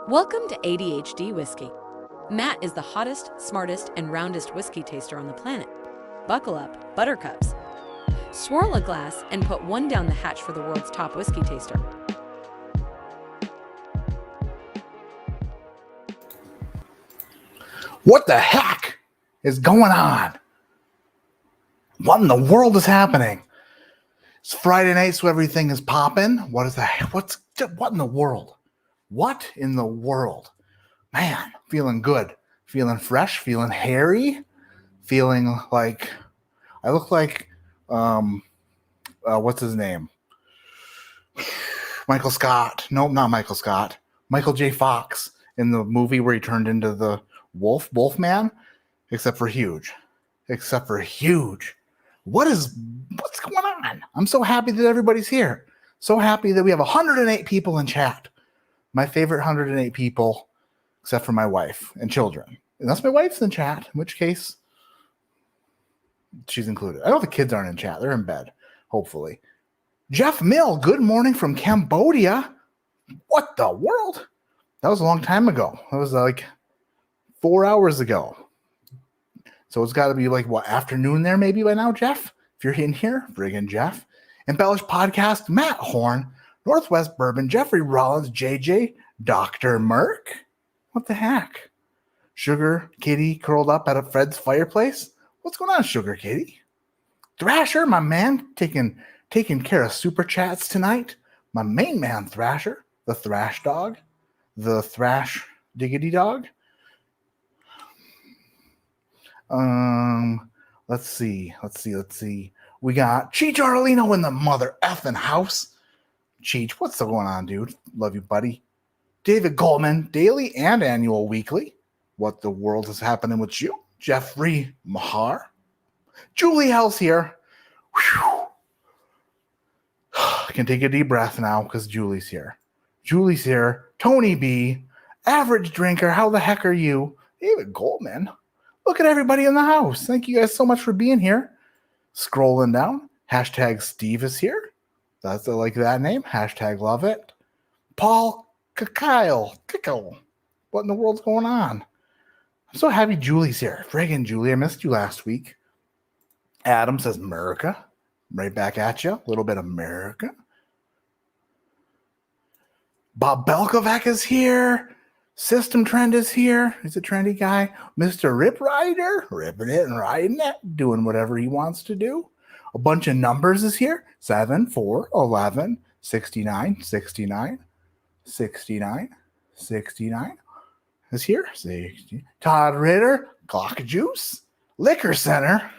Welcome to ADHD Whiskey. Matt is the hottest, smartest, and roundest whiskey taster on the planet. Buckle up, buttercups. Swirl a glass and put one down the hatch for the world's top whiskey taster. What the heck is going on? What in the world is happening? It's Friday night, so everything is popping. What is that? What in the world? What in the world? Man, feeling good. Feeling fresh, feeling hairy, feeling like I look like what's his name? Michael Scott. Nope, not Michael Scott. Michael J. Fox in the movie where he turned into the Wolfman, except for huge. What's going on? I'm so happy that everybody's here. So happy that we have 108 people in chat. My favorite 108 people, except for my wife and children. Unless my wife's in chat, in which case she's included. I know the kids aren't in chat. They're in bed, hopefully. Jeff Mill, good morning from Cambodia. What the world? That was a long time ago. That was like 4 hours ago. So it's got to be like, what, afternoon there maybe by now, Jeff? If you're in here, friggin' Jeff. Embellish Podcast, Matt Horn, Northwest Bourbon, Jeffrey Rollins, JJ, Dr. Merck. What the heck? Sugar Kitty curled up at Fred's fireplace. What's going on, Sugar Kitty? Thrasher, my man, taking care of super chats tonight. My main man, Thrasher, the Thrash Dog, the Thrash Diggity Dog. Let's see. We got Cheech Arlino in the mother effing house. Cheech, what's going on, dude? Love you, buddy. David Goldman, daily and annual weekly. What the world is happening with you? Jeffrey Mahar. Julie Hell's here. Whew. I can take a deep breath now because Julie's here. Tony B. Average drinker. How the heck are you? David Goldman. Look at everybody in the house. Thank you guys so much for being here. Scrolling down. Hashtag Steve is here. I like that name. Hashtag love it. Paul Kyle. What in the world's going on? I'm so happy Julie's here. Friggin' Julie, I missed you last week. Adam says America. Right back at you. A little bit of America. Bob Belkovac is here. System Trend is here. He's a trendy guy. Mr. Rip Rider. Ripping it and riding it. Doing whatever he wants to do. A bunch of numbers is here. 7, 4, 11, 69, 69, 69, 69 is here. 60. Todd Ritter, Clock Juice, Liquor Center.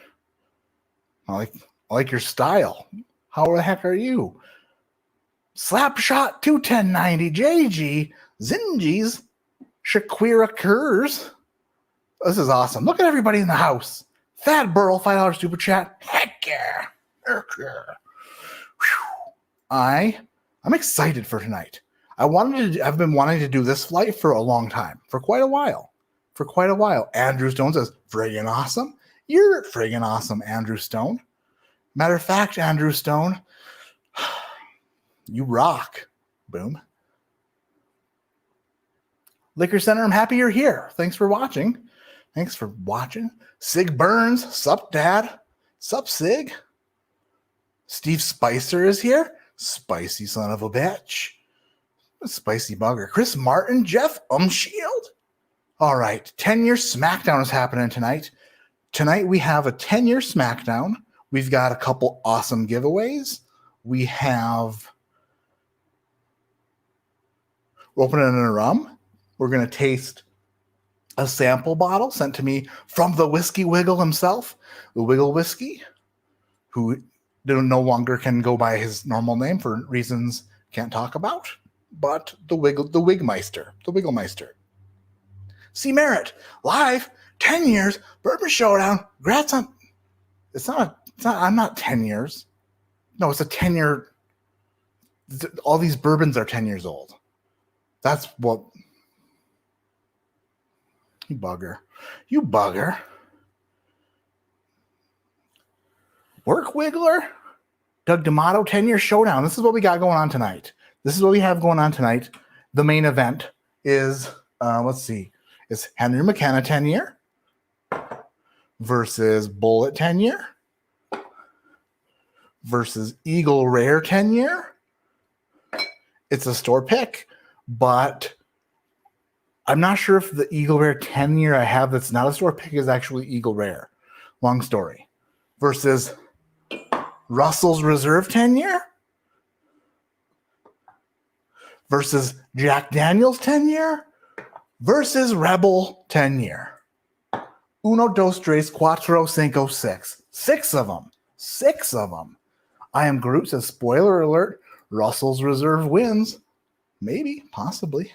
I like your style. How the heck are you? Slapshot 21090, JG, Zingies, Shaquira Kurz. This is awesome. Look at everybody in the house. Thad Burl, $5 super chat. Heck yeah. I'm excited for tonight. I've been wanting to do this flight for a long time, for quite a while. Andrew Stone says, friggin' awesome. You're friggin' awesome, Andrew Stone. Matter of fact, Andrew Stone, you rock. Boom. Liquor Center, I'm happy you're here. Thanks for watching. Sig Burns, sup, Dad? Sup, Sig? Steve Spicer is here. Spicy son of a bitch. Spicy bugger. Chris Martin, Jeff Umshield. All right, 10-year SmackDown is happening tonight. Tonight we have a 10-year SmackDown. We've got a couple awesome giveaways. We're opening a rum. We're going to taste a sample bottle sent to me from the Whiskey Wiggle himself, the Wiggle Whiskey, who no longer can go by his normal name for reasons can't talk about, but the Wigmeister. C. Merritt, live, 10 years, Bourbon Showdown, congrats on, I'm not 10 years. No, it's a 10-year, all these bourbons are 10 years old. That's what, you bugger. Work Wiggler, Doug D'Amato, 10-year Showdown. This is what we got going on tonight. The main event. is, let's see, it's Henry McKenna 10 year versus Bullet 10 year versus Eagle Rare 10 year. It's a store pick, but I'm not sure if the Eagle Rare 10 year I have that's not a store pick is actually Eagle Rare. Long story. Versus Russell's Reserve 10 year versus Jack Daniels 10 year versus Rebel 10 year. Uno, dos, tres, cuatro, cinco, six. Six of them. Six of them. I am Groot says, spoiler alert, Russell's Reserve wins. Maybe, possibly.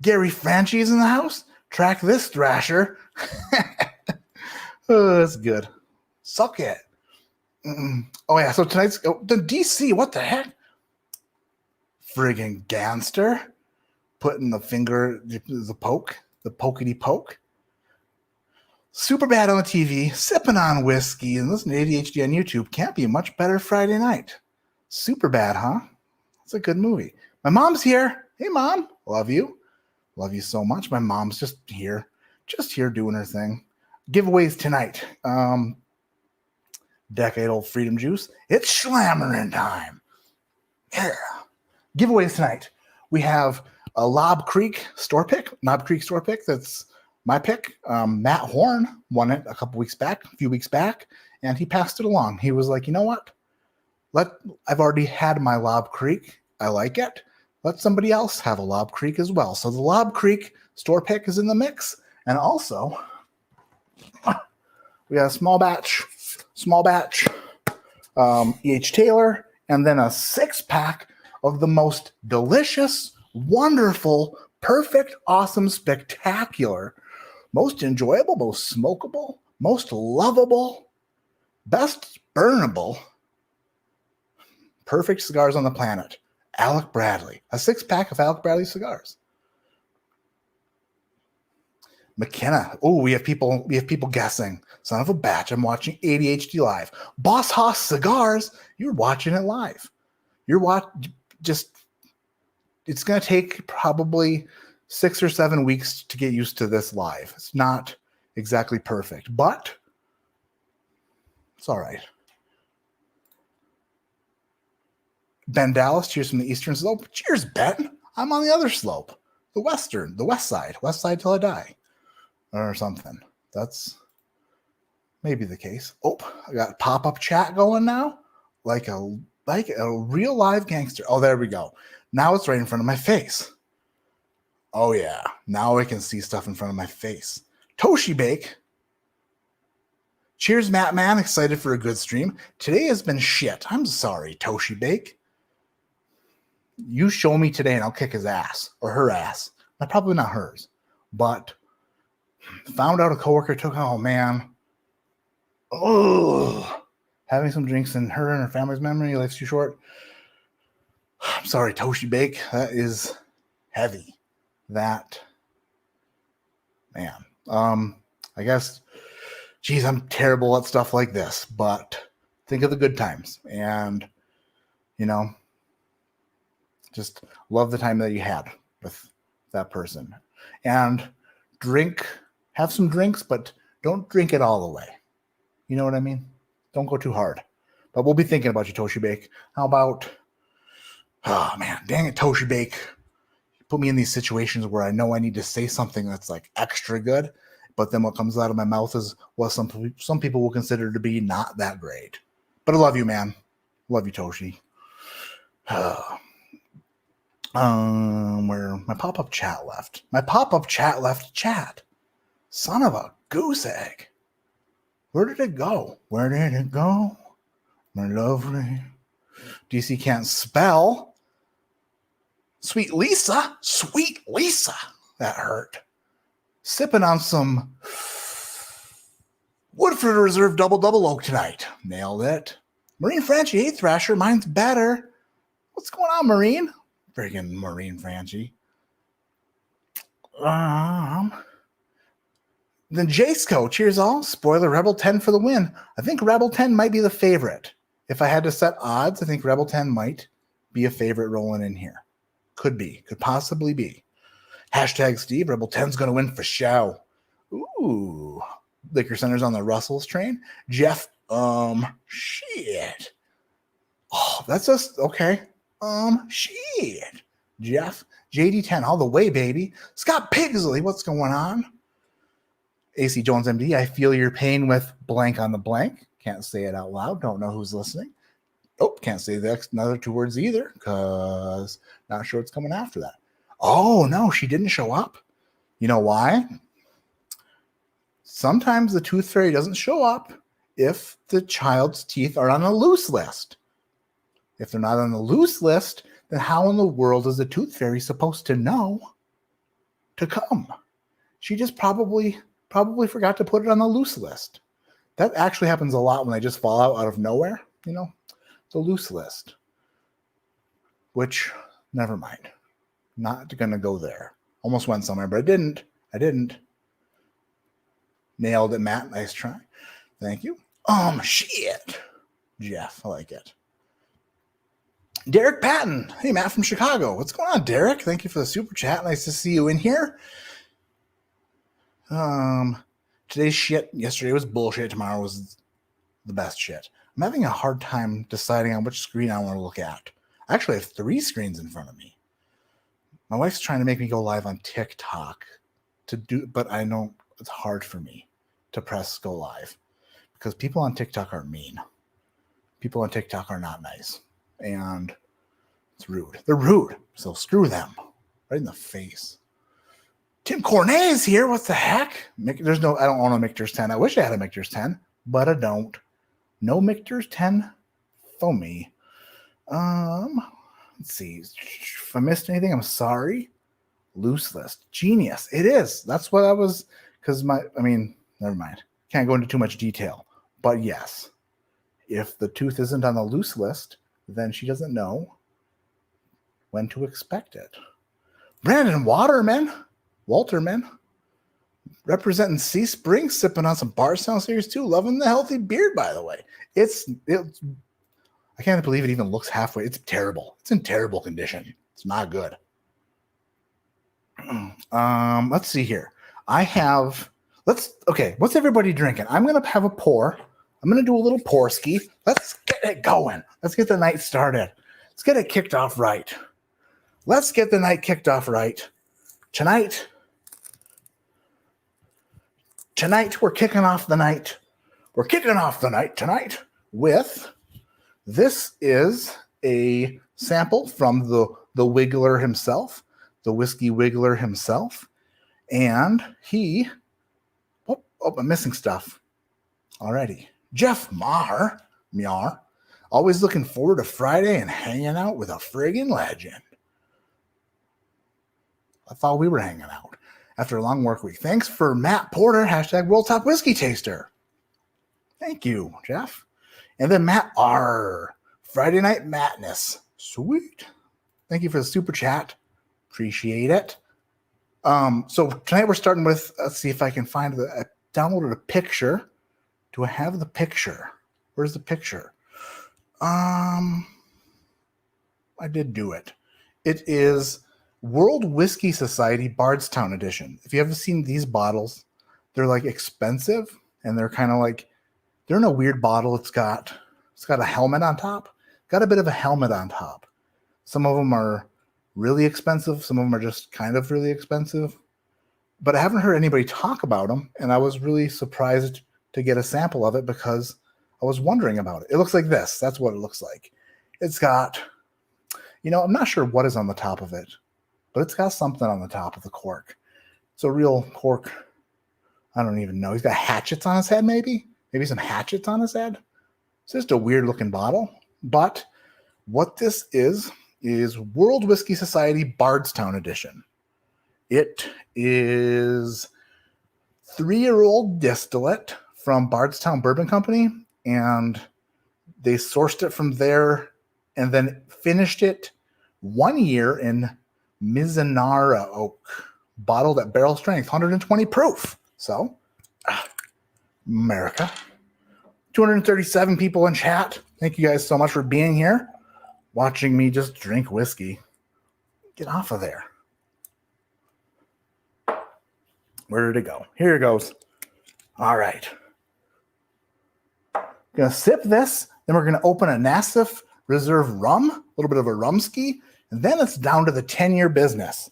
Gary Franchi's in the house. Track this, Thrasher. Oh, that's good. Suck it. Oh, yeah, so tonight's... Oh, the DC, what the heck? Friggin' Ganster. Putting the finger, the poke, the pokety poke. Super bad on the TV, sipping on whiskey, and listening to ADHD on YouTube. Can't be a much better Friday night. Super bad, huh? It's a good movie. My mom's here. Hey, Mom. Love you. Love you so much. My mom's just here doing her thing. Giveaways tonight. Decade-old Freedom Juice. It's Schlammering time. Yeah. Giveaways tonight. We have a Knob Creek store pick. That's my pick. Matt Horn won it a few weeks back, and he passed it along. He was like, you know what? I've already had my Knob Creek. I like it. Let somebody else have a Knob Creek as well. So the Knob Creek store pick is in the mix. And also, we got a small batch, E.H. Taylor, and then a 6-pack of the most delicious, wonderful, perfect, awesome, spectacular, most enjoyable, most smokable, most lovable, best burnable, perfect cigars on the planet. Alec Bradley. A 6-pack of Alec Bradley cigars. McKenna. Oh, we have people guessing. Son of a batch. I'm watching ADHD live. Boss Haas Cigars. You're watching it live. It's going to take probably 6 or 7 weeks to get used to this live. It's not exactly perfect, but it's all right. Ben Dallas, cheers from the eastern slope. Cheers, Ben. I'm on the other slope. The west side till I die. Or something. That's maybe the case. Oh, I got pop-up chat going now. Like a real live gangster. Oh, there we go. Now it's right in front of my face. Oh yeah. Now I can see stuff in front of my face. Toshi Bake. Cheers, Matt Man. Excited for a good stream. Today has been shit. I'm sorry, Toshi Bake. You show me today and I'll kick his ass or her ass. Probably not hers, but found out a coworker took, oh man. Oh, having some drinks in her and her family's memory. Life's too short. I'm sorry, Toshi Bake. That is heavy. That, man. I guess, geez, I'm terrible at stuff like this, but think of the good times and, just love the time that you had with that person. And have some drinks, but don't drink it all the way. You know what I mean? Don't go too hard. But we'll be thinking about you, Toshi Bake. How about, oh man, dang it, Toshi Bake. Put me in these situations where I know I need to say something that's like extra good, but then what comes out of my mouth is what some people will consider to be not that great. But I love you, man. Love you, Toshi. Where my pop-up chat left. My pop-up chat left chat. Son of a goose egg. Where did it go? Where did it go? My lovely. DC can't spell. Sweet Lisa. That hurt. Sipping on some Woodford Reserve Double Oak tonight. Nailed it. Marine Franchi, hey Thrasher, mine's better. What's going on, Marine? Friggin' Marine Franchi. Then Jaceco, cheers all. Spoiler, Rebel 10 for the win. I think Rebel 10 might be the favorite. If I had to set odds, I think Rebel 10 might be a favorite rolling in here. Could possibly be. Hashtag Steve, Rebel 10's going to win for show. Ooh. Liquor Center's on the Russells train. Jeff, shit. Oh, that's just, okay. Shit. Jeff, JD10 all the way, baby. Scott Pigsley, what's going on? AC Jones MD, I feel your pain with blank on the blank. Can't say it out loud. Don't know who's listening. Oh, can't say the another 2 words either because not sure what's coming after that. Oh, no, she didn't show up. You know why? Sometimes the tooth fairy doesn't show up if the child's teeth are on a loose list. If they're not on the loose list, then how in the world is the tooth fairy supposed to know to come? She just probably forgot to put it on the loose list. That actually happens a lot when they just fall out of nowhere, the loose list. Which, never mind. Not going to go there. Almost went somewhere, but I didn't. Nailed it, Matt. Nice try. Thank you. Shit. Jeff, I like it. Derek Patton. Hey, Matt from Chicago. What's going on, Derek? Thank you for the super chat. Nice to see you in here. Today's shit. Yesterday was bullshit. Tomorrow was the best shit. I'm having a hard time deciding on which screen I want to look at. I actually have 3 screens in front of me. My wife's trying to make me go live on TikTok but I know it's hard for me to press go live because people on TikTok are mean. People on TikTok are not nice. And it's rude. They're rude. So screw them. Right in the face. Tim Cornet is here. What the heck? I don't own a Michter's 10. I wish I had a Michter's 10, but I don't. No Michter's 10 for me. Let's see. If I missed anything, I'm sorry. Loose list. Genius. It is. That's what I was, never mind. Can't go into too much detail. But yes, if the tooth isn't on the loose list, then she doesn't know when to expect it. Brandon Walterman, representing Sea Springs, sipping on some Bardstown Series 2, loving the healthy beard, by the way. It's I can't believe it even looks halfway. It's terrible. It's in terrible condition. It's not good. Let's see here. What's everybody drinking? I'm going to have a pour. I'm going to do a little pour ski. Let's get it going. Let's get the night started. Let's get it kicked off right. Let's get the night kicked off right. Tonight, we're kicking off the night. We're kicking off the night tonight with, this is a sample from the Wiggler himself, the Whiskey Wiggler himself. And I'm missing stuff already. Jeff Maher, always looking forward to Friday and hanging out with a friggin' legend. I thought we were hanging out after a long work week. Thanks for Matt Porter, hashtag World Top Whiskey Taster. Thank you, Jeff. And then Matt R. Friday Night Madness. Sweet. Thank you for the super chat. Appreciate it. So tonight we're starting with, let's see if I can find I downloaded a picture. Do I have the picture? Where's the picture? I did do it. It is World Whiskey Society Bardstown Edition. If you haven't seen these bottles, they're like expensive and they're kind of like, they're in a weird bottle. It's got a helmet on top. Got a bit of a helmet on top. Some of them are really expensive. Some of them are just kind of really expensive. But I haven't heard anybody talk about them, and I was really surprised to get a sample of it because I was wondering about it. It looks like this. That's what it looks like. It's got, I'm not sure what is on the top of it, but it's got something on the top of the cork. It's a real cork. I don't even know. He's got hatchets on his head, maybe some hatchets on his head. It's just a weird looking bottle. But what this is World Whiskey Society Bardstown Edition. It is 3-year-old distillate from Bardstown Bourbon Company, and they sourced it from there and then finished it 1 year in Mizunara oak, bottled at barrel strength, 120 proof. So, America. 237 people in chat. Thank you guys so much for being here, watching me just drink whiskey. Get off of there. Where did it go? Here it goes. All right. Gonna sip this, then we're gonna open a Massif Reserve rum, a little bit of a rumski, and then it's down to the 10-year business.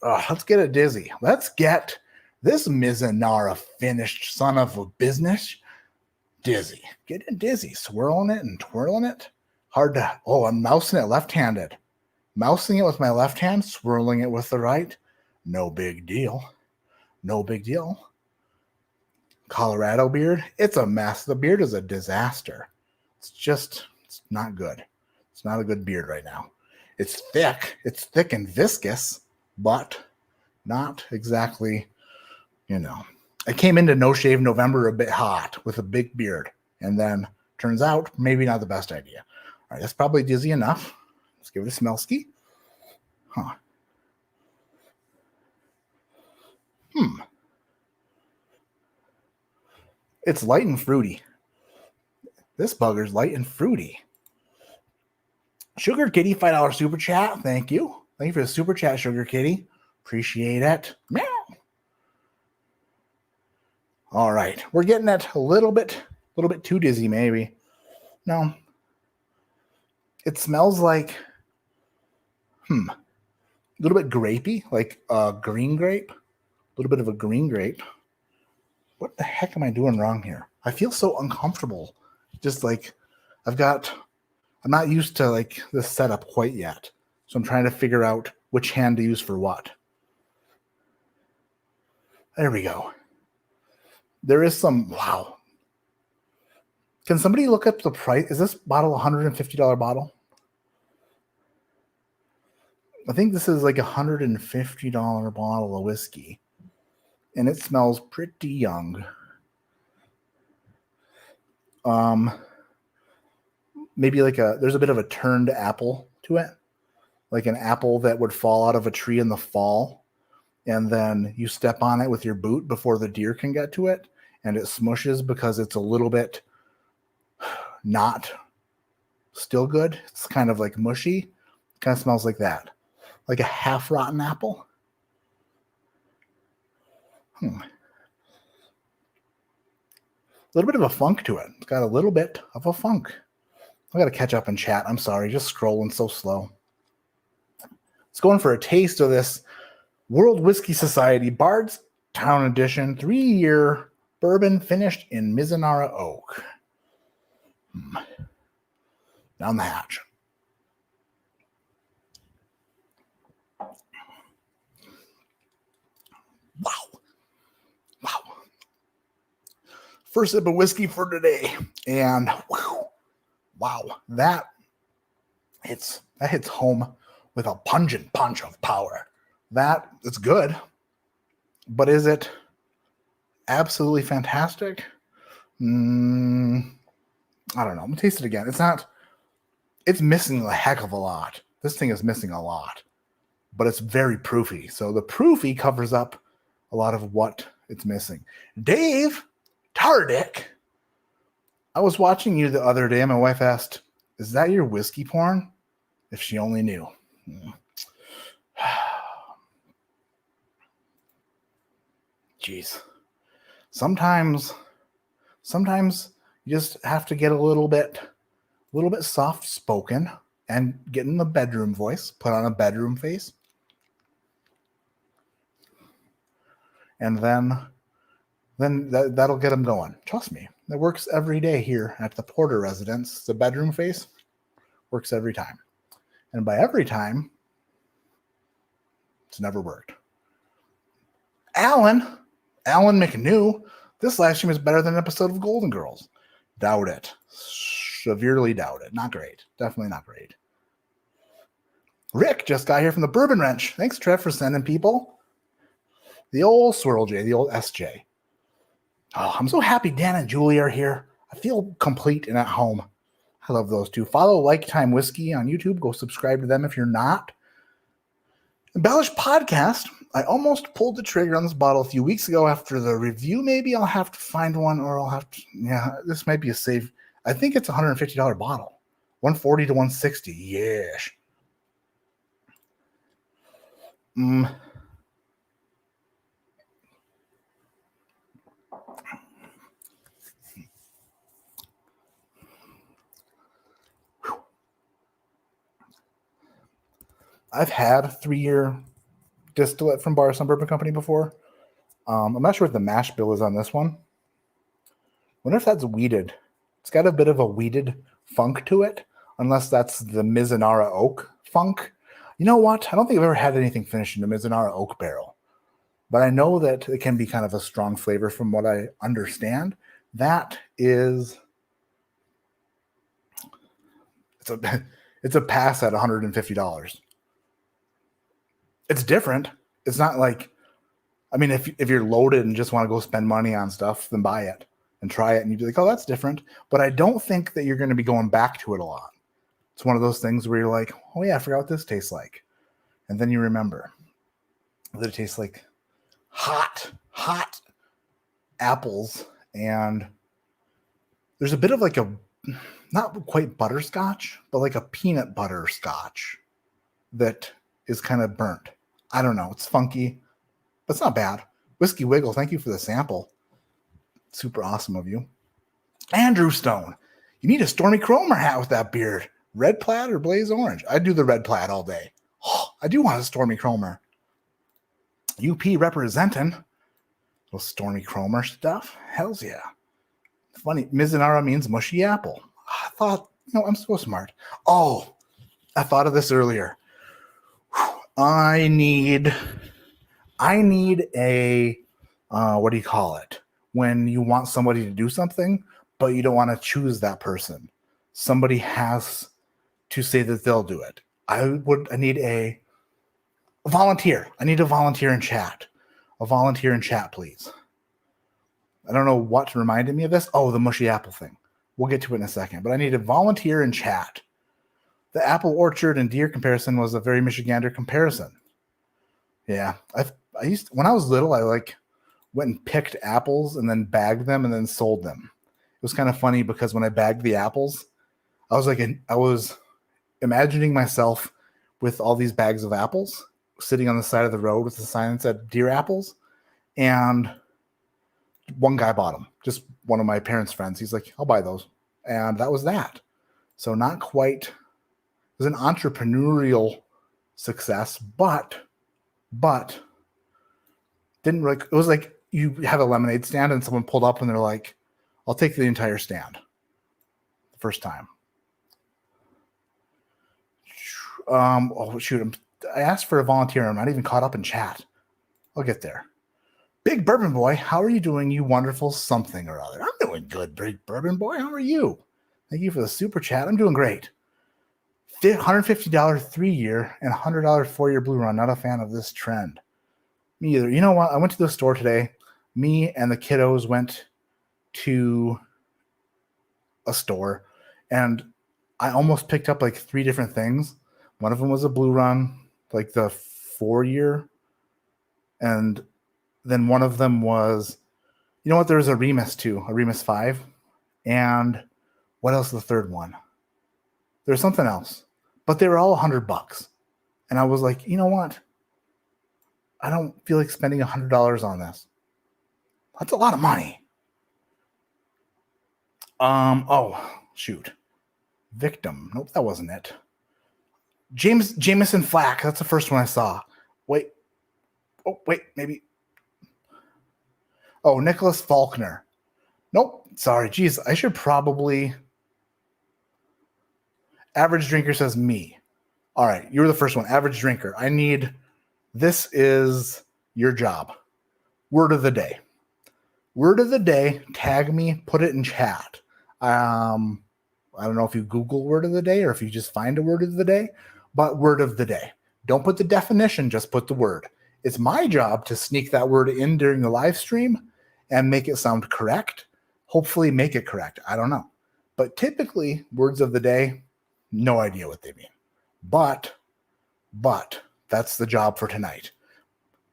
Let's get it dizzy. Let's get this Mizunara finished son of a business dizzy. Get it dizzy, swirling it and twirling it. Hard to, I'm mousing it left-handed. Mousing it with my left hand, swirling it with the right. No big deal. No big deal. Colorado beard, it's a mess. The beard is a disaster. It's not good. It's not a good beard right now. It's thick and viscous, but not exactly, I came into No Shave November a bit hot with a big beard, and then turns out maybe not the best idea. All right, that's probably dizzy enough. Let's give it a smell ski. It's light and fruity. This bugger's light and fruity. Sugar Kitty, $5 super chat. Thank you. Thank you for the super chat, Sugar Kitty. Appreciate it. Meow. All right. We're getting it a little bit too dizzy, maybe. No. It smells like, a little bit grapey, like a green grape. A little bit of a green grape. What the heck am I doing wrong here? I feel so uncomfortable. Just like I'm not used to like this setup quite yet. So I'm trying to figure out which hand to use for what. There we go. There is some, wow. Can somebody look up the price? Is this bottle a $150 bottle? I think this is like a $150 bottle of whiskey. And it smells pretty young. Maybe like there's a bit of a turned apple to it. Like an apple that would fall out of a tree in the fall. And then you step on it with your boot before the deer can get to it. And it smushes because it's a little bit not still good. It's kind of like mushy. It kind of smells like that. Like a half rotten apple. A little bit of a funk to it. It's got a little bit of a funk. I got to catch up in chat. I'm sorry, just scrolling so slow. It's going for a taste of this World Whiskey Society Bardstown Edition 3-year bourbon finished in Mizunara oak. Down the hatch. Wow. First sip of whiskey for today. And wow, that hits home with a pungent punch of power. It's good. But is it absolutely fantastic? I don't know. I'm gonna taste it again. It's missing a heck of a lot. This thing is missing a lot. But it's very proofy. So the proofy covers up a lot of what it's missing. Dave Tardick, I was watching you the other day. My wife asked, "Is that your whiskey porn?" If she only knew. Jeez. Sometimes you just have to get a little bit soft spoken and get in the bedroom voice, put on a bedroom face. And then that'll get them going. Trust me, that works every day here at the Porter residence. The bedroom face works every time. And by every time, it's never worked. Alan McNew, this last stream is better than an episode of Golden Girls. Doubt it. Severely doubt it. Not great. Definitely not great. Rick just got here from the Bourbon Wrench. Thanks, Trev, for sending people. The old Swirl J, the old SJ. Oh, I'm so happy Dan and Julie are here. I feel complete and at home. I love those two. Follow Like Time Whiskey on YouTube. Go subscribe to them if you're not. Embellish Podcast. I almost pulled the trigger on this bottle a few weeks ago after the review. Maybe I'll have to find one, or I'll have to. Yeah, this might be a save. I think it's a $150 bottle. $140 to $160. Yes. I've had a 3-year distillate from Bardstown Bourbon Company before. I'm not sure what the mash bill is on this one. Wonder if that's weeded. It's got a bit of a weeded funk to it, unless that's the Mizunara oak funk. You know what? I don't think I've ever had anything finished in a Mizunara oak barrel, but I know that it can be kind of a strong flavor from what I understand. That is, it's a pass at $150. It's different. It's not like, I mean, if you're loaded and just want to go spend money on stuff, then buy it and try it, and you'd be like, oh, that's different. But I don't think that you're going to be going back to it a lot. It's one of those things where you're like, oh yeah, I forgot what this tastes like. And then you remember that it tastes like hot apples. And there's a bit of like a, not quite butterscotch, but like a peanut butter scotch that is kind of burnt. I don't know. It's funky, but it's not bad. Whiskey Wiggle, thank you for the sample. Super awesome of you. Andrew Stone, you need a Stormy Cromer hat with that beard. Red plaid or blaze orange? I'd do the red plaid all day. Oh, I do want a Stormy Cromer. UP representing those Stormy Cromer stuff. Hells yeah. Funny, Mizunara means mushy apple. I thought, I'm so smart. Oh, I thought of this earlier. I need a, what do you call it? When you want somebody to do something, but you don't want to choose that person. Somebody has to say that they'll do it. I need a volunteer. I need a volunteer in chat. A volunteer in chat, please. I don't know what reminded me of this. Oh, the mushy apple thing. We'll get to it in a second. But I need a volunteer in chat. The apple orchard and deer comparison was a very Michigander comparison. Yeah. I used, when I was little, I went and picked apples and then bagged them and then sold them. It was kind of funny because when I bagged the apples, I was imagining myself with all these bags of apples sitting on the side of the road with a sign that said deer apples. And one guy bought them, just one of my parents' friends. He's like, I'll buy those. And that was that. So not quite, it was an entrepreneurial success, but didn't really, it was like you have a lemonade stand and someone pulled up and they're like, I'll take the entire stand the first time. Oh shoot, I asked for a volunteer. I'm not even caught up in chat. I'll get there. Big Bourbon Boy, how are you doing, you wonderful something or other? I'm doing good, Big Bourbon Boy. How are you? Thank you for the super chat. I'm doing great. $150 3-year and $100 4-year Blue Run. Not a fan of this trend. Me either. You know what? I went to the store today. Me and the kiddos went to a store, and I almost picked up like 3 different things. One of them was a Blue Run, like the 4-year, and then one of them was, you know what? There was a Remus too, a Remus 5, and what else? The third one. There's something else, but they were all $100, and I was like, you know what? I don't feel like spending $100 on this. That's a lot of money. Oh shoot, Victim. Nope, that wasn't it. Jameson Flack. That's the first one I saw. Wait, maybe. Oh, Nicholas Faulkner. Nope, sorry. Geez, I should probably. Average Drinker says me. All right, you were the first one. Average Drinker. This is your job. Word of the day. Word of the day. Tag me. Put it in chat. I don't know if you Google word of the day or if you just find a word of the day, but word of the day. Don't put the definition, just put the word. It's my job to sneak that word in during the live stream and make it sound correct. Hopefully make it correct. I don't know. But typically, words of the day, no idea what they mean. But that's the job for tonight.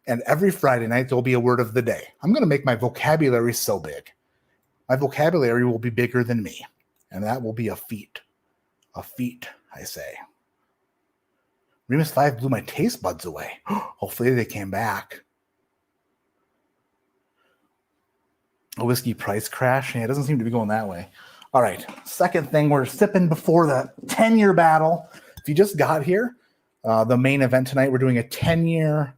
And every Friday night, there'll be a word of the day. I'm going to make my vocabulary so big. My vocabulary will be bigger than me. And that will be a feat. A feat, I say. Remus 5 blew my taste buds away. Hopefully they came back. A whiskey price crash? Yeah, it doesn't seem to be going that way. All right. Second thing, we're sipping before the 10-year battle. If you just got here, The main event tonight, we're doing a 10-year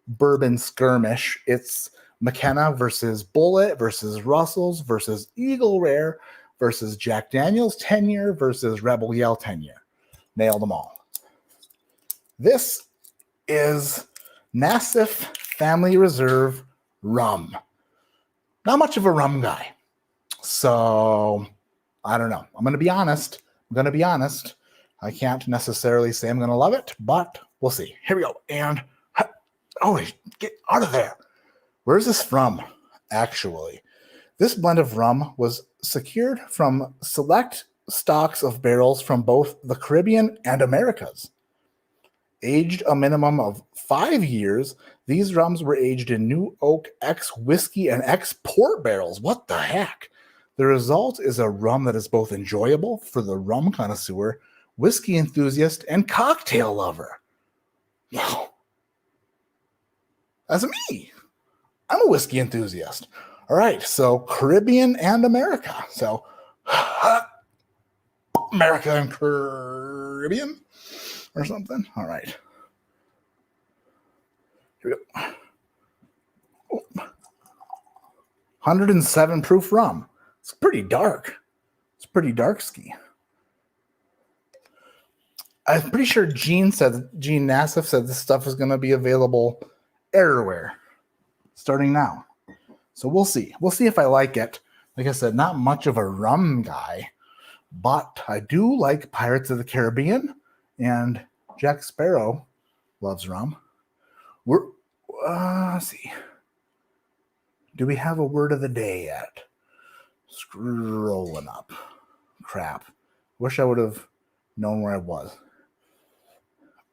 bourbon skirmish. It's McKenna versus Bullet versus Russell's versus Eagle Rare versus Jack Daniels 10-year versus Rebel Yell 10-year. Nailed them all. This is Massif Family Reserve rum. Not much of a rum guy. So, I don't know. I'm going to be honest. I can't necessarily say I'm going to love it, but we'll see. Here we go. And, oh, get out of there. Where's this from, actually? This blend of rum was secured from select stocks of barrels from both the Caribbean and Americas. Aged a minimum of 5 years, these rums were aged in New Oak X whiskey and X port barrels. What the heck? The result is a rum that is both enjoyable for the rum connoisseur, whiskey enthusiast, and cocktail lover. Wow. That's me. I'm a whiskey enthusiast. All right, so Caribbean and America. So America and Caribbean or something. All right. Here we go. 107 proof rum. It's pretty dark. It's pretty dark ski. I'm pretty sure Gene Nassif said this stuff is going to be available everywhere starting now. So we'll see. We'll see if I like it. Like I said, not much of a rum guy, but I do like Pirates of the Caribbean, and Jack Sparrow loves rum. Let's see. Do we have a word of the day yet? Scrolling up. Crap. Wish I would have known where I was.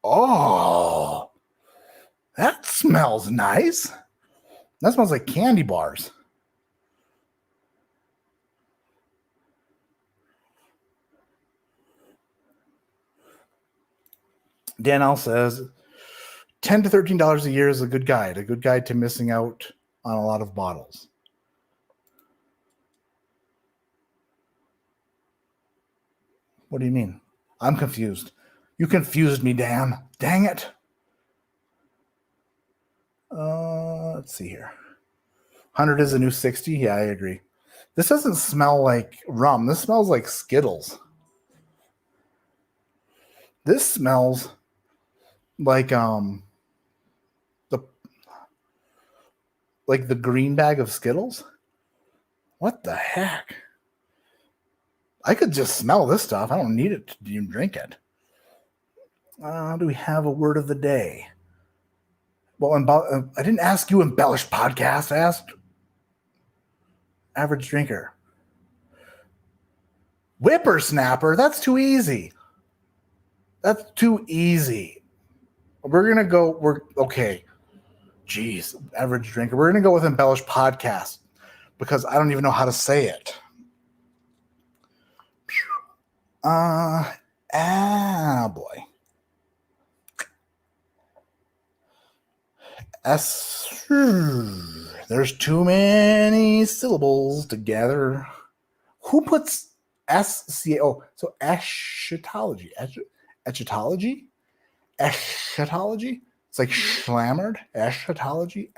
Oh, that smells nice. That smells like candy bars. Danielle says, $10 to $13 a year is a good guide to missing out on a lot of bottles. What do you mean? I'm confused. You confused me, Dan. Dang it. Let's see here. 100 is a new 60. Yeah, I agree. This doesn't smell like rum. This smells like Skittles. This smells like the green bag of Skittles. What the heck? I could just smell this stuff. I don't need it to even drink it. Do we have a word of the day? Well, I didn't ask you embellished podcast. I asked average drinker. Whippersnapper. That's too easy. That's too easy. Okay. Jeez, average drinker. We're going to go with embellished podcast because I don't even know how to say it. Boy. There's too many syllables together. Who puts SCA? Oh, so eschatology. Eschatology? Eschatology? It's like schlammered. Eschatology?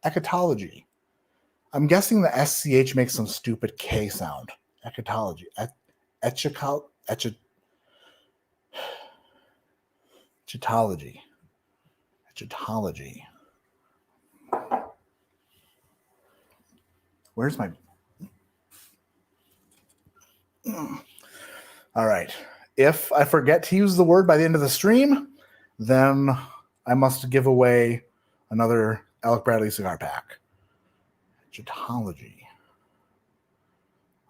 Eschatology. I'm guessing the SCH makes some stupid K sound. Eschatology. Eschatology. Eschatology. Where's my... All right. If I forget to use the word by the end of the stream, then I must give away another Alec Bradley cigar pack. Eschatology.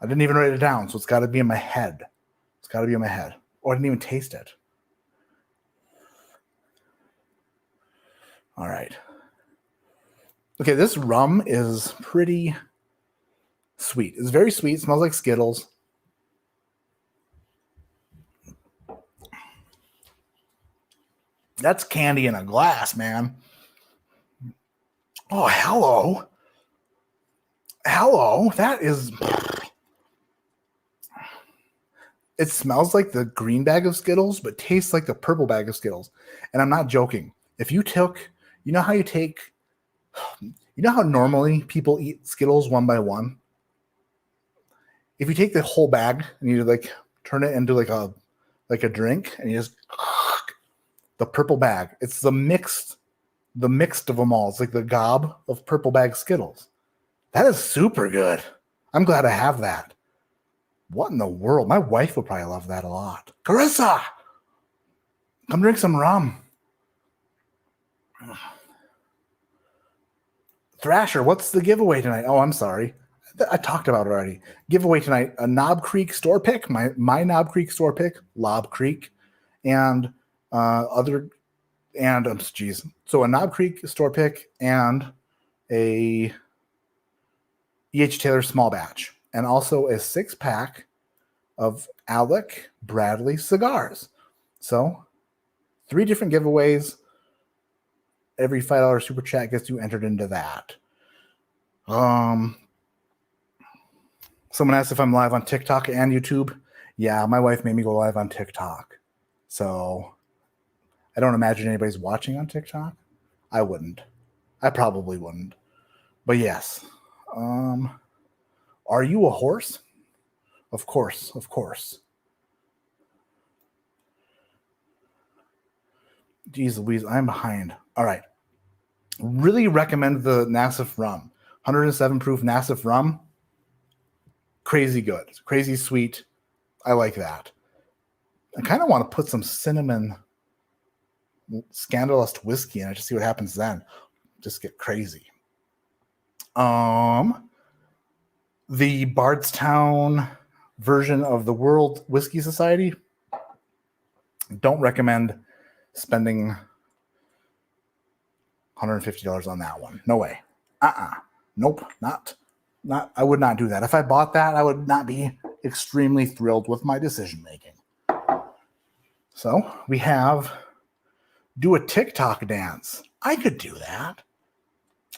I didn't even write it down, so it's got to be in my head. Oh, I didn't even taste it. All right. Okay, this rum is pretty sweet. It's very sweet. It smells like Skittles. That's candy in a glass, man. Oh, hello. Hello. That is... It smells like the green bag of Skittles, but tastes like the purple bag of Skittles. And I'm not joking. If you took, you know how you take, you know how normally people eat Skittles one by one? If you take the whole bag and you like turn it into like a drink and you just the purple bag, it's the mixed of them all. It's like the gob of purple bag Skittles. That is super good. I'm glad I have that. What in the world? My wife would probably love that a lot. Carissa, come drink some rum. Thrasher, what's the giveaway tonight? Oh, I'm sorry. I talked about it already. Giveaway tonight, a Knob Creek store pick, my Knob Creek store pick, Lob Creek, and so a Knob Creek store pick and a E.H. Taylor small batch, and also a 6-pack of Alec Bradley cigars. So 3 different giveaways. Every $5 super chat gets you entered into that. Someone asked if I'm live on TikTok and YouTube. Yeah, my wife made me go live on TikTok. So I don't imagine anybody's watching on TikTok. I wouldn't. I probably wouldn't. But yes. Are you a horse? Of course. Jeez Louise, I'm behind. All right. Really recommend the Massif rum. 107 proof Massif rum. Crazy good. Crazy sweet. I like that. I kind of want to put some cinnamon scandalous whiskey in it to see what happens then. Just get crazy. The Bardstown version of the World Whiskey Society. Don't recommend spending $150 on that one. No way. Nope. Not. I would not do that. If I bought that, I would not be extremely thrilled with my decision making. So we have do a TikTok dance. I could do that.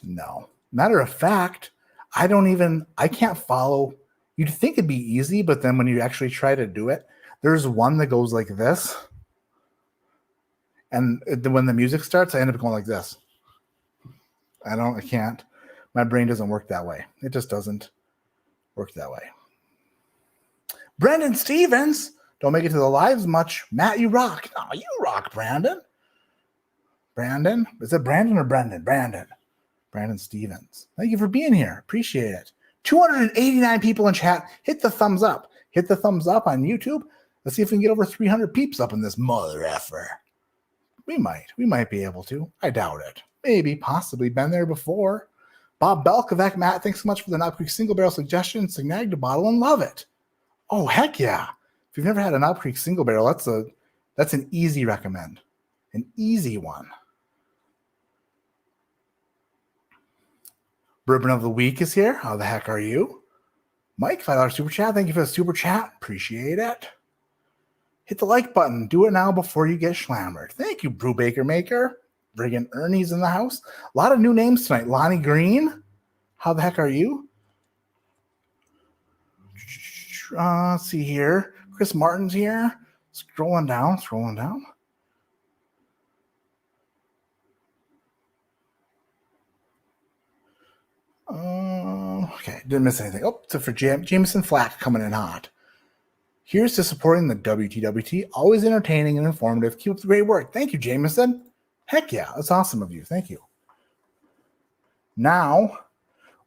No. Matter of fact, I can't follow. You'd think it'd be easy, but then when you actually try to do it, there's one that goes like this. And when the music starts, I end up going like this. I can't. My brain doesn't work that way. It just doesn't work that way. Brandon Stevens, don't make it to the lives much. Matt, you rock. Oh, you rock, Brandon. Brandon? Is it Brandon or Brendan? Brandon Stevens. Thank you for being here. Appreciate it. 289 people in chat. Hit the thumbs up. Hit the thumbs up on YouTube. Let's see if we can get over 300 peeps up in this mother effer. We might be able to. I doubt it. Maybe, possibly been there before. Bob Belkovac, Matt, thanks so much for the Knob Creek single barrel suggestion. Snagged a bottle and love it. Oh, heck yeah. If you've never had a Knob Creek single barrel, that's an easy recommend. An easy one. Bourbon of the Week is here. How the heck are you? Mike, $5 super chat. Thank you for the super chat. Appreciate it. Hit the like button. Do it now before you get slammered. Thank you, Brew Baker Maker. Friggin' Ernie's in the house. A lot of new names tonight. Lonnie Green. How the heck are you? Let's see here. Chris Martin's here. Scrolling down. Okay, didn't miss anything. Oh, so for Jameson Flack coming in hot. Here's to supporting the WTWT. Always entertaining and informative. Keep up the great work. Thank you, Jameson. Heck yeah, that's awesome of you. Thank you. Now,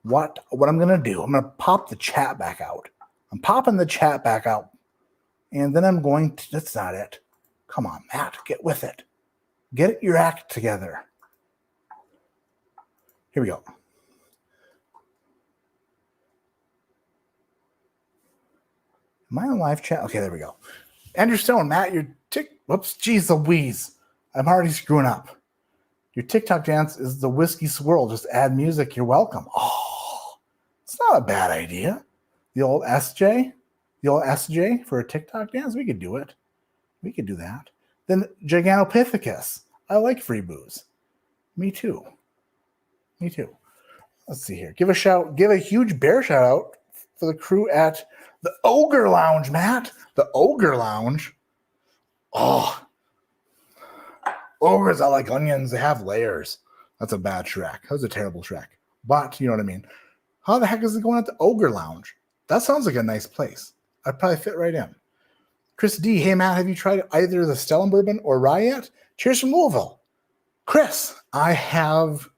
what I'm going to do, I'm going to pop the chat back out. I'm popping the chat back out. And then I'm going to, that's not it. Come on, Matt, get with it. Get your act together. Here we go. Am I on live chat? Okay, there we go. Andrew Stone, Matt, whoops, geez Louise. I'm already screwing up. Your TikTok dance is the whiskey swirl. Just add music. You're welcome. Oh, it's not a bad idea. The old SJ for a TikTok dance. We could do it. We could do that. Then Gigantopithecus. I like free booze. Me too. Let's see here. Give a huge bear shout out for the crew at The Ogre Lounge, Matt. The Ogre Lounge. Oh, ogres are like onions. They have layers. That's a bad Shrek. That was a terrible Shrek. But you know what I mean. How the heck is it going at the Ogre Lounge? That sounds like a nice place. I'd probably fit right in. Chris D. Hey, Matt, have you tried either the Stellum Bourbon or Rye yet? Cheers from Louisville. Chris, I have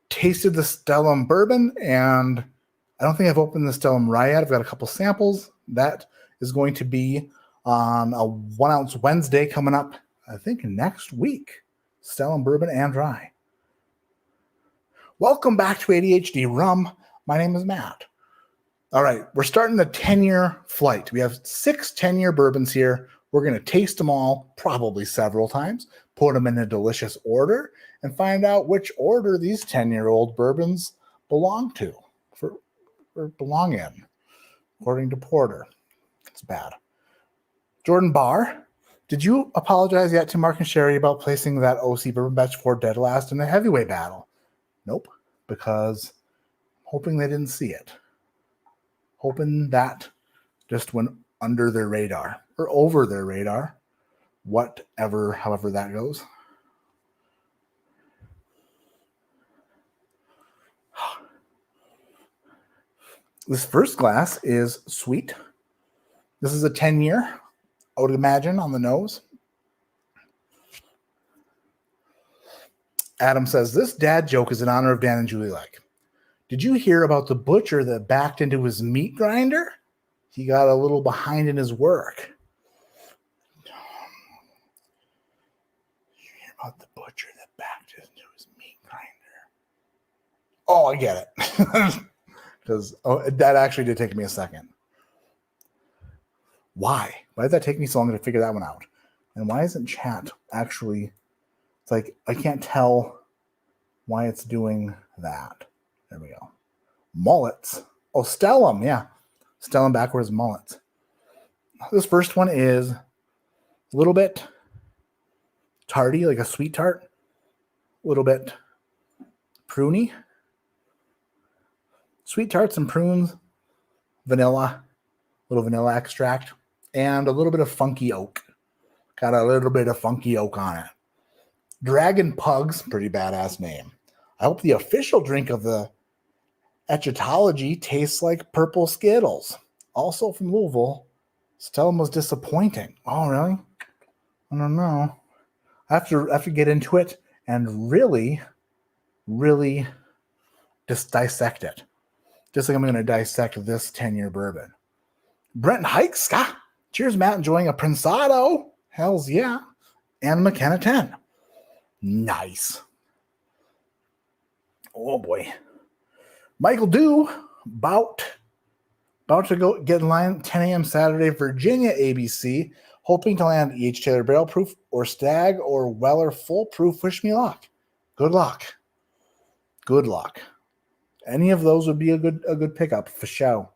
tasted the Stellum Bourbon, and I don't think I've opened the Stellum Rye yet. I've got a couple samples. That is going to be on a 1 ounce Wednesday coming up, I think, next week. Stellum Bourbon and Rye. Welcome back to ADHD Rum. My name is Matt. All right, we're starting the 10-year flight. We have 6 10-year bourbons here. We're going to taste them all, probably several times, put them in a delicious order, and find out which order these 10-year-old bourbons belong to, or belong in, according to Porter. It's bad. Jordan Barr, did you apologize yet to Mark and Sherry about placing that OC Bourbon Batch 4 dead last in the heavyweight battle? Nope, because I'm hoping they didn't see it. Hoping that just went under their radar or over their radar, however that goes. This first glass is sweet. This is a 10-year, I would imagine, on the nose. Adam says, this dad joke is in honor of Dan and Julie Like. Did you hear about the butcher that backed into his meat grinder? He got a little behind in his work. Did you hear about the butcher that backed into his meat grinder? Oh, I get it. Because that actually did take me a second. Why? Why did that take me so long to figure that one out? And why isn't chat actually... It's like, I can't tell why it's doing that. There we go. Mullets. Oh, Stellum, yeah. Stellum backwards mullets. This first one is a little bit tarty, like a sweet tart. A little bit pruny. Sweet tarts and prunes, vanilla, little vanilla extract, and a little bit of funky oak. Got a little bit of funky oak on it. Dragon Pugs, pretty badass name. I hope the official drink of the Etchitology tastes like purple Skittles. Also from Louisville, Stellum was disappointing. Oh, really? I don't know. I have to get into it and really just dissect it. Just like I'm going to dissect this 10-year bourbon. Brent Hikes, cheers, Matt. Enjoying a Prensado. Hells yeah. And a McKenna 10. Nice. Oh boy. Michael Dew, about to go get in line 10 a.m. Saturday, Virginia ABC, hoping to land E.H. Taylor Barrel Proof or Stag or Weller Full Proof. Wish me luck. Good luck. Good luck. Any of those would be a good pickup for show.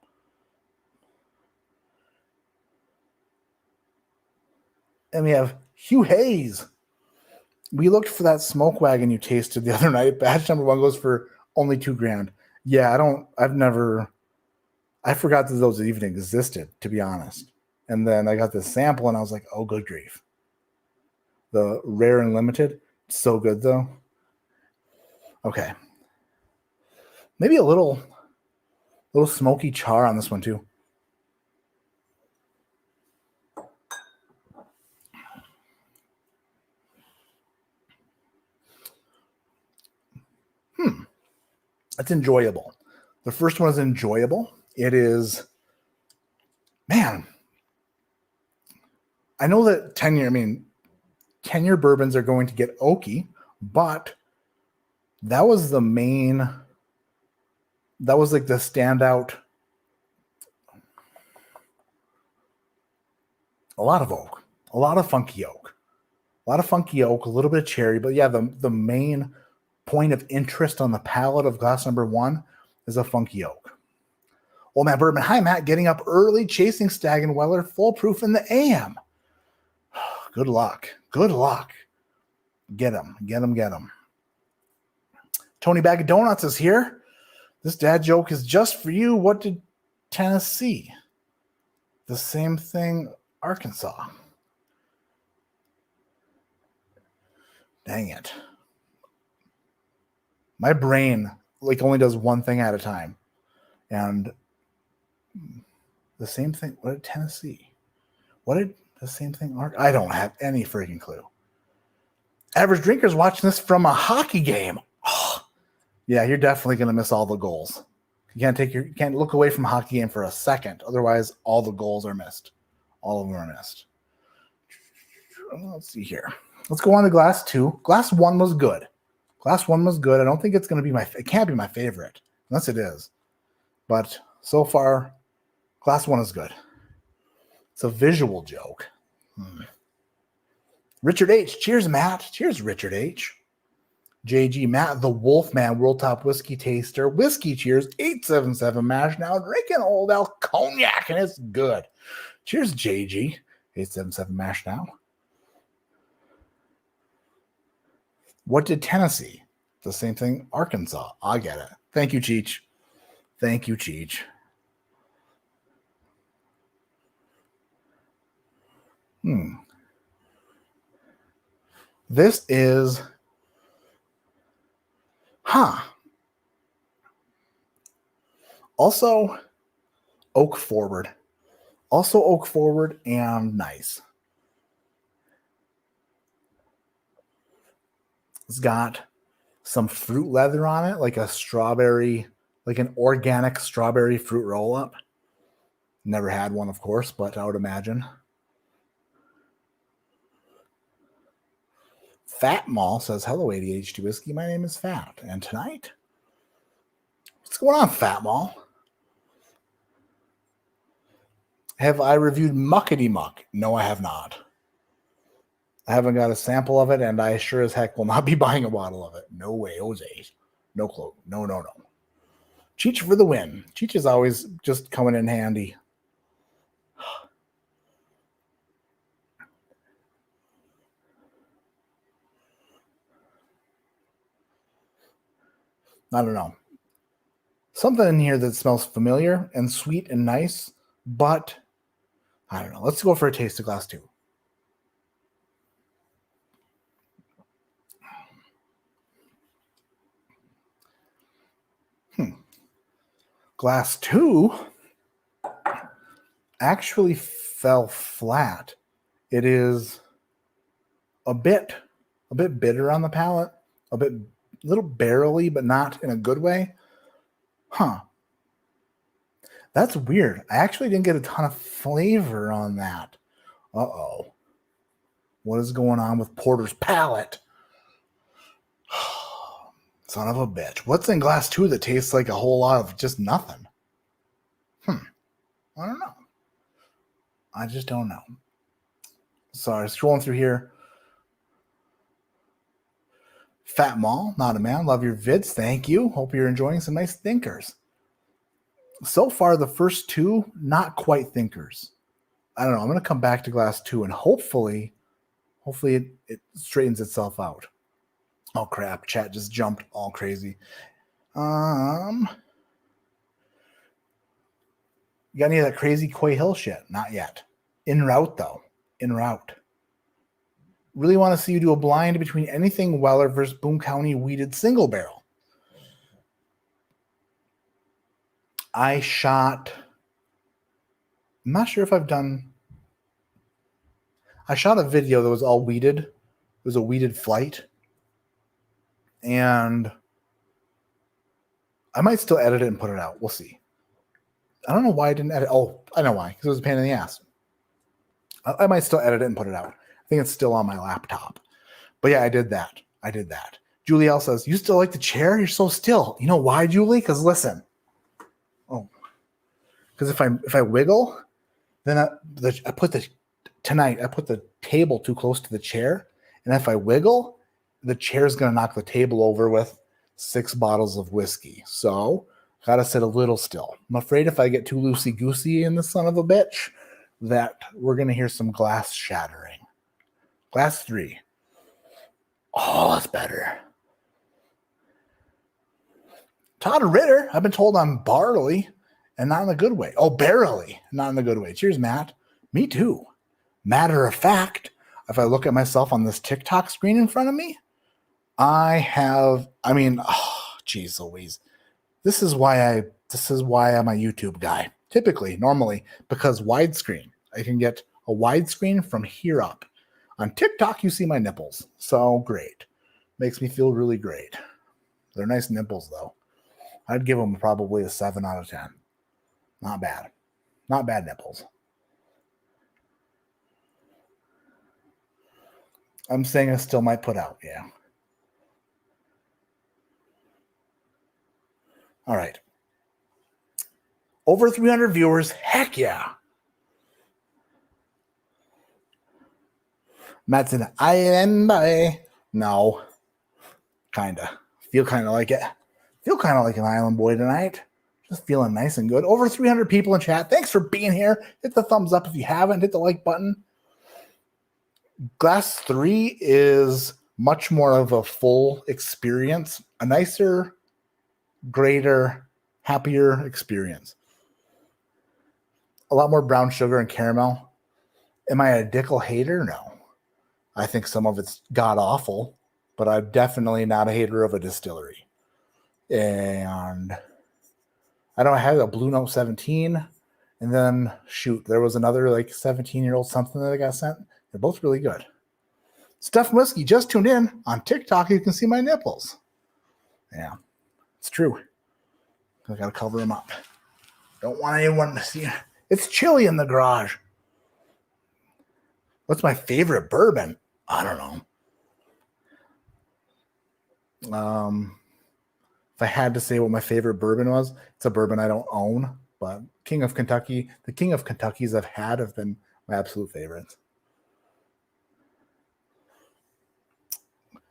And we have Hugh Hayes. We looked for that smoke wagon you tasted the other night. Batch number 1 goes for only $2,000. Yeah, I forgot that those even existed, to be honest. And then I got this sample and I was like, oh, good grief. The rare and limited, so good though. Okay. Maybe a little smoky char on this one too. It's enjoyable. The first one is enjoyable. It is, man, I know that 10-year bourbons are going to get oaky, but that was like the standout. A lot of oak, a lot of funky oak, a little bit of cherry, but yeah, the main point of interest on the palate of glass number 1 is a funky oak. Old Man Bourbon, hi Matt, getting up early, chasing Stag and Weller, full proof in the AM. Good luck. Get them. Tony Bag of Donuts is here. This dad joke is just for you. What did Tennessee? The same thing, Arkansas. Dang it. My brain only does one thing at a time. And the same thing. What did Tennessee? What did the same thing? I don't have any freaking clue. Average drinkers watching this from a hockey game. Oh, yeah, you're definitely going to miss all the goals. You can't look away from a hockey game for a second. Otherwise, all the goals are missed. All of them are missed. Let's see here. Let's go on to Glass 2. Glass 1 was good. Glass 1 was good. I don't think it's going to be it can't be my favorite, unless it is. But so far, Glass 1 is good. It's a visual joke. Richard H. Cheers, Matt. Cheers, Richard H. JG, Matt, the Wolfman, World Top Whiskey Taster. Whiskey cheers, 877 mash now. Drinking Old Elk Cognac, and it's good. Cheers, JG. 877 mash now. What did Tennessee? The same thing, Arkansas. I get it. Thank you, Cheech. Thank you, Cheech. This is, also oak forward. Also oak forward and nice. It's got some fruit leather on it, like a strawberry, like an organic strawberry fruit roll-up. Never had one, of course, but I would imagine. Fat Mall says, hello, ADHD Whiskey. My name is Fat. And tonight, what's going on, Fat Mall? Have I reviewed Muckety Muck? No, I have not. I haven't got a sample of it, and I sure as heck will not be buying a bottle of it. No way, Jose. No clue. No. Cheech for the win. Cheech is always just coming in handy. I don't know. Something in here that smells familiar and sweet and nice, but I don't know. Let's go for a taste of Glass 2. Glass 2 actually fell flat. It is a bit bitter on the palate, a little barrely, but not in a good way. That's weird. I actually didn't get a ton of flavor on that. Uh-oh. What is going on with Porter's palate? Son of a bitch. What's in Glass 2 that tastes like a whole lot of just nothing? I don't know. I just don't know. Sorry, scrolling through here. Fat Mall, not a man. Love your vids. Thank you. Hope you're enjoying some nice thinkers. So far, the first two, not quite thinkers. I don't know. I'm going to come back to Glass 2 and hopefully it straightens itself out. Oh, crap. Chat just jumped all crazy. You got any of that crazy Quay Hill shit? Not yet. En route, though. En route. Really want to see you do a blind between anything Weller versus Boone County weeded single barrel. I'm not sure if I've done. I shot a video that was all weeded. It was a weeded flight. And I might still edit it and put it out. We'll see. I don't know why I didn't edit. Oh, I know why. Because it was a pain in the ass. I might still edit it and put it out. I think it's still on my laptop. But yeah, I did that. Julie L says, you still like the chair? You're so still. You know why, Julie? Because listen. Oh. Because if I wiggle, then I put the table too close to the chair. And if I wiggle, the chair's going to knock the table over with 6 bottles of whiskey. So, got to sit a little still. I'm afraid if I get too loosey-goosey in the son of a bitch, that we're going to hear some glass shattering. Glass 3. Oh, that's better. Todd Ritter, I've been told I'm barley. and not in a good way. Oh, barely, not in a good way. Cheers, Matt. Me too. Matter of fact, if I look at myself on this TikTok screen in front of me, geez Louise. This is why I'm a YouTube guy. Typically, normally, because widescreen. I can get a widescreen from here up. On TikTok, you see my nipples. So great. Makes me feel really great. They're nice nipples, though. I'd give them probably a 7 out of 10. Not bad. Not bad nipples. I'm saying I still might put out, yeah. All right. Over 300 viewers. Heck yeah. Matt's an island boy. No. Kinda. Feel kind of like it. Feel kind of like an island boy tonight. Just feeling nice and good. Over 300 people in chat. Thanks for being here. Hit the thumbs up if you haven't. Hit the like button. Glass 3 is much more of a full experience. A nicer, greater, happier experience. A lot more brown sugar and caramel. Am I a Dickel hater? No. I think some of it's god-awful, but I'm definitely not a hater of a distillery. And I had a Blue Note 17, and then, there was another, 17-year-old something that I got sent. They're both really good. Stuff Whiskey just tuned in. On TikTok, you can see my nipples. Yeah, it's true. I got to cover them up. Don't want anyone to see. It's chilly in the garage. What's my favorite bourbon? I don't know. If I had to say what my favorite bourbon was, it's a bourbon I don't own, but King of Kentucky, the King of Kentuckys I've had have been my absolute favorites.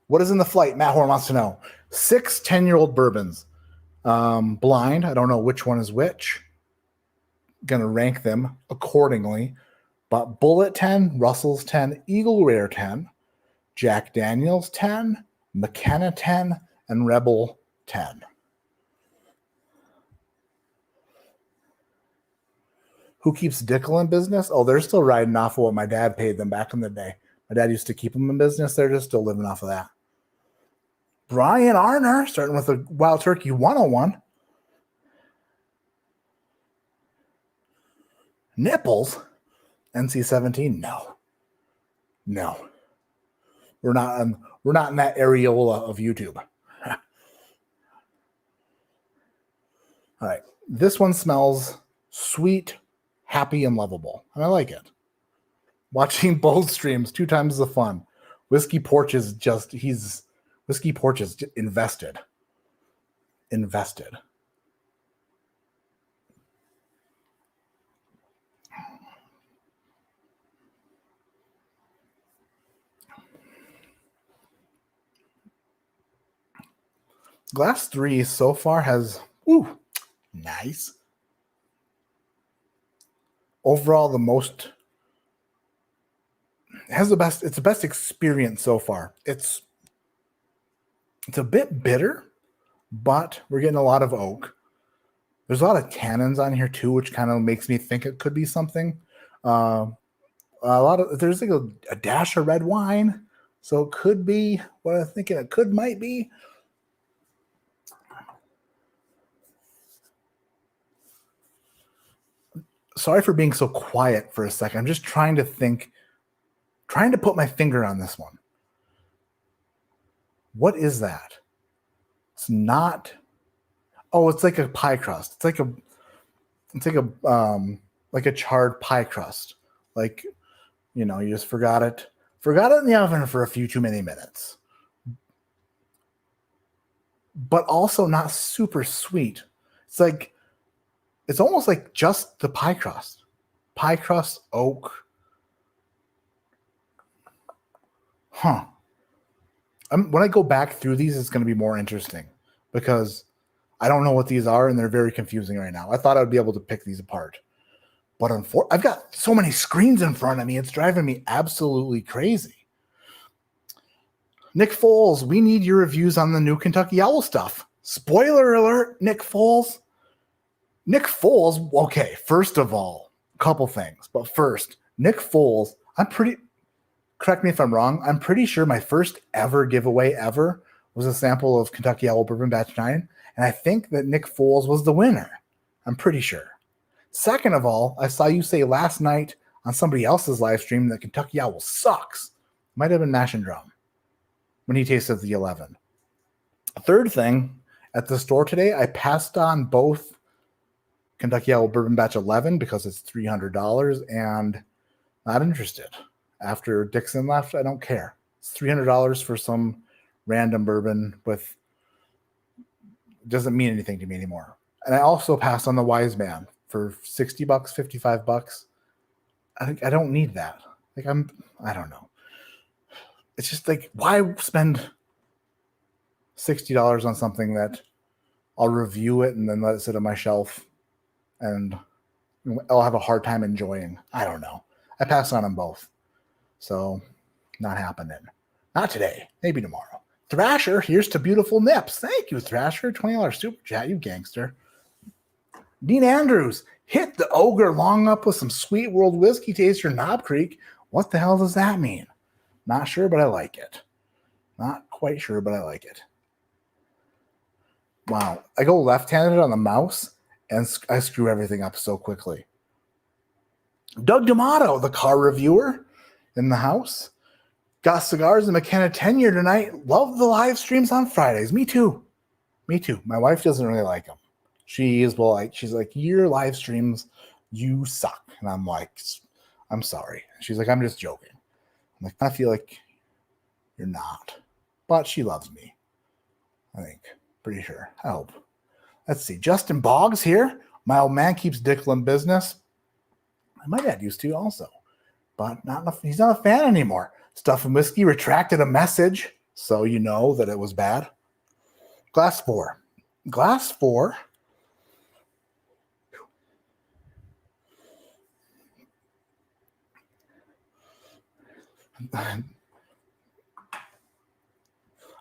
What is in the flight? Matt Horn wants to know. 6 10-year-old bourbons. Blind. I don't know which one is which. Going to rank them accordingly. But Bullet 10, Russell's 10, Eagle Rare 10, Jack Daniels 10, McKenna 10, and Rebel 10. Who keeps Dickel in business? Oh, they're still riding off of what my dad paid them back in the day. My dad used to keep them in business. They're just still living off of that. Brian Arner, starting with a Wild Turkey 101. Nipples? NC-17? No. We're not in that areola of YouTube. All right. This one smells sweet, happy, and lovable. And I like it. Watching both streams 2 times the fun. Whiskey Porch is invested. Glass 3 so far has nice. Overall, it's the best experience so far. It's a bit bitter, but we're getting a lot of oak. There's a lot of tannins on here too, which kind of makes me think it could be something. There's a dash of red wine, so it could be what I'm thinking it might be. Sorry for being so quiet for a second. I'm just trying to think, trying to put my finger on this one. What is that? It's not. Oh, it's like a pie crust. It's like a charred pie crust. You just forgot it in the oven for a few too many minutes. But also not super sweet. It's almost like just the pie crust. Pie crust, oak. Huh. When I go back through these, it's going to be more interesting because I don't know what these are and they're very confusing right now. I thought I would be able to pick these apart. But I've got so many screens in front of me, it's driving me absolutely crazy. Nick Foles, we need your reviews on the new Kentucky Owl stuff. Spoiler alert, Nick Foles. Nick Foles, okay, first of all, a couple things. But first, Nick Foles, correct me if I'm wrong, I'm pretty sure my first ever giveaway ever was a sample of Kentucky Owl Bourbon Batch 9, and I think that Nick Foles was the winner. I'm pretty sure. Second of all, I saw you say last night on somebody else's live stream that Kentucky Owl sucks. Might have been Mash and Drum when he tasted the 11. Third thing, at the store today, I passed on both Kentucky Owl Bourbon Batch 11 because it's $300 and not interested. After Dixon left, I don't care. It's $300 for some random bourbon with doesn't mean anything to me anymore. And I also passed on the Wise Man for $60, $55. I don't need that. Like I don't know. It's just like, why spend $60 on something that I'll review it and then let it sit on my shelf and I'll have a hard time enjoying. I don't know. I passed on them both. So not happening. Not today. Maybe tomorrow. Thrasher, here's to beautiful nips. Thank you, Thrasher. $20 super chat, you gangster. Dean Andrews, hit the ogre long up with some Sweet World Whiskey Taster Knob Creek. What the hell does that mean? Not sure, but I like it. Not quite sure, but I like it. Wow. I go left-handed on the mouse, and I screw everything up so quickly. Doug D'Amato, the car reviewer in the house. Got cigars and McKenna tenure tonight. Love the live streams on Fridays. Me too. Me too. My wife doesn't really like them. She's like, your live streams, you suck. And I'm like, I'm sorry. She's like, I'm just joking. I'm like, I feel like you're not. But she loves me. I think. Pretty sure. I hope. Let's see. Justin Boggs here. My old man keeps Dickel in business. My dad used to also. But he's not a fan anymore. Stuff and Whiskey retracted a message, so you know that it was bad. Glass 4. Glass 4. I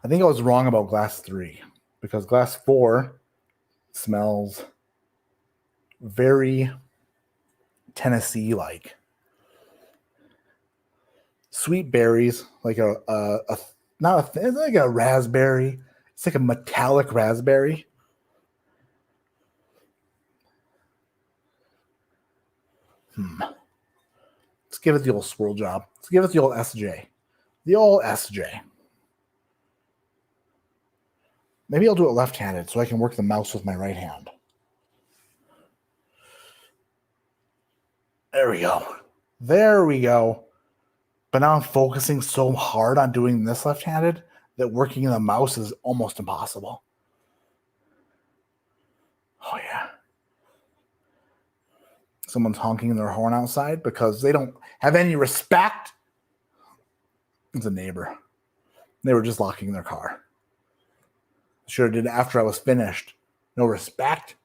think I was wrong about Glass 3 because Glass 4 smells very Tennessee-like. Sweet berries, like it's like a raspberry. It's like a metallic raspberry. Let's give it the old swirl job. Let's give it the old SJ. The old SJ. Maybe I'll do it left-handed so I can work the mouse with my right hand. There we go. There we go. But now I'm focusing so hard on doing this left-handed that working the mouse is almost impossible. Oh, yeah. Someone's honking their horn outside because they don't have any respect. It's a neighbor. They were just locking their car. Sure did after I was finished. No respect.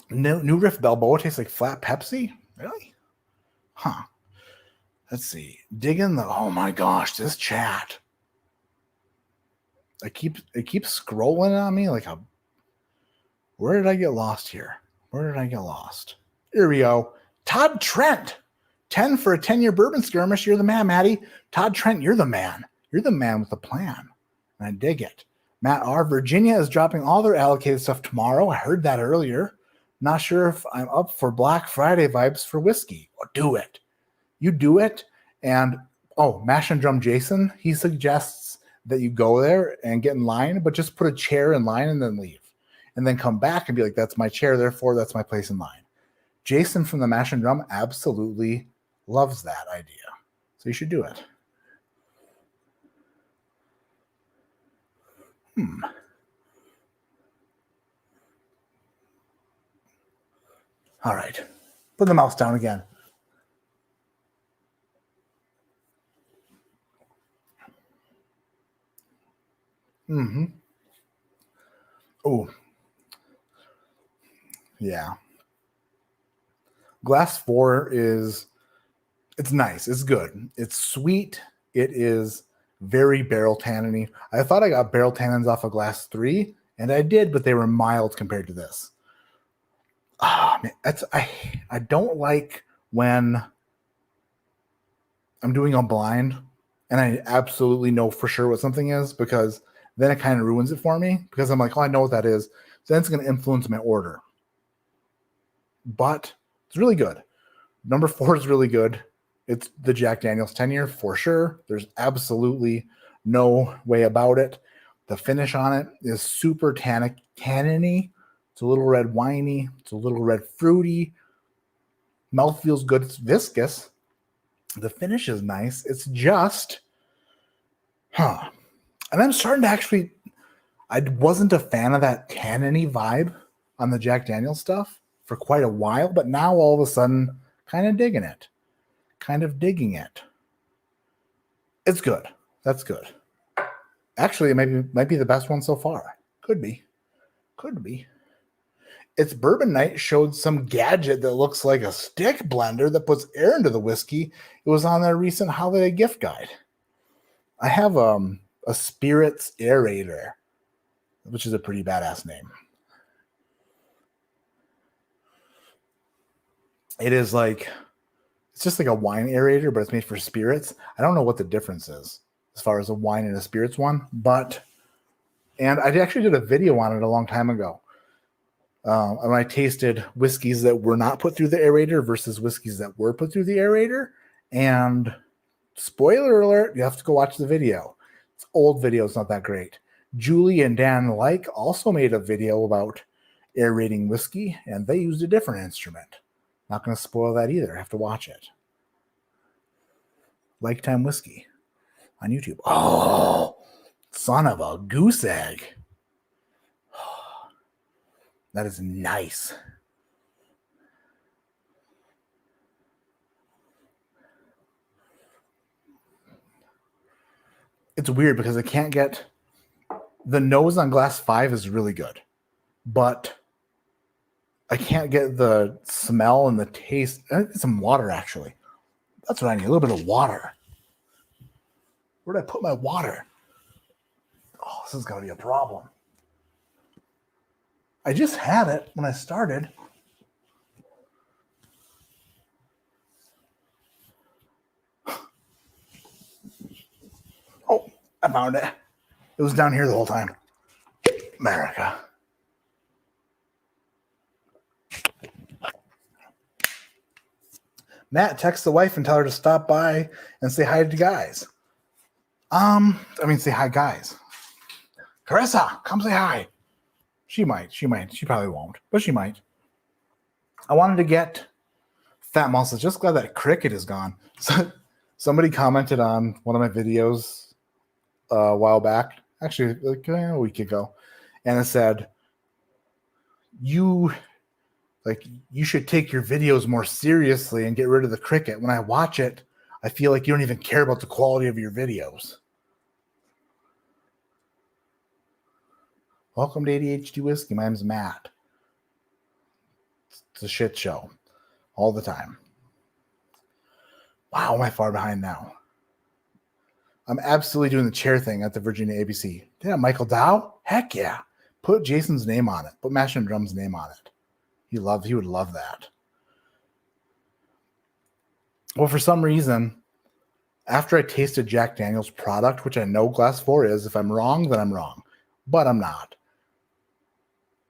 New Riff Balboa tastes like flat Pepsi? Really? Huh. Let's see. Oh my gosh, this chat. It keeps scrolling on me like a. Where did I get lost here? Where did I get lost? Here we go. Todd Trent. 10 for a 10-year bourbon skirmish. You're the man, Maddie. Todd Trent, you're the man. You're the man with a plan. And I dig it. Matt R. Virginia is dropping all their allocated stuff tomorrow. I heard that earlier. Not sure if I'm up for Black Friday vibes for whiskey. Well, do it. You do it. And, Mash and Drum Jason, he suggests that you go there and get in line, but just put a chair in line and then leave. And then come back and be like, that's my chair, therefore that's my place in line. Jason from the Mash and Drum absolutely loves that idea. So you should do it. All right. Put the mouse down again. Oh. Yeah. Glass 4 it's nice. It's good. It's sweet. It is very barrel tanniny. I thought I got barrel tannins off of Glass 3, And I did, but they were mild compared to this. Man, I don't like when I'm doing a blind and I absolutely know for sure what something is, because then it kind of ruins it for me, because I'm like, oh, I know what that is. So then it's going to influence my order. But it's really good. Number 4 is really good. It's the Jack Daniel's 10-year for sure. There's absolutely no way about it. The finish on it is super tanniny. It's a little red winey. It's a little red fruity. Mouth feels good. It's viscous. The finish is nice. It's just, And I'm starting to actually, I wasn't a fan of that tanniny vibe on the Jack Daniel's stuff for quite a while, but now all of a sudden, kind of digging it. Kind of digging it. It's good. That's good. Actually, it might be the best one so far. Could be. Its bourbon night showed some gadget that looks like a stick blender that puts air into the whiskey. It was on their recent holiday gift guide. I have a spirits aerator, which is a pretty badass name. It's just like a wine aerator, but it's made for spirits. I don't know what the difference is as far as a wine and a spirits one, and I actually did a video on it a long time ago. When I tasted whiskeys that were not put through the aerator versus whiskeys that were put through the aerator. And spoiler alert, you have to go watch the video. It's old video. It's not that great. Julie and Dan Like also made a video about aerating whiskey, and they used a different instrument. Not going to spoil that either. I have to watch it. Lifetime Whiskey on YouTube. Oh, son of a goose egg. That is nice. It's weird because I can't get the nose on glass 5 is really good, but I can't get the smell and the taste. I need some water, actually. That's what I need. A little bit of water. Where did I put my water? Oh, this is going to be a problem. I just had it when I started. Oh, I found it. It was down here the whole time. America. Matt, text the wife and tell her to stop by and say hi to guys. Say hi, guys. Carissa, come say hi. She might. She probably won't, but she might. I wanted to get Fat Mouse. Just glad that cricket is gone. So somebody commented on one of my videos a while back, actually like a week ago, and it said, you should take your videos more seriously and get rid of the cricket. When I watch it, I feel like you don't even care about the quality of your videos. Welcome to ADHD Whiskey. My name's Matt. It's a shit show all the time. Wow, am I far behind now? I'm absolutely doing the chair thing at the Virginia ABC. Yeah, Michael Dow? Heck yeah. Put Jason's name on it. Put Mash and Drum's name on it. He would love that. Well, for some reason, after I tasted Jack Daniel's product, which I know glass 4 is, if I'm wrong, then I'm wrong. But I'm not.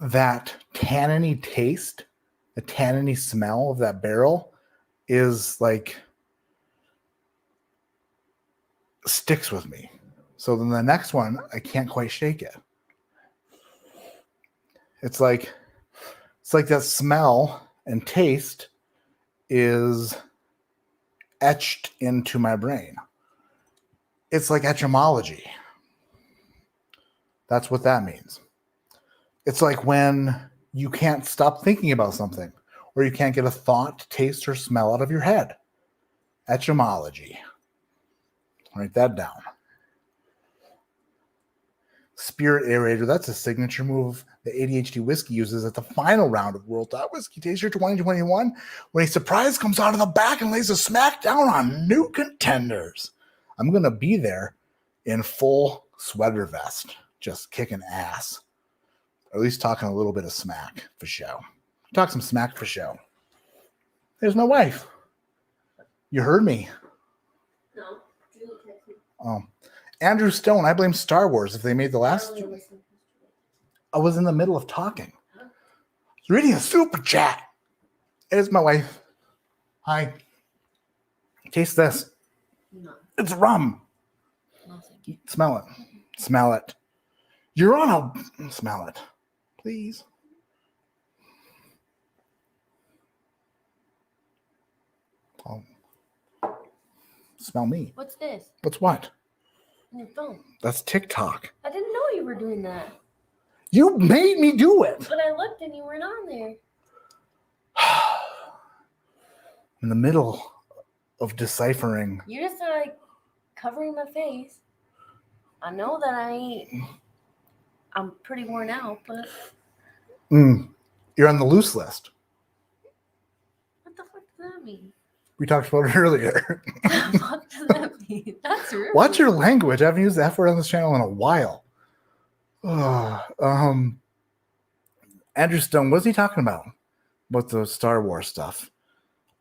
That tanniny taste, the tanniny smell of that barrel is sticks with me. So then the next one, I can't quite shake it. It's like that smell and taste is etched into my brain. It's like etymology. That's what that means. It's like when you can't stop thinking about something, or you can't get a thought, taste, or smell out of your head. Etymology. Write that down. Spirit aerator, that's a signature move that ADHD Whiskey uses at the final round of World Whiskey Taster 2021, when a surprise comes out of the back and lays a smack down on new contenders. I'm going to be there in full sweater vest, just kicking ass. Or at least talking a little bit of smack for show. Talk some smack for show. There's my wife. You heard me. No. Julie texted me. Oh. Andrew Stone, I blame Star Wars if they made the last. I was in the middle of talking. I was reading a super chat. It is my wife. Hi. Taste this. No. It's rum. No, thank you. Smell it. Smell it. You're on a... Smell it. Please. Oh. Smell me. What's this? What's what? On your phone. That's TikTok. I didn't know you were doing that. You made me do it. But I looked and you weren't on there. In the middle of deciphering. You just like covering my face. I know that I'm pretty worn out, but You're on the loose list. what the fuck does that mean? We talked about it earlier. What the fuck does that mean? That's rude. Watch your language. I haven't used the F word on this channel in a while. Andrew Stone, what's he talking about? About the Star Wars stuff.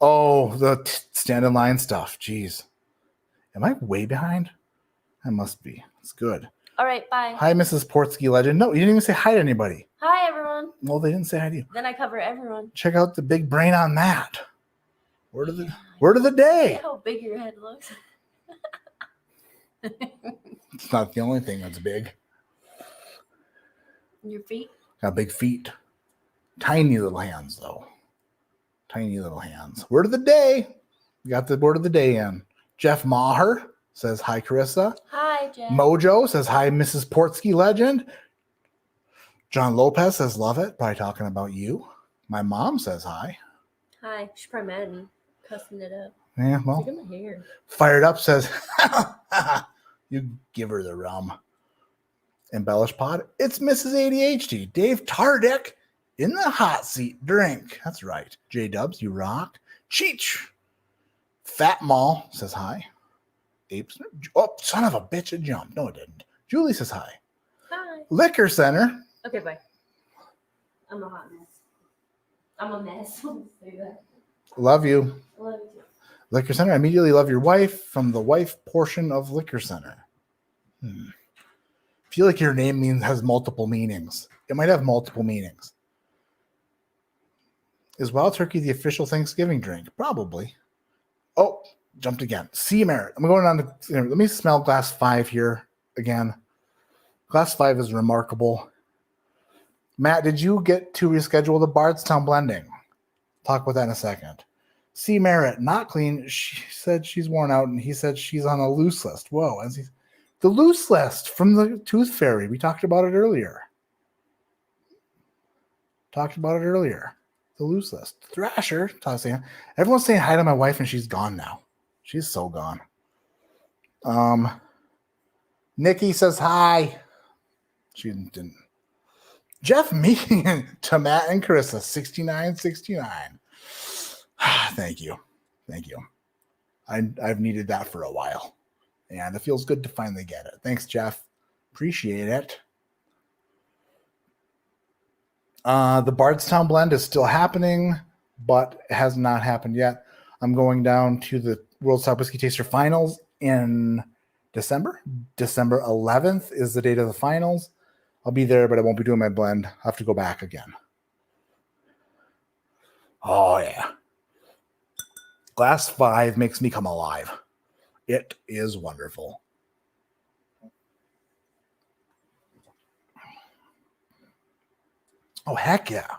Oh, the stand in line stuff. Jeez. Am I way behind? I must be. It's good. All right, bye. Hi, Mrs. Portsky Legend. No, you didn't even say hi to anybody. Hi, everyone. Well, they didn't say hi to you. Then I cover everyone. Check out the big brain on that. Word of the day. See how big your head looks. It's not the only thing that's big. Your feet. Got big feet. Tiny little hands, though. Tiny little hands. Word of the day. We got the word of the day in. Jeff Maher says, hi, Carissa. Hi, Jeff. Mojo says, hi, Mrs. Portsky Legend. John Lopez says, love it. Probably talking about you. My mom says hi. Hi. She's probably mad at me. Cussing it up. Yeah, well. Look at my hair. Fired Up says, you give her the rum. Embellish Pod. It's Mrs. ADHD. Dave Tardick in the hot seat. Drink. That's right. J Dubs, you rock. Cheech. Fat Mall says hi. Apes. Oh, son of a bitch, it jumped. No, it didn't. Julie says hi. Hi. Liquor Center. Okay, bye. I'm a hot mess. I'm a mess. Say that. Love you. I love you too. Liquor Center. I immediately love your wife from the wife portion of Liquor Center. Feel like your name has multiple meanings. It might have multiple meanings. Is Wild Turkey the official Thanksgiving drink? Probably. Oh, jumped again. Sea Merit. I'm going on to, let me smell glass 5 here again. Glass 5 is remarkable. Matt, did you get to reschedule the Bardstown blending? Talk about that in a second. Sea Merit, not clean. She said she's worn out, and he said she's on a loose list. Whoa. The loose list from the Tooth Fairy. We talked about it earlier. The loose list. Thrasher. Everyone's saying hi to my wife, and she's gone now. She's so gone. Nikki says hi. She didn't. Jeff meeting to Matt and Carissa. 6969. Thank you. I've needed that for a while. And it feels good to finally get it. Thanks, Jeff. Appreciate it. The Bardstown blend is still happening, but it has not happened yet. I'm going down to the World Top Whiskey Taster Finals in December. December 11th is the date of the finals. I'll be there, but I won't be doing my blend. I'll have to go back again. Oh, yeah. Glass 5 makes me come alive. It is wonderful. Oh, heck yeah.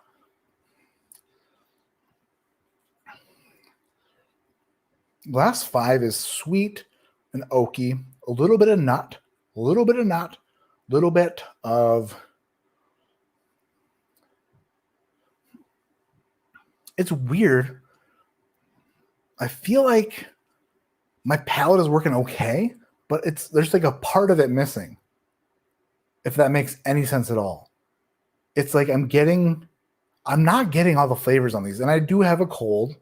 Glass 5 is sweet and oaky, a little bit of nut, little bit of it's weird. I feel like my palate is working okay, but there's like a part of it missing. If that makes any sense at all. It's like I'm not getting all the flavors on these. And I do have a cold.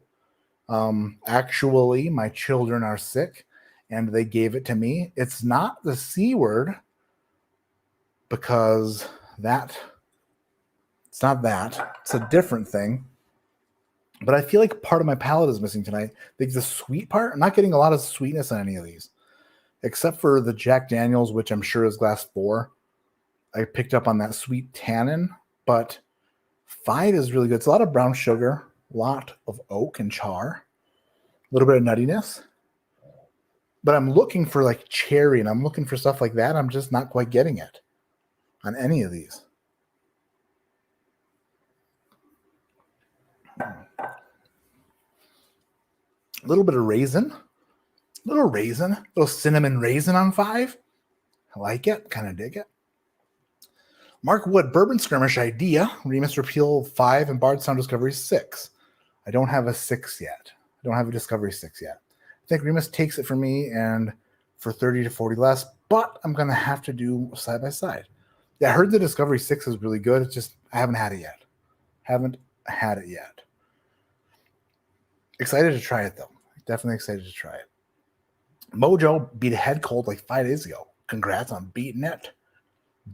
Actually, my children are sick and they gave it to me. It's not the C word because that It's not that. It's a different thing. But I feel like part of my palate is missing tonight. Like the sweet part, I'm not getting a lot of sweetness on any of these, except for the Jack Daniels, which I'm sure is glass 4. I picked up on that sweet tannin, but 5 is really good. It's a lot of brown sugar, a lot of oak and char, a little bit of nuttiness. But I'm looking for like cherry, and I'm looking for stuff like that. I'm just not quite getting it on any of these. A little bit of raisin, little cinnamon raisin on 5. I like it, kind of dig it. Mark Wood, Bourbon Skirmish Idea, Remus Repeal 5, and Bardstown Discovery 6. I don't have a 6 yet. I don't have a Discovery 6 yet. I think Remus takes it for me and for 30 to 40 less, but I'm going to have to do side by side. Yeah, I heard the Discovery 6 is really good. It's just, I haven't had it yet. Excited to try it, though. Definitely excited to try it. Mojo beat a head cold like 5 days ago. Congrats on beating it.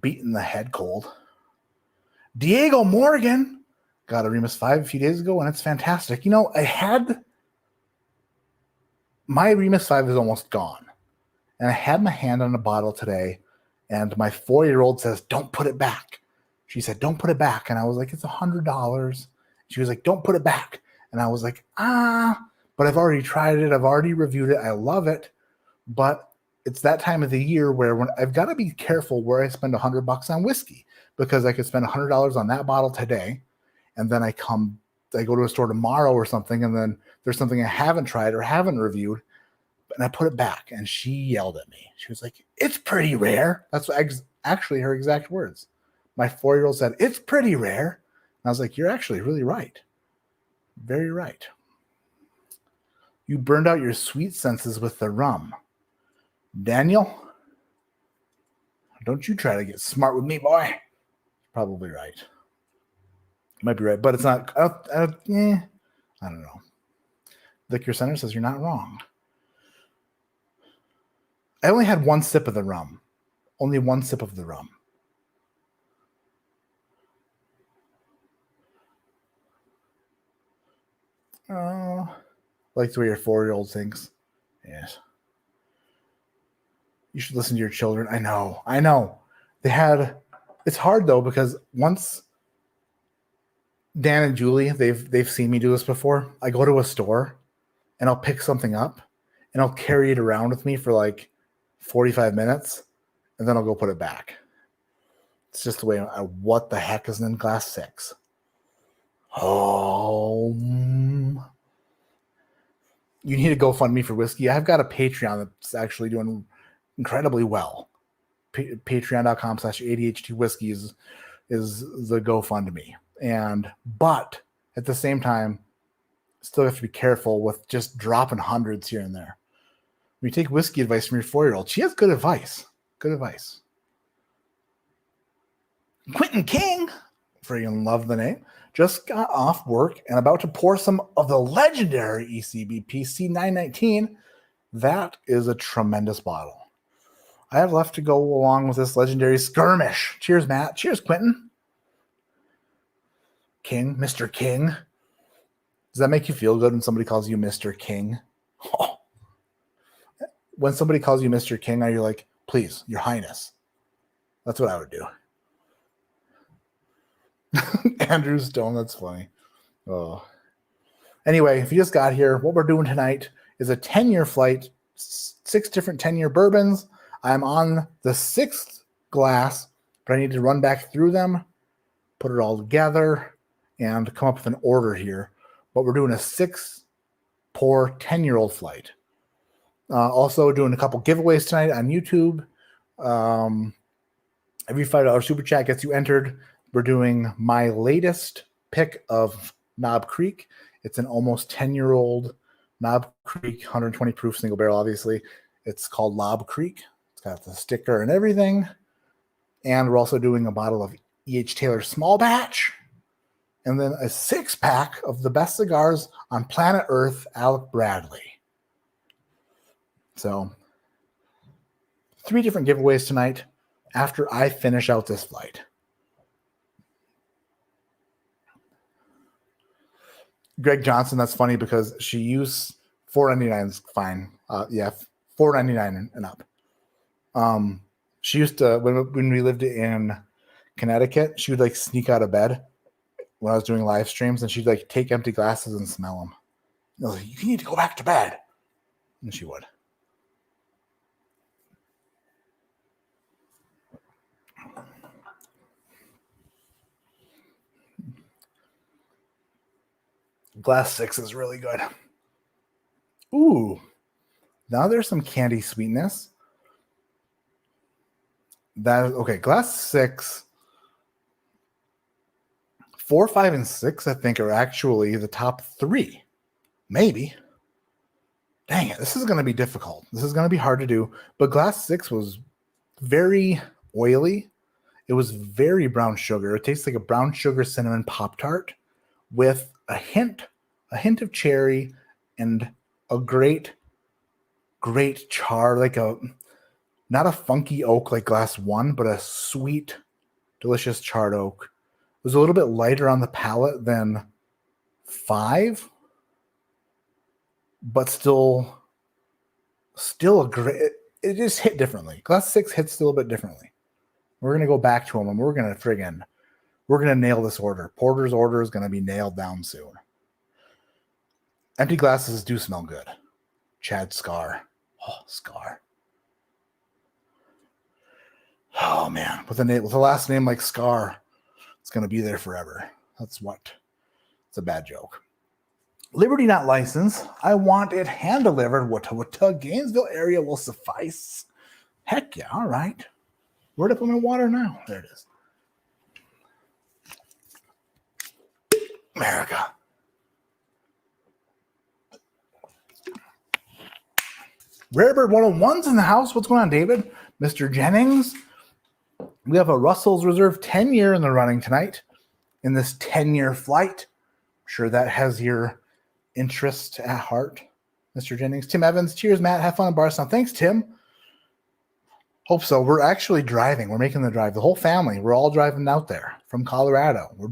Beating the head cold. Diego Morgan got a Remus 5 a few days ago, and it's fantastic. You know, my Remus 5 is almost gone. And I had my hand on a bottle today, and my 4-year-old says, don't put it back. She said, don't put it back. And I was like, it's $100. She was like, don't put it back. And I was like, but I've already tried it. I've already reviewed it. I love it. But it's that time of the year where when I've got to be careful where I spend $100 on whiskey, because I could spend $100 on that bottle today, and then I go to a store tomorrow or something, and then there's something I haven't tried or haven't reviewed, and I put it back, and she yelled at me. She was like, "It's pretty rare." That's actually her exact words. My 4-year-old said, "It's pretty rare," and I was like, "You're actually really right, very right." You burned out your sweet senses with the rum. Daniel, don't you try to get smart with me, boy. Probably right. Might be right, but it's not. I don't know. Liquor Center says you're not wrong. I only had 1 sip of the rum. Only 1 sip of the rum. Like the way your 4-year-old thinks. Yes. You should listen to your children. I know. It's hard though, because once Dan and Julie, they've seen me do this before. I go to a store and I'll pick something up and I'll carry it around with me for like 45 minutes and then I'll go put it back. It's just the way what the heck is in glass 6? Oh, you need to go fund me for whiskey. I've got a Patreon that's actually doing incredibly well. Patreon.com/ADHD whiskey is the GoFundMe. But at the same time, still have to be careful with just dropping hundreds here and there. When you take whiskey advice from your 4-year-old, she has good advice. Good advice. Quentin King, freaking love the name, just got off work and about to pour some of the legendary ECBP C919. That is a tremendous bottle. I have left to go along with this legendary skirmish. Cheers, Matt. Cheers, Quentin. King, Mr. King. Does that make you feel good when somebody calls you Mr. King? Oh. When somebody calls you Mr. King, are you like, please, your highness? That's what I would do. Andrew Stone, that's funny. Oh. Anyway, if you just got here, what we're doing tonight is a 10-year flight, 6 different 10-year bourbons. I'm on the 6th glass, but I need to run back through them, put it all together, and come up with an order here. But we're doing a 6-pour 10-year-old flight. Also doing a couple giveaways tonight on YouTube. Every $5 super chat gets you entered. We're doing my latest pick of Knob Creek. It's an almost 10-year-old Knob Creek, 120 proof single barrel, obviously. It's called Lob Creek. It's got the sticker and everything. And we're also doing a bottle of E.H. Taylor Small Batch. And then a 6-pack of the best cigars on planet Earth, Alec Bradley. So, 3 different giveaways tonight after I finish out this flight. Greg Johnson, that's funny because she used $4.99 is fine. Yeah, $4.99 and up. She used to when we lived in Connecticut, she would like sneak out of bed when I was doing live streams, and she'd like take empty glasses and smell them. I was like, you need to go back to bed, and she would. Glass 6 is really good. Ooh, now there's some candy sweetness. That okay, Glass 6, 4, 5, and 6, I think, are actually the top 3. Maybe. Dang it, this is going to be difficult. This is going to be hard to do. But Glass 6 was very oily. It was very brown sugar. It tastes like a brown sugar cinnamon Pop-Tart with a hint of cherry and a great char, like not a funky oak like Glass 1, but a sweet, delicious charred oak. It was a little bit lighter on the palate than 5, but still a great. It just hit differently. Glass 6 hits a little bit differently. We're gonna go back to them and we're gonna nail this order. Porter's order is gonna be nailed down soon. Empty glasses do smell good. Chad Scar. Oh, Scar. Oh man, with a last name like Scar, it's gonna be there forever. That's what. It's a bad joke. Liberty not licensed. I want it hand delivered. Wata Gainesville area will suffice. Heck yeah! All right. Where'd I put my water now? There it is. America. Rarebird 101's in the house. What's going on, David? Mr. Jennings. We have a Russell's Reserve 10-year in the running tonight in this 10-year flight. I'm sure that has your interest at heart, Mr. Jennings. Tim Evans. Cheers, Matt. Have fun in Bardstown. Thanks, Tim. Hope so. We're actually driving. We're making the drive. The whole family. We're all driving out there from Colorado. We're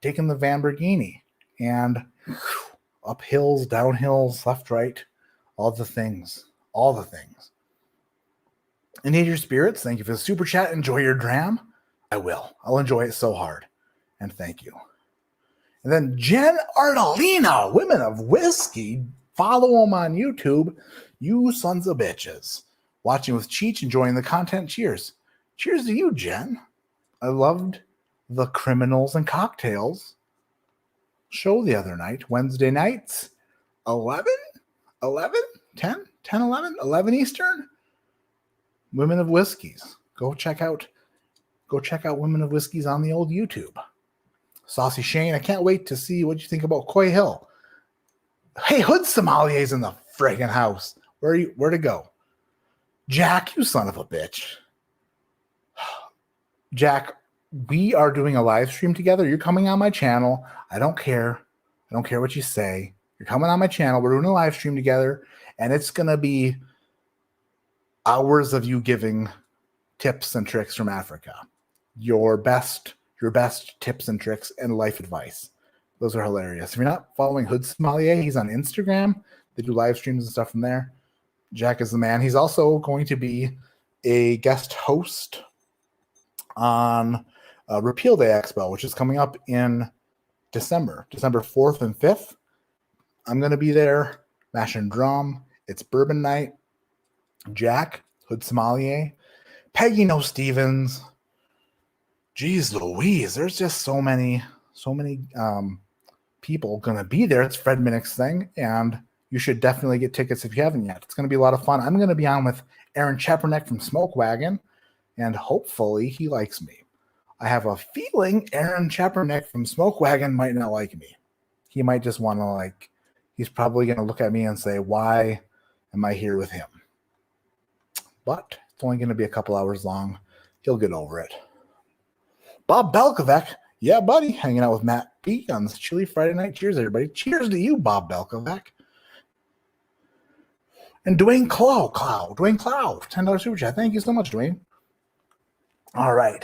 taking the Lamborghini and up hills, down hills, left, right, all the things. All the things. In your spirits, thank you for the super chat. Enjoy your dram. I will. I'll enjoy it so hard. And thank you. And then Jen Ardolina, Women of Whiskey. Follow them on YouTube. You sons of bitches. Watching with Cheech, enjoying the content. Cheers. Cheers to you, Jen. I loved the Criminals and Cocktails show the other night. Wednesday nights, 11, 10, 11 Eastern. Women of Whiskeys. Go check out Women of Whiskeys on the old YouTube. Saucy Shane, I can't wait to see what you think about Coy Hill. Hey, Hood Somalier's in the friggin' house. Where to go? Jack, you son of a bitch. Jack, we are doing a live stream together. You're coming on my channel. I don't care. I don't care what you say. You're coming on my channel. We're doing a live stream together, and it's going to be hours of you giving tips and tricks from Africa. Your best tips and tricks and life advice. Those are hilarious. If you're not following Hood Sommelier, he's on Instagram. They do live streams and stuff from there. Jack is the man. He's also going to be a guest host on Repeal Day Expo, which is coming up in December 4th and 5th. I'm going to be there, mashing drum. It's bourbon night. Jack, Hood Sommelier, Peggy No Stevens. Jeez Louise, there's just so many people going to be there. It's Fred Minnick's thing, and you should definitely get tickets if you haven't yet. It's going to be a lot of fun. I'm going to be on with Aaron Chepernick from Smoke Wagon, and hopefully he likes me. I have a feeling Aaron Chepernick from Smoke Wagon might not like me. He might just want to he's probably going to look at me and say, why am I here with him? But it's only going to be a couple hours long. He'll get over it. Bob Belkovac. Yeah, buddy. Hanging out with Matt B on this chilly Friday night. Cheers, everybody. Cheers to you, Bob Belkovac. And Dwayne Clow. $10 super chat. Thank you so much, Dwayne. All right.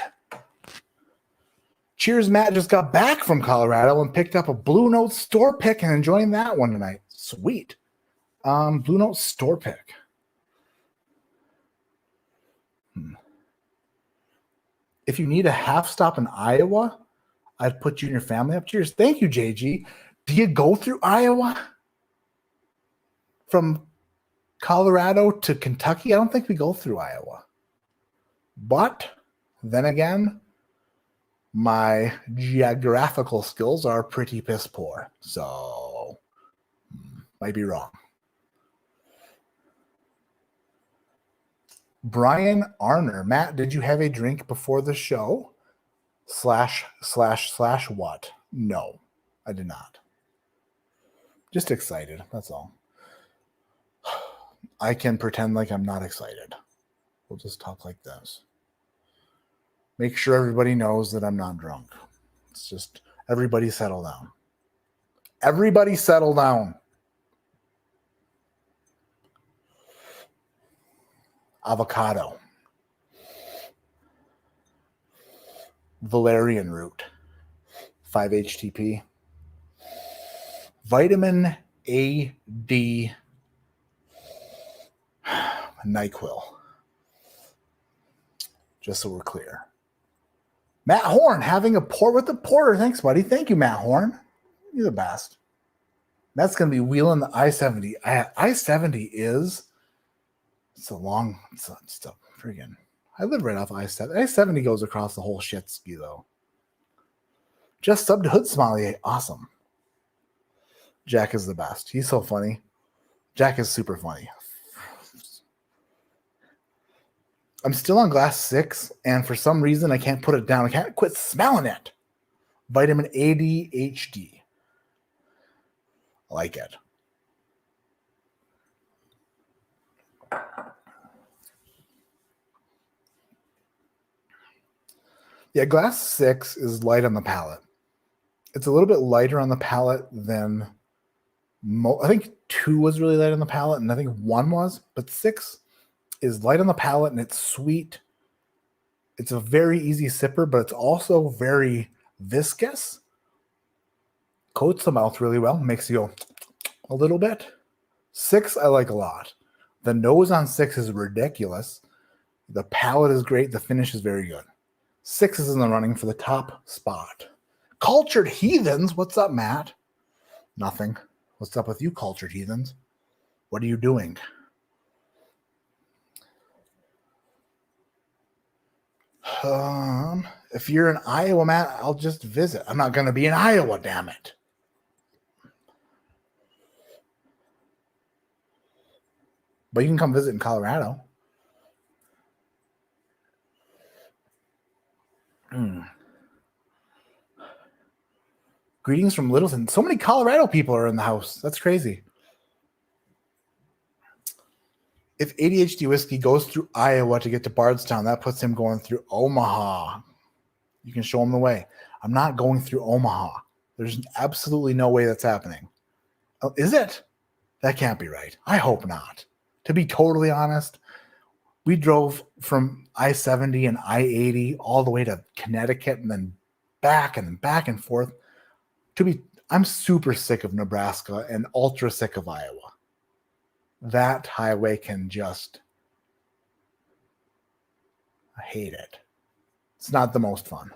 Cheers, Matt just got back from Colorado and picked up a Blue Note store pick and enjoying that one tonight. Sweet. Blue Note store pick. If you need a half stop in Iowa, I'd put you and your family up. Cheers. Thank you, JG. Do you go through Iowa? From Colorado to Kentucky? I don't think we go through Iowa. But then again, my geographical skills are pretty piss poor. So, might be wrong. Brian Arner. Matt, did you have a drink before the show? / what? No, I did not. Just excited. That's all. I can pretend like I'm not excited. We'll just talk like this. Make sure everybody knows that I'm not drunk. It's just everybody settle down. Everybody settle down. Avocado. Valerian root. 5-HTP. Vitamin A, D, NyQuil. Just so we're clear. Matt Horn having a port with the porter. Thanks, buddy. Thank you, Matt Horn. You're the best. That's going to be wheeling the I-70. I-70 is, it's a friggin', I live right off I-70. I-70 goes across the whole shit ski, though. Just subbed to Hood Sommelier. Awesome. Jack is the best. He's so funny. Jack is super funny. I'm still on glass 6, and for some reason I can't put it down. I can't quit smelling it. Vitamin ADHD. I like it. Yeah, glass 6 is light on the palate. It's a little bit lighter on the palate than I think 2 was really light on the palate, and I think 1 was, but 6 is light on the palate, and it's sweet. It's a very easy sipper, but it's also very viscous. Coats the mouth really well, makes you go a little bit. 6 I like a lot. The nose on 6 is ridiculous. The palate is great. The finish is very good. 6 is in the running for the top spot. Cultured Heathens. What's up, Matt? Nothing. What's up with you, Cultured Heathens? What are you doing? If you're in Iowa, Matt, I'll just visit. I'm not going to be in Iowa, damn it. But you can come visit in Colorado. Greetings from Littleton. So many Colorado people are in the house. That's crazy. If ADHD whiskey goes through Iowa to get to Bardstown, that puts him going through Omaha. You can show him the way. I'm not going through Omaha. There's absolutely no way that's happening. Oh, is it? That can't be right. I hope not. To be totally honest, we drove from I-70 and I-80 all the way to Connecticut and then back and forth. I'm super sick of Nebraska and ultra sick of Iowa. That highway can I hate it. It's not the most fun.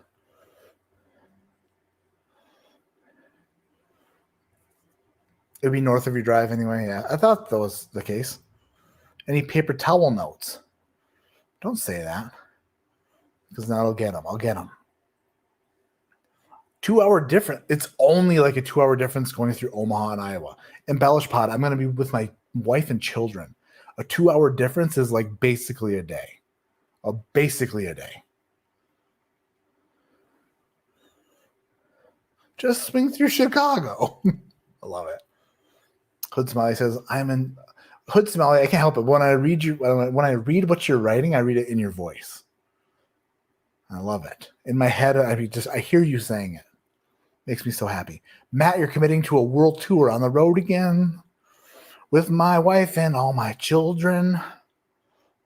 It'd be north of your drive anyway. Yeah, I thought that was the case. Any paper towel notes? Don't say that, because now I'll get them. 2 hour difference. It's only like a 2 hour difference going through Omaha and Iowa. Embellish Pod, I'm going to be with my wife and children. A 2 hour difference is like basically a day. Just swing through Chicago. I love it. Hood Smiley says, I'm in Hood Smiley. I can't help it. When I read what you're writing, I read it in your voice. I love it. In my head, I hear you saying it. Makes me so happy. Matt, you're committing to a world tour on the road again with my wife and all my children.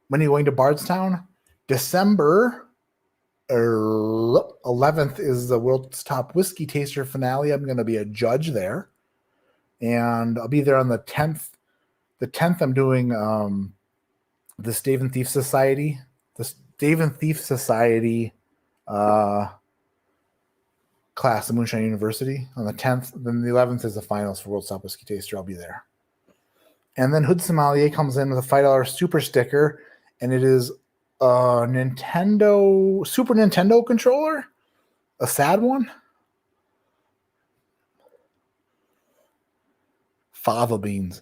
When are you going to Bardstown? December 11th is the World's Top Whiskey Taster finale. I'm going to be a judge there. And I'll be there on the 10th. The 10th, I'm doing the Stave and Thief Society. The Stave and Thief Society class at Moonshine University on the 10th. Then the 11th is the finals for World's Top Whiskey Taster. I'll be there. And then Hood Sommelier comes in with a $5 super sticker, and it is a Super Nintendo controller, a sad one. Fava beans.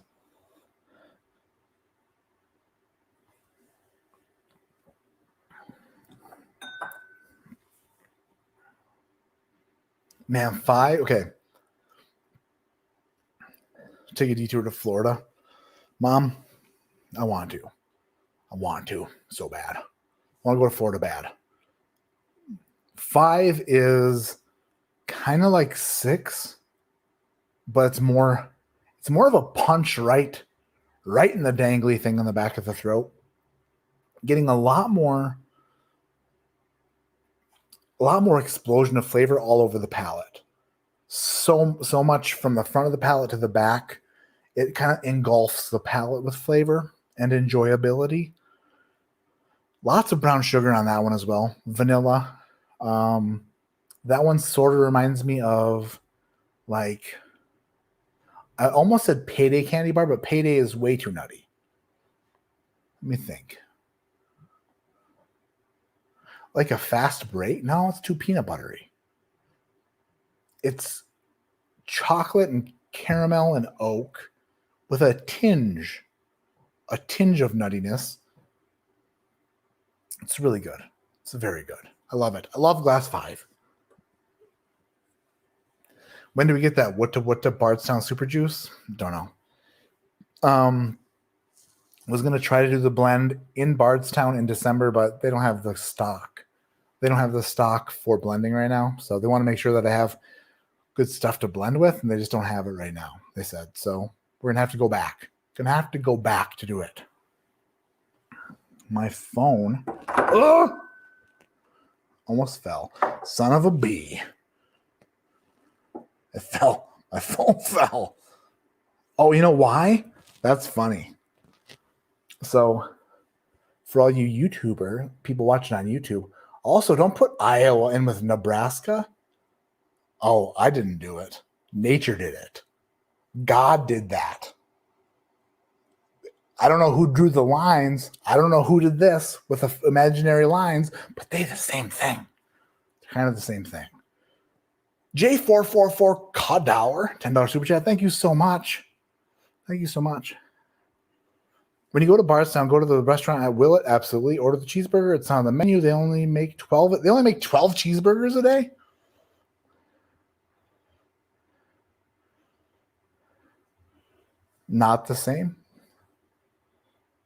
Man, 5. Okay. Take a detour to Florida. Mom, I want to so bad. I want to go to Florida bad. 5 is kind of like 6, but it's more of a punch right in the dangly thing on the back of the throat. Getting a lot more explosion of flavor all over the palate. So much from the front of the palate to the back. It kind of engulfs the palate with flavor and enjoyability. Lots of brown sugar on that one as well. Vanilla. That one sort of reminds me of, like, I almost said Payday candy bar, but Payday is way too nutty. Let me think. Like a fast break? No, it's too peanut buttery. It's chocolate and caramel and oak with a tinge of nuttiness. It's really good. It's very good. I love it. I love Glass 5. When do we get that Wutta Bardstown Super Juice? Don't know. Was going to try to do the blend in Bardstown in December, but they don't have the stock. They don't have the stock for blending right now. So they want to make sure that I have good stuff to blend with, and they just don't have it right now, they said. So we're going to have to go back. Going to have to go back to do it. My phone almost fell. Son of a bee. It fell. My phone fell. Oh, you know why? That's funny. So for all you YouTuber, people watching on YouTube, also don't put Iowa in with Nebraska. Oh, I didn't do it. Nature did it. God did that. I don't know who drew the lines. I don't know who did this with the imaginary lines, but they're the same thing. They're kind of the same thing. J444 $10 super chat. Thank you so much. Thank you so much. When you go to Bardstown, go to the restaurant at Willet. Absolutely. Order the cheeseburger. It's on the menu. They only make 12. They only make 12 cheeseburgers a day. Not the same.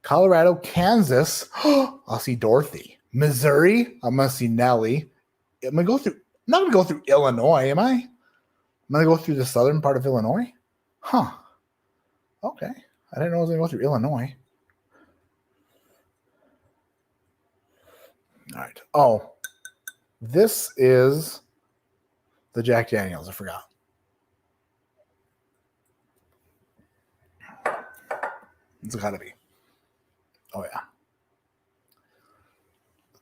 Colorado, Kansas. I'll see Dorothy. Missouri. I'm gonna see Nellie. I'm not gonna go through Illinois, am I? I'm gonna go through the southern part of Illinois. Huh. Okay. I didn't know I was gonna go through Illinois. All right. Oh, this is the Jack Daniels. I forgot. It's gotta be. Oh yeah.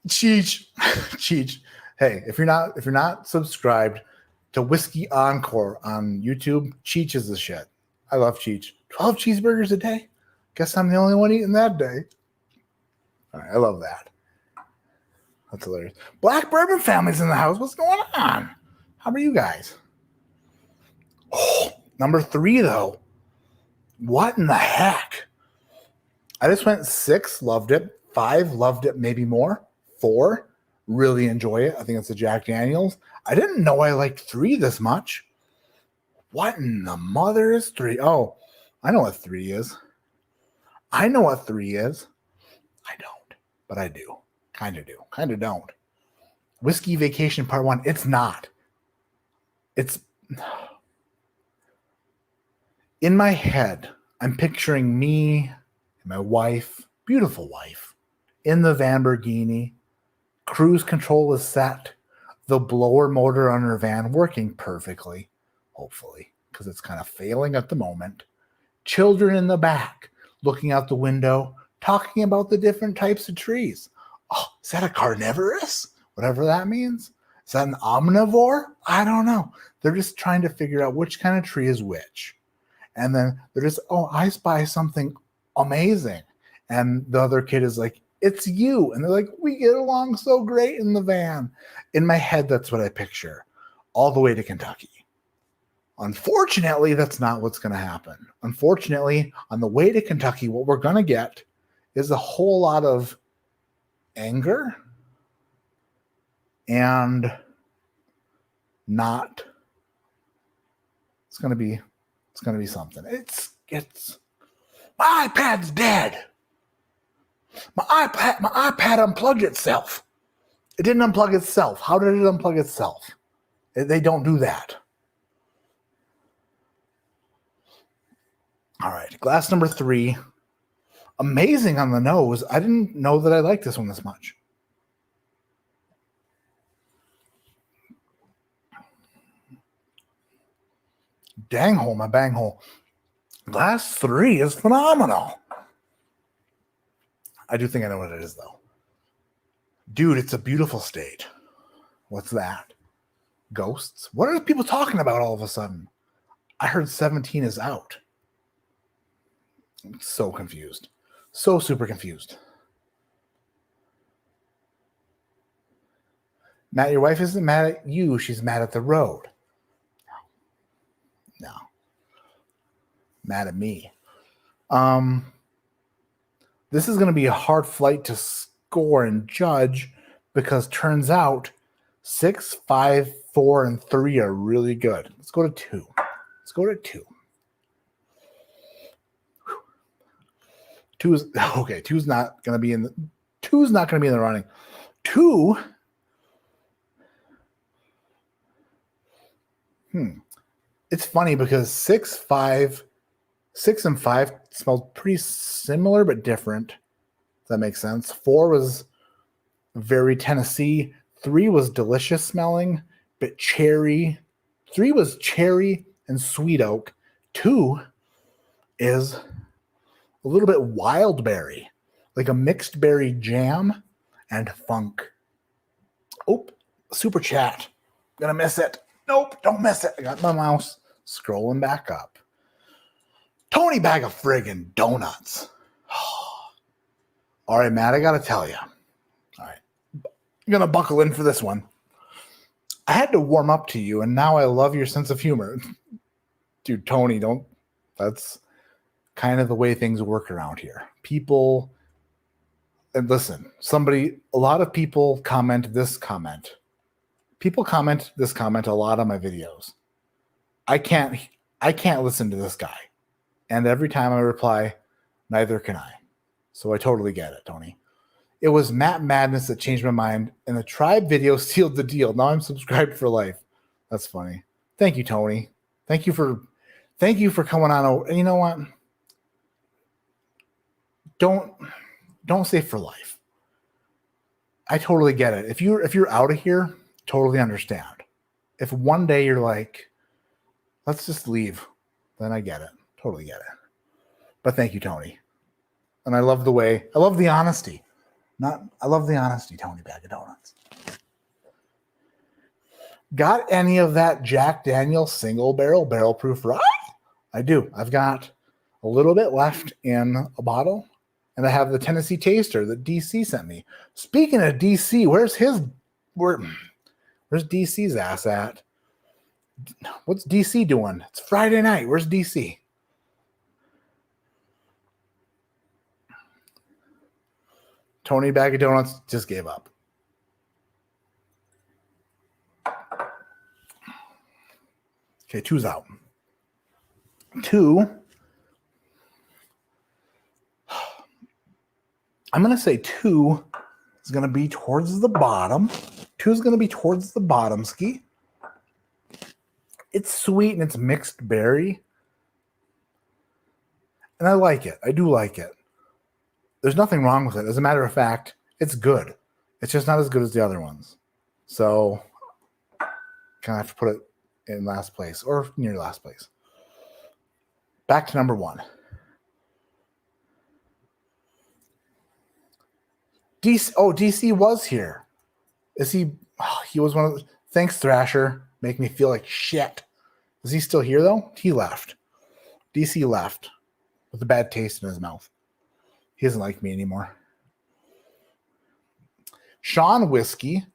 Cheech. Hey, if you're not subscribed to Whiskey Encore on YouTube, Cheech is the shit. I love Cheech. 12 cheeseburgers a day. Guess I'm the only one eating that day. All right, I love that. That's hilarious. Black Bourbon family's in the house. What's going on? How are you guys? Oh, number 3 though. What in the heck? I just went 6, loved it. 5, loved it, maybe more. 4, really enjoy it. I think it's a Jack Daniels. I didn't know I liked 3 this much. What in the mother is 3? Oh, I know what 3 is. I know what 3 is. I don't, but I do. Kind of do. Kind of don't. Whiskey Vacation Part 1. It's not. It's... In my head, I'm picturing me and my wife, beautiful wife, in the Lamborghini, Cruise control is set. The blower motor on her van working perfectly, hopefully, because it's kind of failing at the moment. Children in the back looking out the window, talking about the different types of trees. Oh, is that a carnivorous? Whatever that means. Is that an omnivore? I don't know. They're just trying to figure out which kind of tree is which. And then they're just, oh, I spy something amazing. And the other kid is like, it's you. And they're like, we get along so great in the van. In my head, that's what I picture. All the way to Kentucky. Unfortunately, that's not what's going to happen. Unfortunately, on the way to Kentucky, what we're going to get is a whole lot of anger and not. It's going to be something. It's my iPad's dead. My iPad unplugged itself. It didn't unplug itself. How did it unplug itself? They don't do that. All right, glass number 3. Amazing on the nose. I didn't know that I liked this one this much. Dang hole, my bang hole. Glass 3 is phenomenal. I do think I know what it is, though. Dude, it's a beautiful state. What's that? Ghosts? What are people talking about all of a sudden? I heard 17 is out. I'm so confused. So super confused. Matt, your wife isn't mad at you. She's mad at the road. No. Mad at me. This is going to be a hard flight to score and judge because turns out 6, 5, 4, and 3 are really good. Let's go to 2. Let's go to 2. 2 is okay. 2's not going to be in the 2's not going to be in the running. 2. It's funny because 6 and 5 smelled pretty similar but different. Does that make sense? 4 was very Tennessee. 3 was delicious smelling, but cherry. 3 was cherry and sweet oak. 2 is a little bit wild berry, like a mixed berry jam and funk. Oh, super chat. Gonna miss it. Nope, don't miss it. I got my mouse scrolling back up. Tony bag of friggin' donuts. All right, Matt, I got to tell you. All right. I'm going to buckle in for this one. I had to warm up to you, and now I love your sense of humor. Dude, Tony, don't. That's kind of the way things work around here. People, and listen, a lot of people comment this comment. People comment this comment a lot on my videos. I can't listen to this guy. And every time I reply, neither can I. So I totally get it, Tony. It was Matt Madness that changed my mind, and the tribe video sealed the deal. Now I'm subscribed for life. That's funny. Thank you, Tony. Thank you for coming on. And you know what? Don't say for life. I totally get it. If you're out of here, totally understand. If one day you're like, let's just leave, then I get it. Totally get it. But thank you, Tony. And I love the honesty. I love the honesty, Tony Bag of Donuts. Got any of that Jack Daniel's single barrel proof rye? I do. I've got a little bit left in a bottle, and I have the Tennessee Taster that DC sent me. Speaking of DC, where's DC's ass at? What's DC doing? It's Friday night. Where's DC? Tony Bag of Donuts just gave up. Okay, 2's out. 2. I'm going to say 2 is going to be towards the bottom. 2 is going to be towards the bottom ski. It's sweet and it's mixed berry. And I like it. I do like it. There's nothing wrong with it. As a matter of fact, it's good. It's just not as good as the other ones. So kind of have to put it in last place or near last place. Back to number 1. DC was here. Is he? Oh, he was one of the. Thanks, Thrasher. Make me feel like shit. Is he still here, though? He left. DC left with a bad taste in his mouth. He doesn't like me anymore. Sean Whiskey.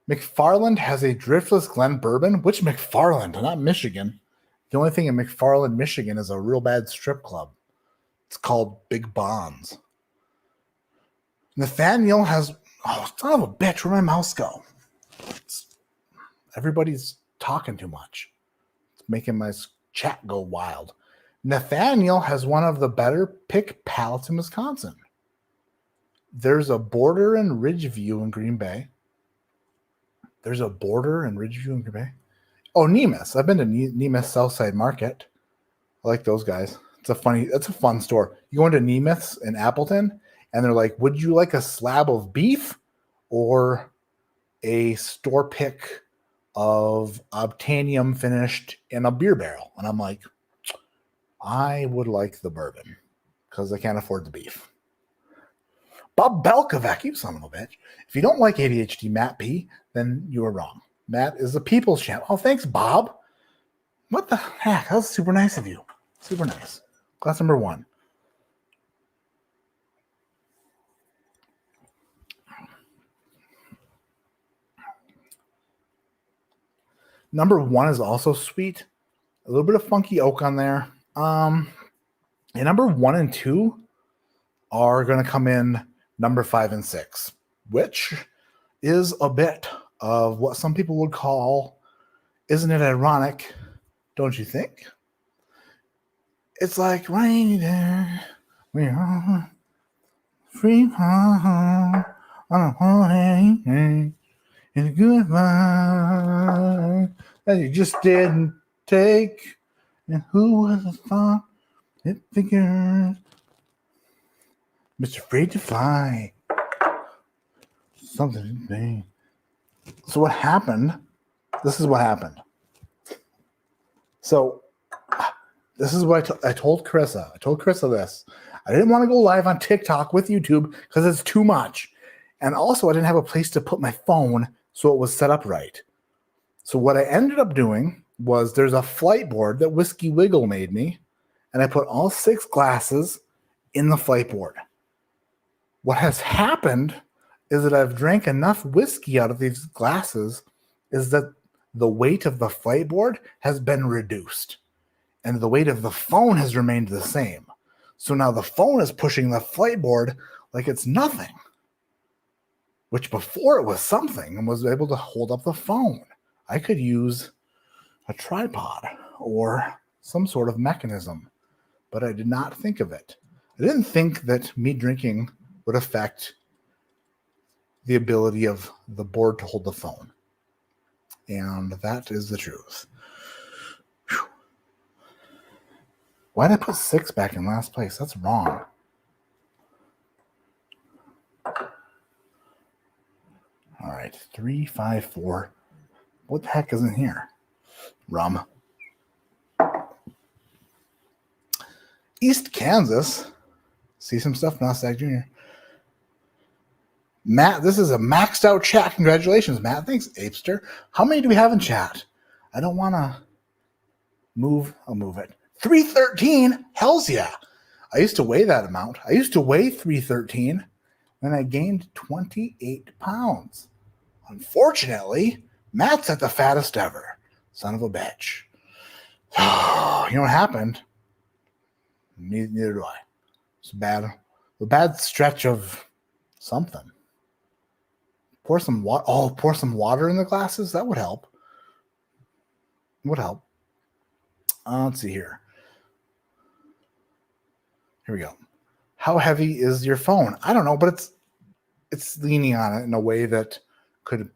McFarland has a Driftless Glen Bourbon. Which McFarland? Not Michigan. The only thing in McFarland, Michigan is a real bad strip club. It's called Big Bonds. Nathaniel has... Oh, son of a bitch. Where'd my mouse go? Everybody's talking too much. It's making my chat go wild. Nathaniel has one of the better pick palates in Wisconsin. There's a Border in Ridgeview in Green Bay. Oh, Nemus. I've been to Nemus Southside Market. I like those guys. It's a fun store. You go into Nemus in Appleton, and they're like, would you like a slab of beef or a store pick of obtanium finished in a beer barrel? And I'm like, I would like the bourbon because I can't afford the beef. Bob Belkovac, you son of a bitch. If you don't like ADHD Matt P, then you are wrong. Matt is the people's champ. Oh, thanks, Bob. What the heck? That was super nice of you. Super nice. Class number 1. Number 1 is also sweet. A little bit of funky oak on there. And number 1 and 2 are going to come in number 5 and 6, which is a bit of what some people would call, isn't it ironic, don't you think? It's like rainy day, we are free on a holiday, and a goodbye that you just didn't take, and who would have thought it figures Mr. Afraid to Fly. Something big. So what happened? This is what happened. So this is what I told Carissa. I told Carissa this. I didn't want to go live on TikTok with YouTube because it's too much. And also I didn't have a place to put my phone so it was set up right. So what I ended up doing was there's a flight board that Whiskey Wiggle made me, and I put all 6 glasses in the flight board. What has happened is that I've drank enough whiskey out of these glasses is that the weight of the flight board has been reduced and the weight of the phone has remained the same. So now the phone is pushing the flight board like it's nothing, which before it was something and was able to hold up the phone. I could use a tripod or some sort of mechanism, but I did not think of it. I didn't think that me drinking would affect the ability of the board to hold the phone. And that is the truth. Whew. Why did I put 6 back in last place? That's wrong. All right, 3, 5, 4. What the heck is in here? Rum. East Kansas. See some stuff, Nostag Jr. Matt, this is a maxed out chat. Congratulations, Matt. Thanks, Apester. How many do we have in chat? I don't want to move. I'll move it. 313? Hells yeah. I used to weigh that amount. I used to weigh 313, and I gained 28 pounds. Unfortunately, Matt's at the fattest ever. Son of a bitch. You know what happened? Neither do I. It's a bad stretch of something. Pour some water. Oh, pour some water in the glasses. That would help. Would help. Let's see here. Here we go. How heavy is your phone? I don't know, but it's leaning on it in a way that could,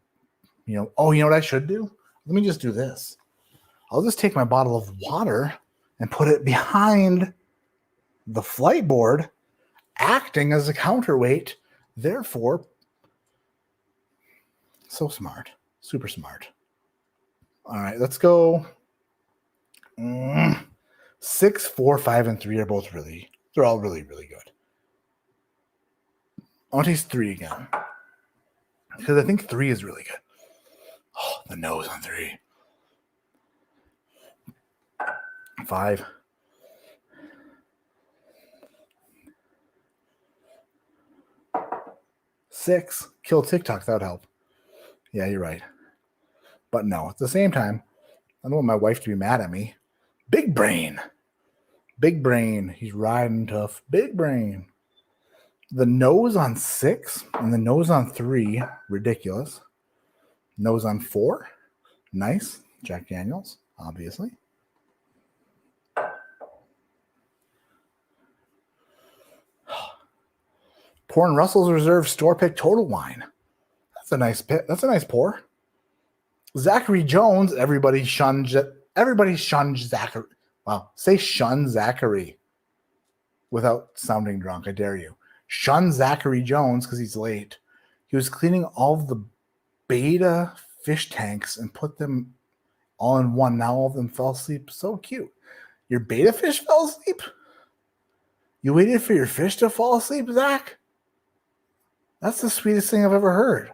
oh, you know what I should do? Let me just do this. I'll just take my bottle of water and put it behind the flight board, acting as a counterweight, therefore So smart. Super smart. All right, let's go. 6, 4, 5, and 3 are both they're all really, really good. I want to taste 3 again. Because I think 3 is really good. Oh, the nose on 3. 5. Six. Kill TikTok. That would help. Yeah, you're right. But no, at the same time, I don't want my wife to be mad at me. Big brain. Big brain. He's riding tough. Big brain. The nose on 6 and the nose on 3, ridiculous. Nose on 4, nice. Jack Daniels, obviously. Pouring Russell's Reserve Store Pick Total Wine. That's a nice pit. That's a nice pour. Zachary Jones. Everybody shunned Zachary. Wow. Say shun Zachary without sounding drunk. I dare you. Shun Zachary Jones because he's late. He was cleaning all of the beta fish tanks and put them all in one. Now all of them fell asleep. So cute. Your beta fish fell asleep? You waited for your fish to fall asleep, Zach? That's the sweetest thing I've ever heard.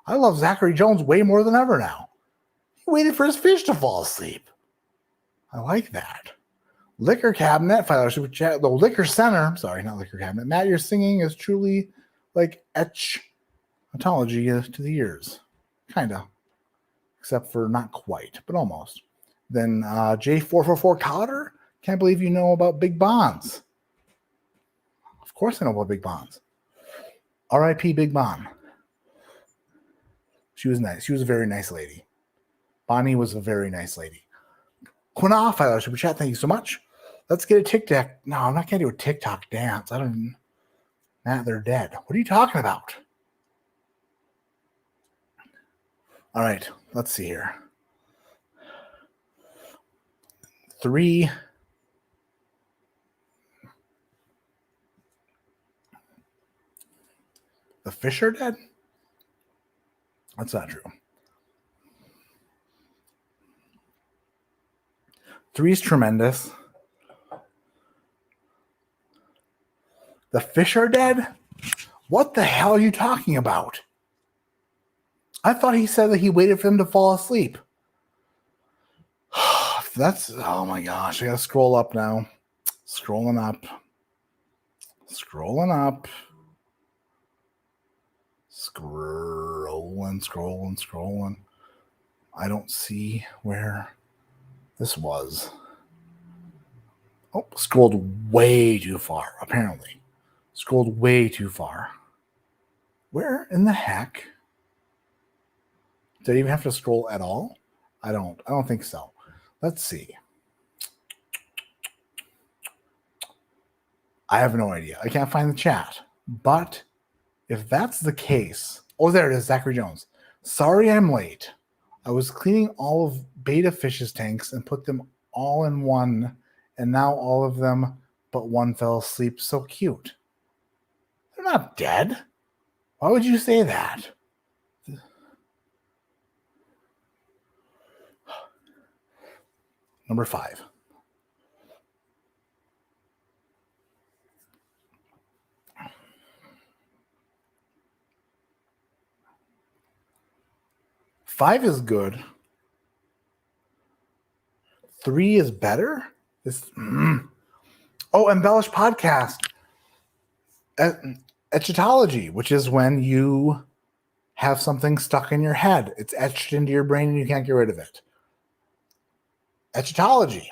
I love Zachary Jones way more than ever now. He waited for his fish to fall asleep. I like that. Liquor Cabinet, $5 super chat. The Liquor Center, sorry, not Liquor Cabinet. Matt, your singing is truly like etchology to the ears. Kind of. Except for not quite, but almost. Then J444 Cotter, can't believe you know about Big Bonds. Of course I know about Big Bonds. R.I.P. Big Bond. She was nice. She was a very nice lady. Bonnie was a very nice lady. Quinoff, $5 super chat. Thank you so much. Let's get a TikTok. No, I'm not going to do a TikTok dance. Matt, they're dead. What are you talking about? All right, let's see here. 3. The fish are dead? That's not true. 3 is tremendous. The fish are dead? What the hell are you talking about? I thought he said that he waited for him to fall asleep. Oh my gosh. I gotta scroll up now. Scrolling up. Scrolling. I don't see where this was. Oh, scrolled way too far, apparently. Scrolled way too far. Where in the heck? Did I even have to scroll at all? I don't think so. Let's see. I have no idea. I can't find the chat. But if that's the case, oh, there it is, Zachary Jones. Sorry I'm late. I was cleaning all of Beta Fish's tanks and put them all in one, and now all of them but one fell asleep. So cute. They're not dead. Why would you say that? Number 5. Five is good. 3 is better. Oh, embellished podcast. Etchitology, which is when you have something stuck in your head. It's etched into your brain and you can't get rid of it. Etchitology.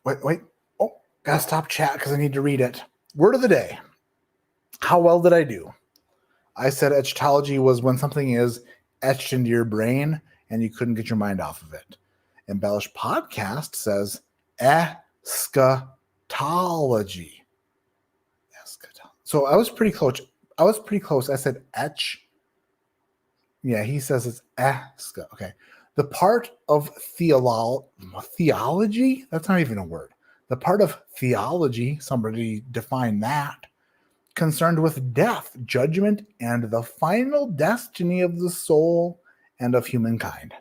Wait. Oh, gotta stop chat because I need to read it. Word of the day. How well did I do? I said etchitology was when something is etched into your brain and you couldn't get your mind off of it. Embellished podcast says eschatology. So I was pretty close. I said etch. Yeah, he says it's esca. Okay. The part of theology, that's not even a word. The part of theology, somebody define that, concerned with death, judgment, and the final destiny of the soul and of humankind.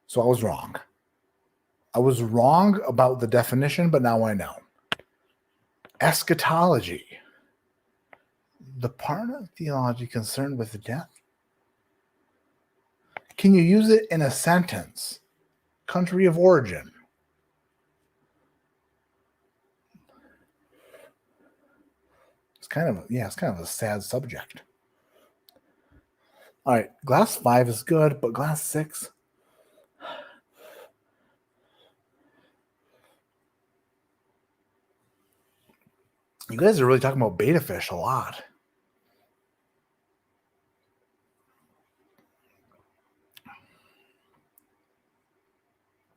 So I was wrong. I was wrong about the definition, but now I know. Eschatology. The part of theology concerned with death. Can you use it in a sentence? Country of origin. It's kind of a sad subject. All right, glass 5 is good, but glass 6. You guys are really talking about beta fish a lot.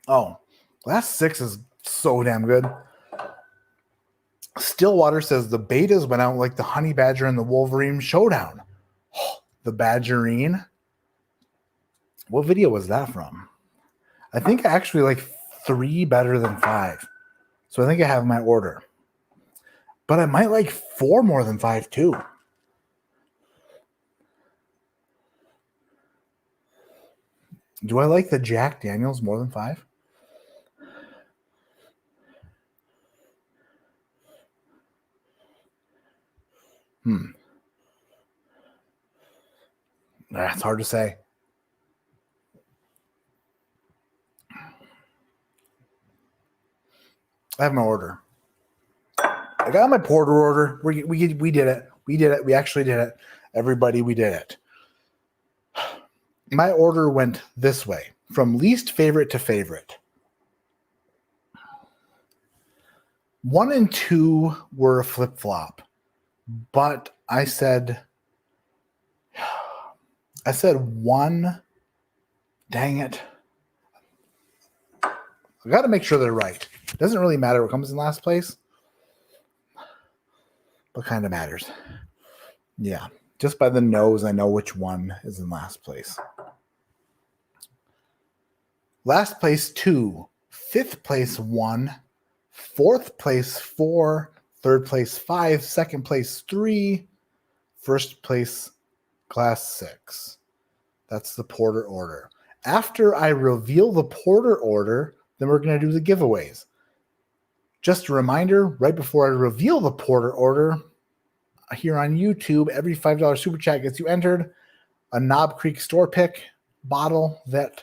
Oh, glass 6 is so damn good. Stillwater says the betas went out like the honey badger and the Wolverine Showdown. The badgerine. What video was that from? I think I actually like 3 better than 5. So I think I have my order. But I might like 4 more than 5 too. Do I like the Jack Daniels more than 5? It's hard to say. I have my order. I got my porter order. We did it. We did it. We actually did it. Everybody, we did it. My order went this way, from least favorite to favorite. 1 and 2 were a flip-flop, but I said 1. Dang it. I got to make sure they're right. It doesn't really matter what comes in last place, but kind of matters. Yeah. Just by the nose, I know which one is in last place. Last place 2, 5th place 1, 4th place 4, 3rd place 5, 2nd place 3, 1st place glass 6. That's the porter order. After I reveal the porter order, then we're going to do the giveaways. Just a reminder, right before I reveal the porter order, here on YouTube, every $5 super chat gets you entered a Knob Creek store pick bottle that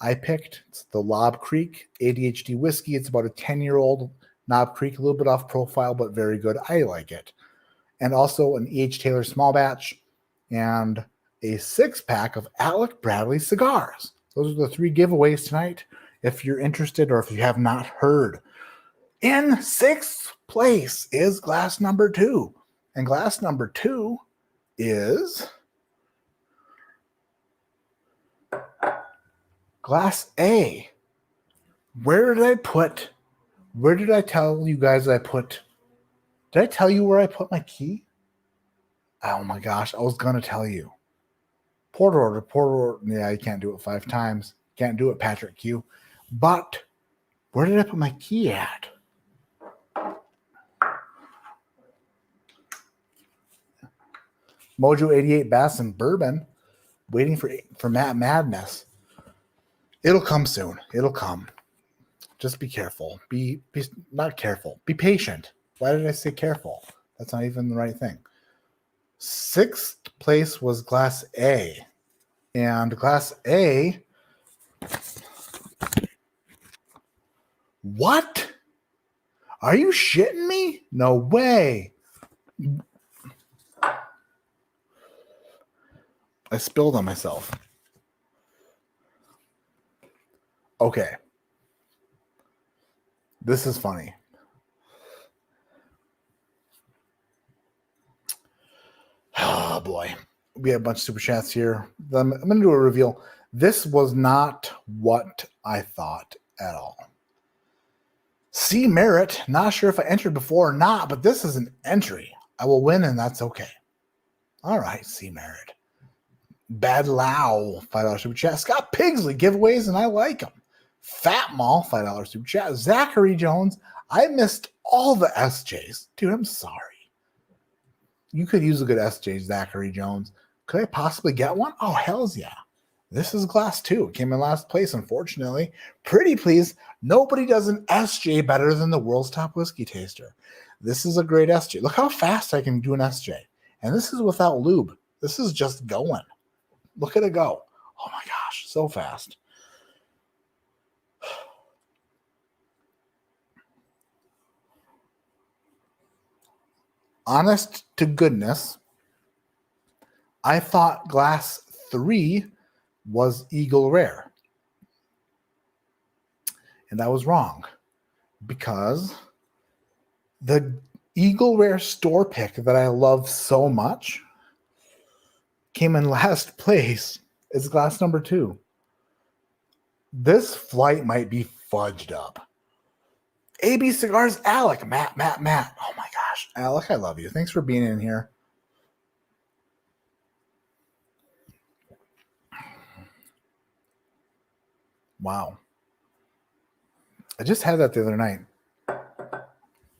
I picked. It's the Lob Creek ADHD whiskey. It's about a 10-year-old Knob Creek, a little bit off profile, but very good. I like it. And also an E.H. Taylor small batch and a 6-pack of Alec Bradley cigars. Those are the 3 giveaways tonight. If you're interested or if you have not heard. In 6th place is glass number 2. And glass number 2 is glass A. Where did I tell you guys did I tell you where I put my key? Oh my gosh, I was going to tell you. Porter order. Yeah, you can't do it 5 times. Can't do it, Patrick Q. But where did I put my key at? Mojo 88 Bass and Bourbon. Waiting for Matt Madness. It'll come soon. It'll come. Just be careful. Be not careful. Be patient. Why did I say careful? That's not even the right thing. 6th place was glass A. And glass A. What? Are you shitting me? No way. I spilled on myself. Okay. This is funny. Oh boy. We have a bunch of super chats here. I'm going to do a reveal. This was not what I thought at all. C Merit. Not sure if I entered before or not, but this is an entry. I will win, and that's okay. All right, C Merit. Bad Lau, $5 super chat. Scott Pigsley, giveaways, and I like them. Fat Mall, $5 super chat. Zachary Jones, I missed all the SJs. Dude, I'm sorry. You could use a good SJ, Zachary Jones. Could I possibly get one? Oh, hells yeah. This is glass 2. It came in last place, unfortunately. Pretty please. Nobody does an SJ better than the world's top whiskey taster. This is a great SJ. Look how fast I can do an SJ. And this is without lube. This is just going. Look at it go. Oh my gosh, so fast. Honest to goodness, I thought glass 3 was Eagle Rare. And I was wrong, because the Eagle Rare store pick that I love so much came in last place. It's glass number 2. This flight might be fudged up. AB Cigars, Alec, Matt. Oh my gosh, Alec, I love you. Thanks for being in here. Wow. I just had that the other night.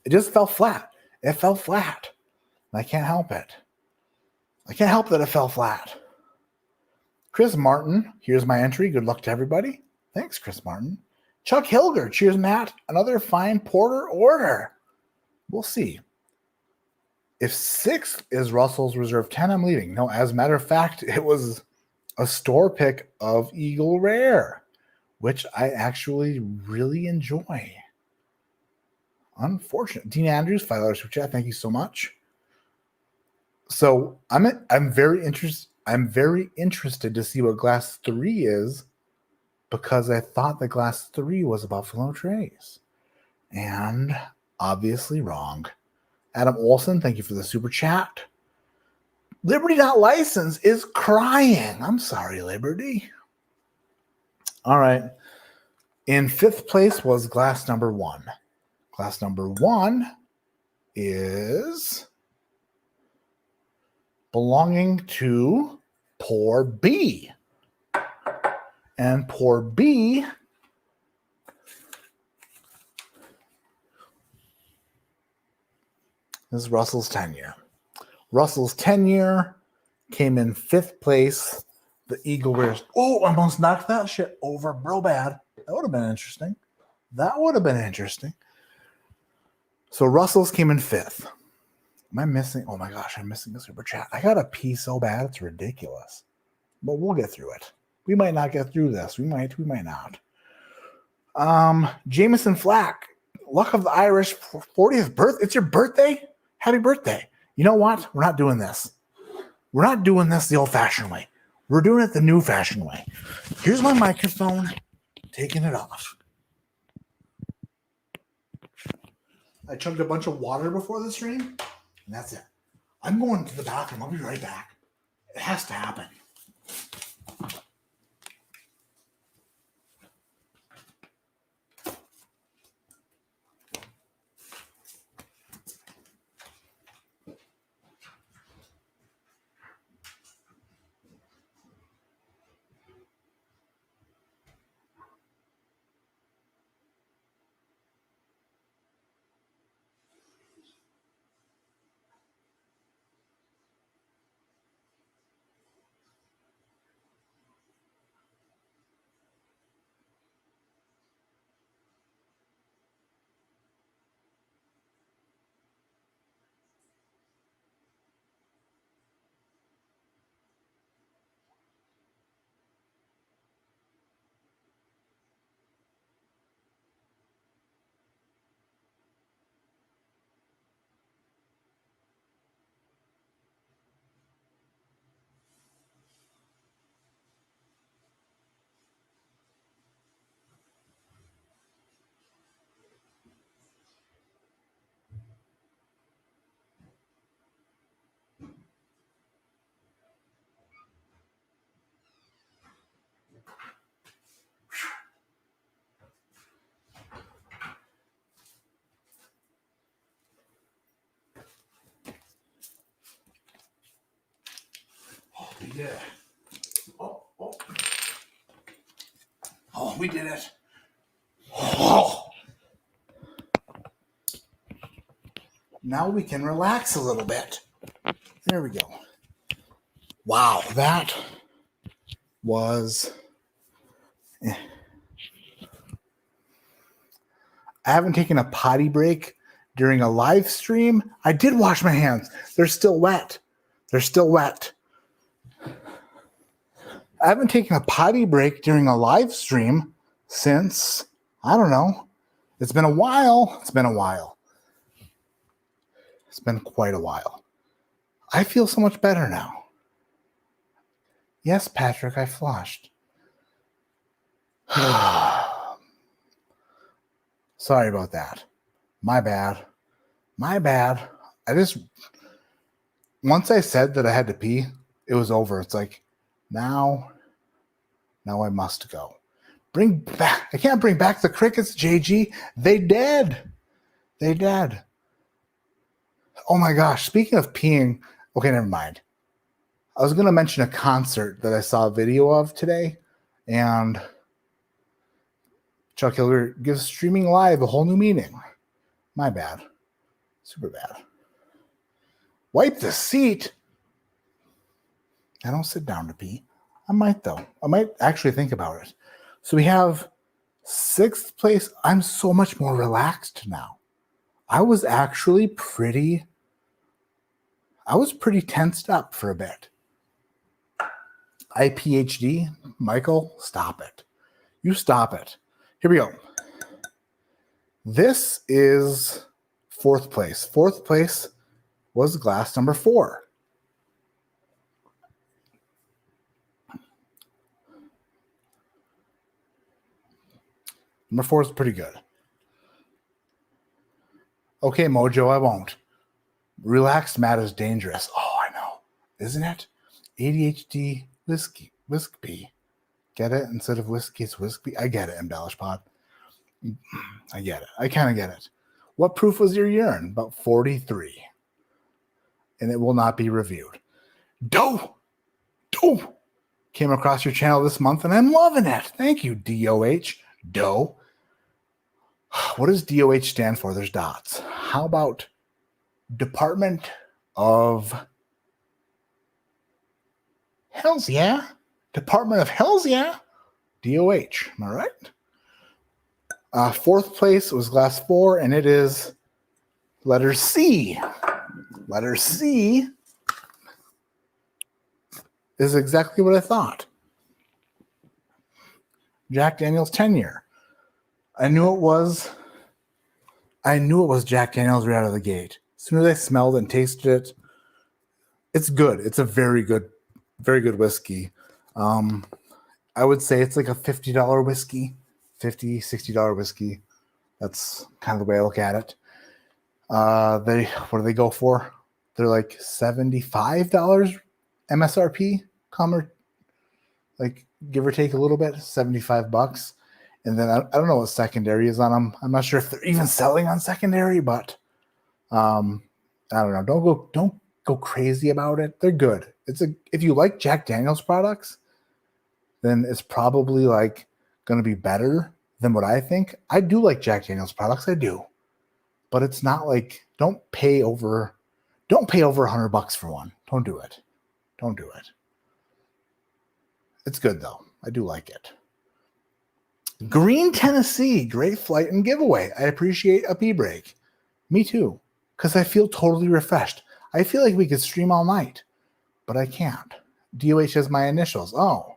It just fell flat. It fell flat. I can't help it. I can't help that it fell flat. Chris Martin, here's my entry. Good luck to everybody. Thanks, Chris Martin. Chuck Hilger, cheers, Matt. Another fine porter order. We'll see. If 6 is Russell's Reserve 10, I'm leaving. No, as a matter of fact, it was a store pick of Eagle Rare, which I actually really enjoy. Unfortunate. Dean Andrews, $5 super chat. Thank you so much. So I'm very interested. I'm very interested to see what glass 3 is, because I thought that glass 3 was Buffalo Trace, and obviously wrong. Adam Olson, thank you for the super chat. Liberty Not Licensed is crying. I'm sorry, Liberty. All right. In 5th place was glass number 1. Glass number 1 is belonging to Poor B. And Poor B is Russell's 10-year. Russell's 10-year came in 5th place. The Eagle Rare. Oh, almost knocked that shit over, bro bad. That would have been interesting. So Russell's came in 5th. Am I missing? Oh my gosh, I'm missing a super chat. I got to pee so bad, it's ridiculous. But we'll get through it. We might not get through this. We might not. Jameson Flack, luck of the Irish 40th birthday. It's your birthday? Happy birthday. You know what? We're not doing this. We're not doing this the old-fashioned way. We're doing it the new-fashioned way. Here's my microphone. Taking it off. I chugged a bunch of water before the stream, and that's it. I'm going to the bathroom. I'll be right back. It has to happen. We did it. Oh, we did it. Oh. Now we can relax a little bit. There we go. Wow, that was... I haven't taken a potty break during a live stream. I did wash my hands. They're still wet. They're still wet. I haven't taken a potty break during a live stream since, I don't know. It's been a while. It's been a while. It's been quite a while. I feel so much better now. Yes, Patrick, I flushed. Sorry about that. My bad. My bad. Once I said that I had to pee, it was over. It's like, now I must go. I can't bring back the crickets, JG. They dead. They dead. Oh my gosh. Speaking of peeing, okay, never mind. I was going to mention a concert that I saw a video of today, and Chuck Hilger gives streaming live a whole new meaning. My bad. Super bad. Wipe the seat. I don't sit down to pee. I might, though. I might actually think about it. So we have 6th place. I'm so much more relaxed now. I was pretty tensed up for a bit. IPHD, Michael, stop it. You stop it. Here we go. This is 4th place. 4th place was glass number 4. Number 4 is pretty good. Okay, Mojo, I won't. Relaxed Matt is dangerous. Oh, I know. Isn't it? ADHD whiskey. Get it? Instead of whiskey, it's whiskey. I get it, Embellish Pod. I get it. I kind of get it. What proof was your urine? About 43. And it will not be reviewed. Doe came across your channel this month, and I'm loving it. Thank you, DOH. Doe. What does DOH stand for? There's dots. How about Department of Hells Yeah? Department of Hells Yeah? DOH. Am I right? 4th place was glass 4, and it is letter C. Letter C is exactly what I thought. Jack Daniel's 10-year. I knew it was Jack Daniel's right out of the gate. As soon as I smelled and tasted it, it's good. It's a very good whiskey. I would say it's like a $50 whiskey, $60 whiskey. That's kind of the way I look at it. What do they go for? They're like $75 MSRP, like give or take a little bit, $75. And then I don't know what secondary is on them. I'm not sure if they're even selling on secondary, but I don't know. Don't go crazy about it. They're good. If you like Jack Daniel's products, then it's probably like going to be better than what I think. I do like Jack Daniel's products. I do, but it's not like don't pay over $100 for one. Don't do it. Don't do it. It's good though. I do like it. Green Tennessee, great flight and giveaway. I appreciate a pee break. Me too, because I feel totally refreshed. I feel like we could stream all night, but I can't. DOH has my initials. Oh.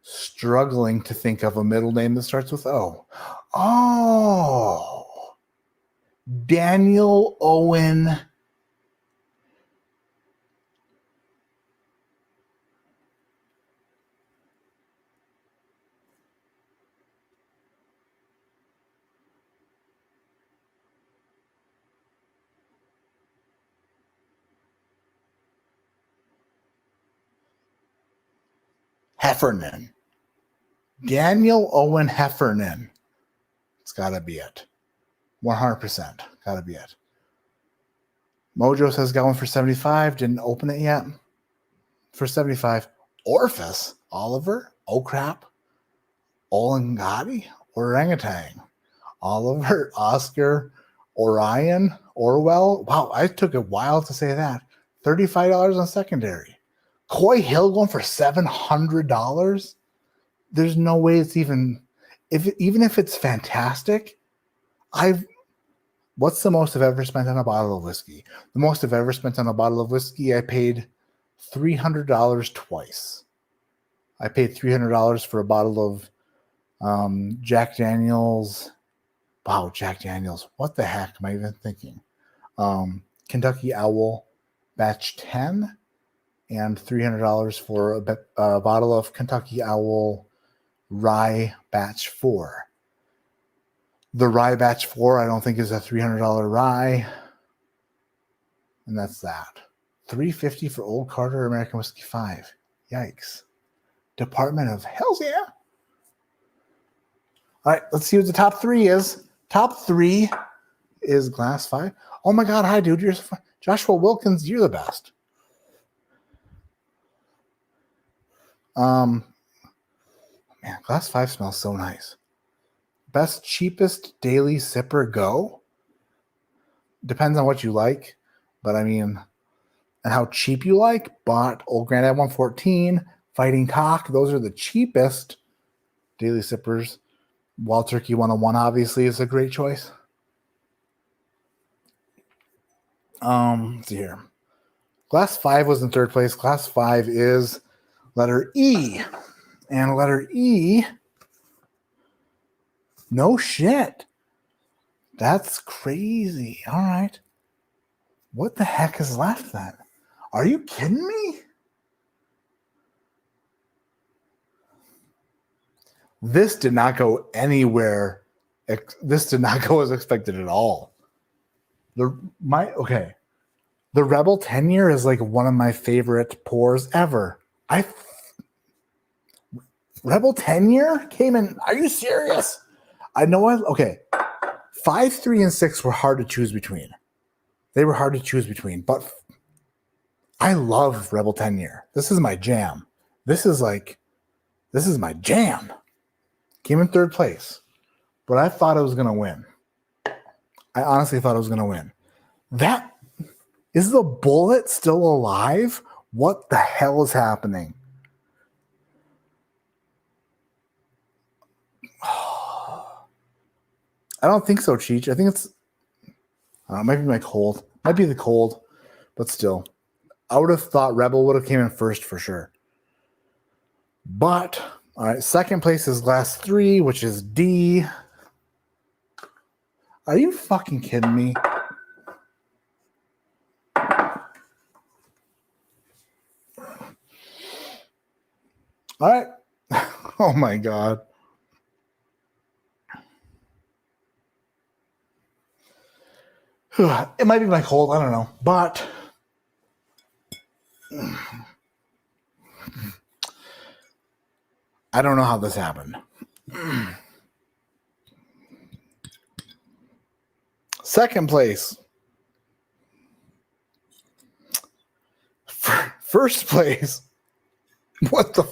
Struggling to think of a middle name that starts with O. Oh. Daniel Owen. Heffernan. Daniel Owen Heffernan. It's got to be it. 100%. Got to be it. Mojo says got one for 75. Didn't open it yet. For 75. Orphis. Oliver. Oh crap. Olengati. Orangutan. Oliver, Oscar, Orion, Orwell. Wow, I took a while to say that. $35 on secondary. Coy Hill going for $700. There's no way it's even if it's fantastic. What's the most I've ever spent on a bottle of whiskey? The most I've ever spent on a bottle of whiskey, I paid $300 twice. I paid $300 for a bottle of Jack Daniels. Wow, Jack Daniels. What the heck am I even thinking? Kentucky Owl Batch 10 and $300 for a bottle of Kentucky Owl Rye Batch 4. The Rye Batch 4, I don't think is a $300 rye. And that's that. $350 for Old Carter American Whiskey 5. Yikes. Department of Hells yeah. All right, let's see what the top 3 is. Top 3 is Glass 5. Oh my God, hi dude. You're so fun. Joshua Wilkins, you're the best. Man, Glass 5 smells so nice. Best, cheapest daily sipper go. Depends on what you like, but I mean, and how cheap you like. But Old Grandad 114, Fighting Cock, those are the cheapest daily sippers. Wild Turkey 101 obviously is a great choice. Let's see here. Glass 5 was in third place. Glass 5 is letter E. And letter E, no shit. That's crazy. All right. What the heck is left then? Are you kidding me? This did not go anywhere. This did not go as expected at all. The Rebel 10 year is like one of my favorite pours ever. Rebel 10 year came in. Are you serious? I know. 5, 3, and 6 were hard to choose between. They were hard to choose between, but I love Rebel 10 year. This is my jam. This is my jam. Came in third place, but I thought I was going to win. I honestly thought I was going to win. Is the bullet still alive? What the hell is happening? I don't think so, Cheech. I think it might be my cold. Might be the cold, but still. I would have thought Rebel would have came in first for sure. But, all right, second place is Glass 3, which is D. Are you fucking kidding me? All right. Oh, my God. It might be my cold. I don't know. But I don't know how this happened. Second place. First place. What the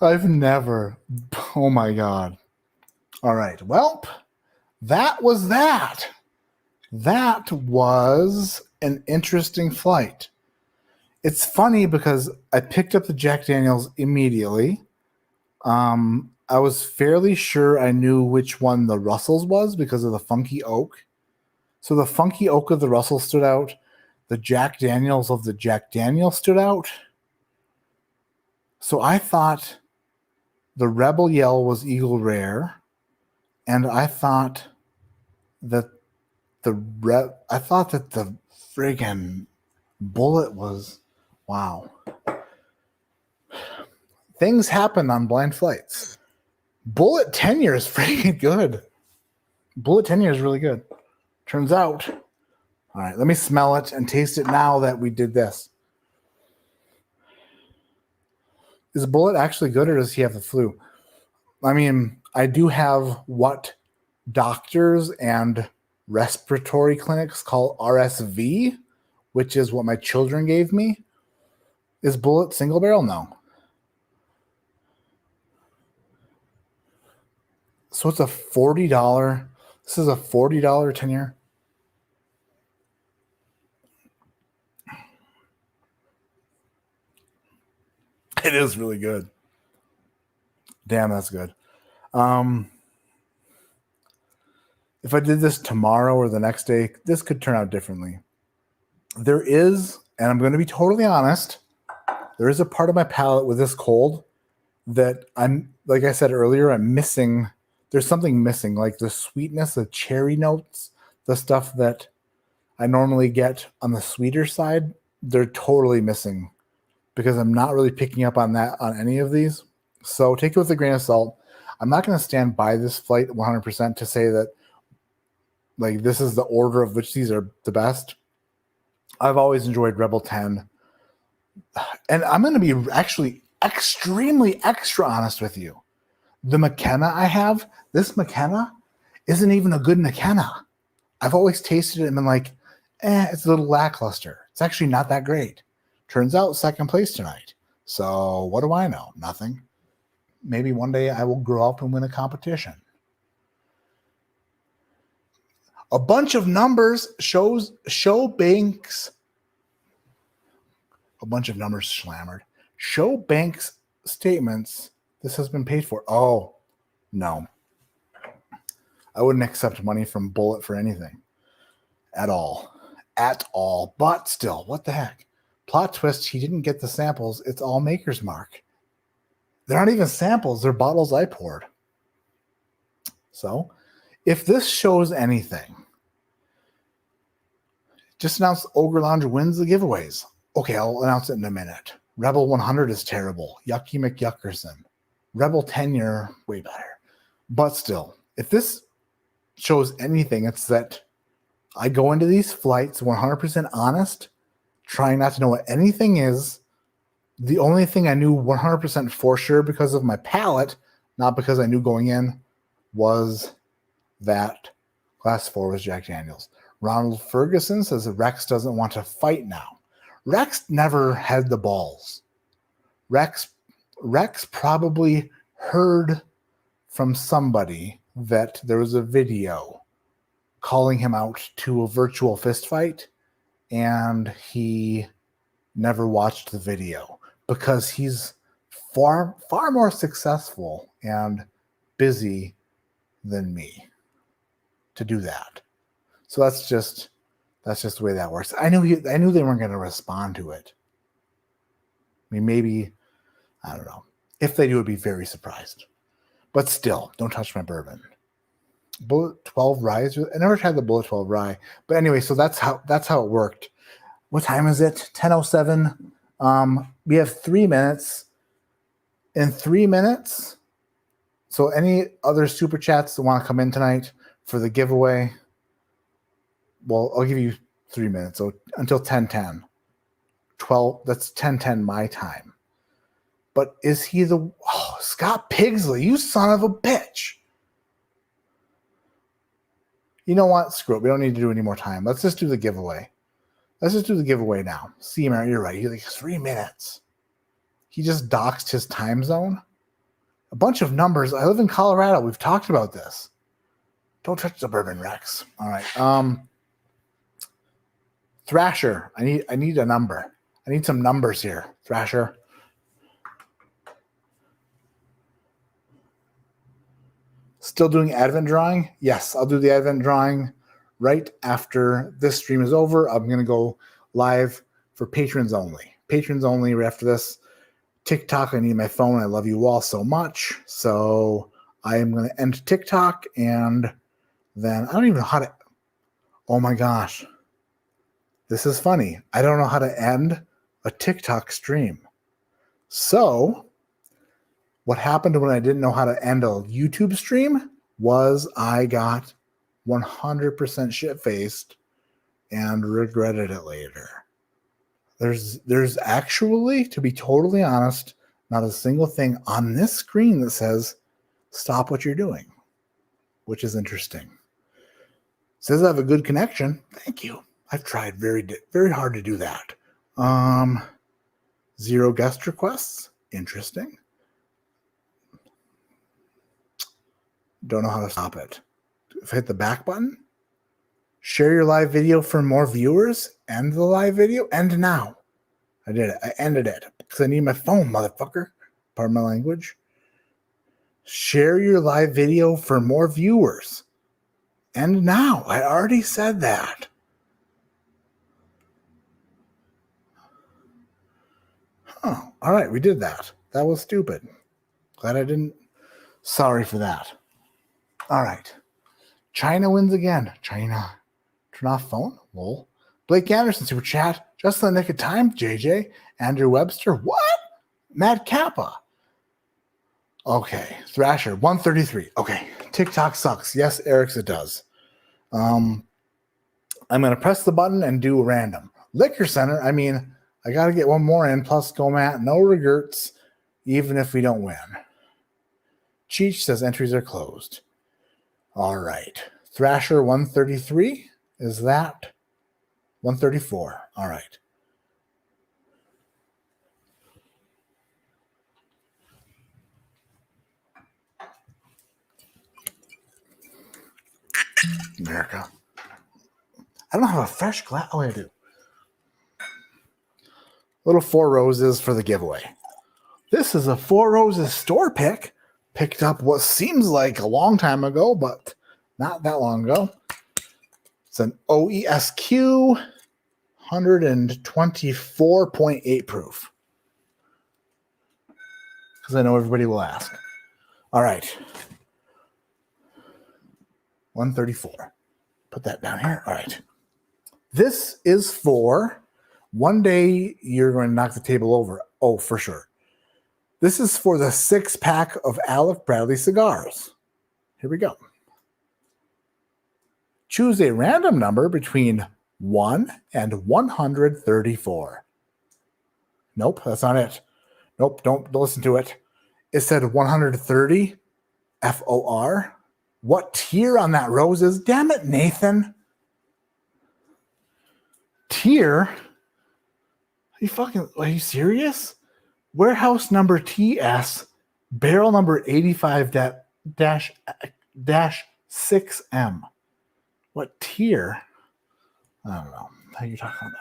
I've never. Oh my God. All right. Well, that was that. That was an interesting flight. It's funny because I picked up the Jack Daniels immediately. I was fairly sure I knew which one the Russell's was because of the funky oak. So the funky oak of the Russell stood out. The Jack Daniels of the Jack Daniel stood out. So I thought the Rebel Yell was Eagle Rare. And I thought that the friggin' bullet was, wow. Things happen on blind flights. Bullet 10 year is freaking good. Bullet 10 year is really good. Turns out. All right, let me smell it and taste it now that we did this. Is Bullet actually good or does he have the flu? I mean, I do have what doctors and respiratory clinics call RSV, which is what my children gave me. Is Bullet single barrel? No. So it's a $40. This is a $40 10-year. It is really good. Damn, that's good. If I did this tomorrow or the next day, this could turn out differently. There is, and I'm going to be totally honest, there is a part of my palate with this cold that I'm, like I said earlier, I'm missing. There's something missing, like the sweetness, the cherry notes, the stuff that I normally get on the sweeter side. They're totally missing because I'm not really picking up on that on any of these. So take it with a grain of salt. I'm not going to stand by this flight 100% to say that like this is the order of which these are the best. I've always enjoyed Rebel 10. And I'm going to be actually extremely extra honest with you. The McKenna I have, this McKenna isn't even a good McKenna. I've always tasted it and been like, it's a little lackluster. It's actually not that great. Turns out second place tonight. So what do I know? Nothing. Maybe one day I will grow up and win a competition. A bunch of numbers show banks. A bunch of numbers slammered. Show banks statements. This has been paid for. Oh, no. I wouldn't accept money from Bullet for anything. At all. At all. But still, what the heck? Plot twist, he didn't get the samples. It's all Maker's Mark. They're not even samples. They're bottles I poured. So, if this shows anything, just announce Ogre Lounge wins the giveaways. Okay, I'll announce it in a minute. Rebel 100 is terrible. Yucky McYuckerson. Rebel 10-year, way better. But still, if this shows anything, it's that I go into these flights 100% honest, trying not to know what anything is. The only thing I knew 100% for sure because of my palate, not because I knew going in, was that Class 4 was Jack Daniels. Ronald Ferguson says that Rex doesn't want to fight now. Rex never had the balls. Rex probably heard from somebody that there was a video calling him out to a virtual fist fight, and he never watched the video because he's far more successful and busy than me to do that. So that's just the way that works. I knew they weren't going to respond to it. I mean, maybe, I don't know. If they do, I'd be very surprised. But still, don't touch my bourbon. Bullet 12 rye. I never tried the Bullet 12 rye. But anyway, so that's how it worked. What time is it? 10:07. We have 3 minutes. In 3 minutes, so any other super chats that want to come in tonight for the giveaway, well, I'll give you 3 minutes. So until 10:10. 12, that's 10:10 my time. But is he Scott Pigsley, you son of a bitch. You know what? Screw it. We don't need to do any more time. Let's just do the giveaway. Let's just do the giveaway now. See, Mary, you're right. He's like 3 minutes. He just doxed his time zone. A bunch of numbers. I live in Colorado. We've talked about this. Don't touch the bourbon, Rex. All right. Thrasher. I need a number. I need some numbers here. Thrasher. Still doing Advent drawing? Yes, I'll do the Advent drawing right after this stream is over. I'm going to go live for patrons only. Patrons only right after this. TikTok, I need my phone. I love you all so much. So I am going to end TikTok, and then I don't even know how to. Oh my gosh. This is funny. I don't know how to end a TikTok stream. So what happened when I didn't know how to end a YouTube stream was I got 100% shit-faced and regretted it later. There's actually, to be totally honest, not a single thing on this screen that says stop what you're doing, which is interesting. Says I have a good connection. Thank you. I've tried very, very hard to do that. 0 guest requests. Interesting. Don't know how to stop it. If I hit the back button, share your live video for more viewers, end the live video, end now. I did it. I ended it because I need my phone, motherfucker. Pardon my language. Share your live video for more viewers. End now. I already said that. Oh, all right. We did that. That was stupid. Glad I didn't. Sorry for that. All right. China wins again. China. Turn off phone. Lol. Blake Anderson, super chat. Just in the nick of time, JJ. Andrew Webster. What? Matt Kappa. Okay. Thrasher, 133. Okay. TikTok sucks. Yes, Eric's it does. I'm going to press the button and do random. Liquor Center, I mean, I got to get one more in. Plus, go Matt. No regrets, even if we don't win. Cheech says entries are closed. All right. Thrasher, 133. Is that 134? All right. America. I don't have a fresh glass. Oh, I do. Little Four Roses for the giveaway. This is a Four Roses store pick. Picked up what seems like a long time ago, but not that long ago. It's an OESQ 124.8 proof. Because I know everybody will ask. All right. 134. Put that down here. All right. This is for one day you're going to knock the table over. Oh, for sure. This is for the 6-pack of Alec Bradley cigars. Here we go. Choose a random number between 1 and 134. Nope, that's not it. Nope, don't listen to it. It said 130 FOR. What tier on that rose is? Damn it, Nathan. Tier? Are you serious? Warehouse number TS, barrel number 85-6M. What tier? I don't know. How are you talking about?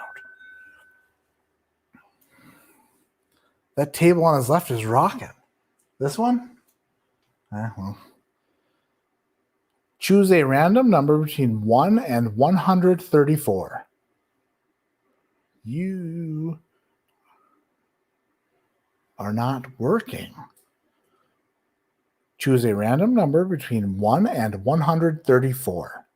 That table on his left is rocking. This one? Well. Choose a random number between 1 and 134. You are not working. Choose a random number between 1 and 134.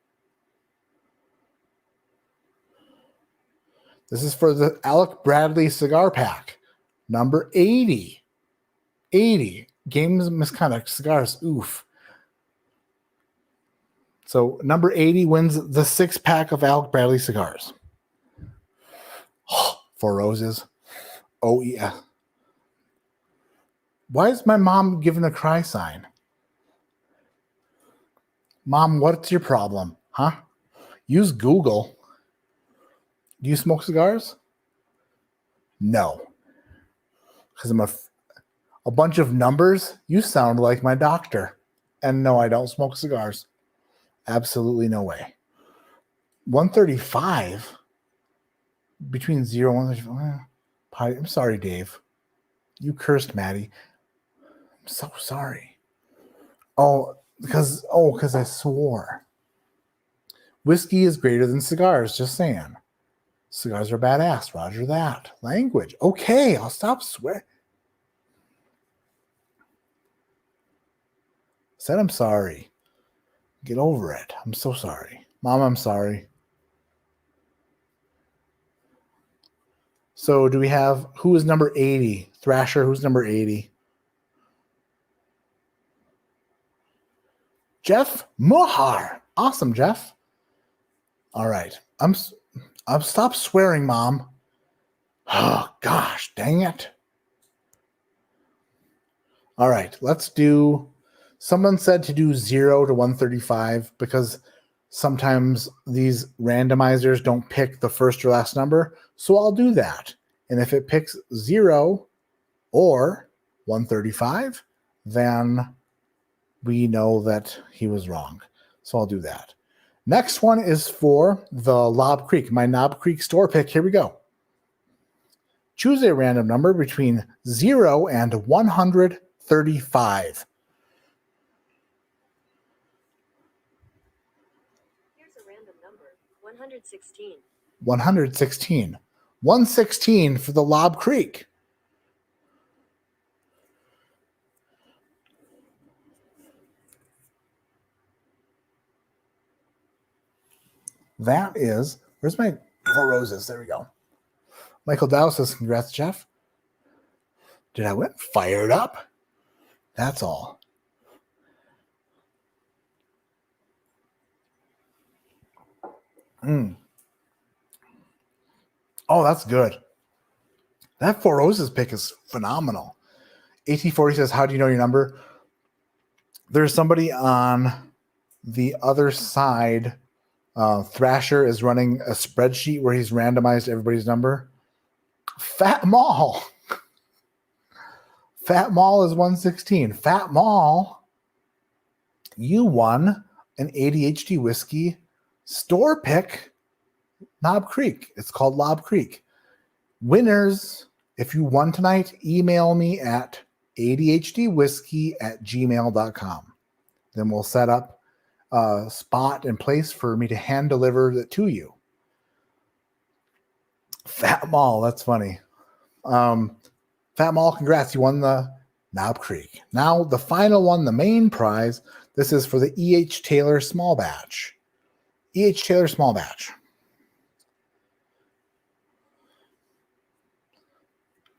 This is for the Alec Bradley cigar pack. Number 80. 80. Games Misconduct Cigars. Oof. So number 80 wins the 6-pack of Alec Bradley cigars. Four Roses. Oh, yeah. Why is my mom giving a cry sign? Mom, what's your problem? Huh? Use Google. Do you smoke cigars? No. Because I'm a bunch of numbers. You sound like my doctor. And no, I don't smoke cigars. Absolutely no way. 135 between 0 and 135. I'm sorry, Dave. You cursed Maddie. I'm so sorry. Because I swore. Whiskey is greater than cigars, just saying. Cigars are badass. Roger that. Language. Okay, I'll stop swearing. Said I'm sorry. Get over it. I'm so sorry. Mom, I'm sorry. So do we have, who is number 80? Thrasher, who's number 80? Jeff Mohar. Awesome, Jeff. All right. I'll stop swearing, Mom. Oh, gosh, dang it. All right, let's do, someone said to do 0 to 135 because sometimes these randomizers don't pick the first or last number. So I'll do that. And if it picks 0 or 135, then we know that he was wrong. So I'll do that. Next one is for the Lob Creek, my Knob Creek store pick. Here we go. Choose a random number between 0 and 135. Here's a random number, 116. 116. 116 for the Lob Creek. That is, where's my Four Roses? There we go. Michael Dow says, congrats, Jeff. Did I went fired up? That's all. Oh, that's good. That Four Roses pick is phenomenal. AT40 says, how do you know your number? There's somebody on the other side. Thrasher is running a spreadsheet where he's randomized everybody's number. Fat Mall. Fat Mall is 116. Fat Mall, you won an ADHD whiskey store pick, Knob Creek. It's called Lob Creek. Winners, if you won tonight, email me at adhdwhiskey@gmail.com. Then we'll set up a spot and place for me to hand deliver it to you. Fat Mall, that's funny. Fat Mall, congrats. You won the Knob Creek. Now, the final one, the main prize. This is for the E.H. Taylor Small Batch. E.H. Taylor Small Batch.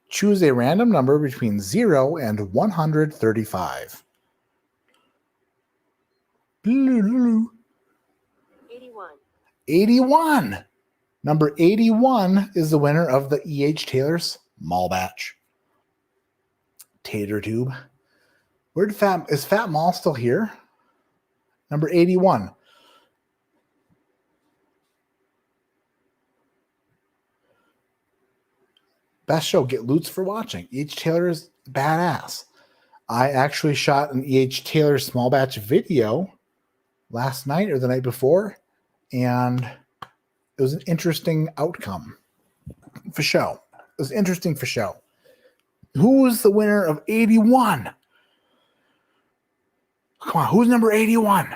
Choose a random number between 0 and 135. 81. 81. Number 81 is the winner of the E.H. Taylor Small Batch. Tater Tube. Is Fat Mall still here? Number 81. Best show. Get loots for watching. E.H. Taylor is badass. I actually shot an E.H. Taylor Small Batch video last night or the night before, and it was an interesting outcome for show. It was interesting for show. Who was the winner of 81? Come on, who's number 81?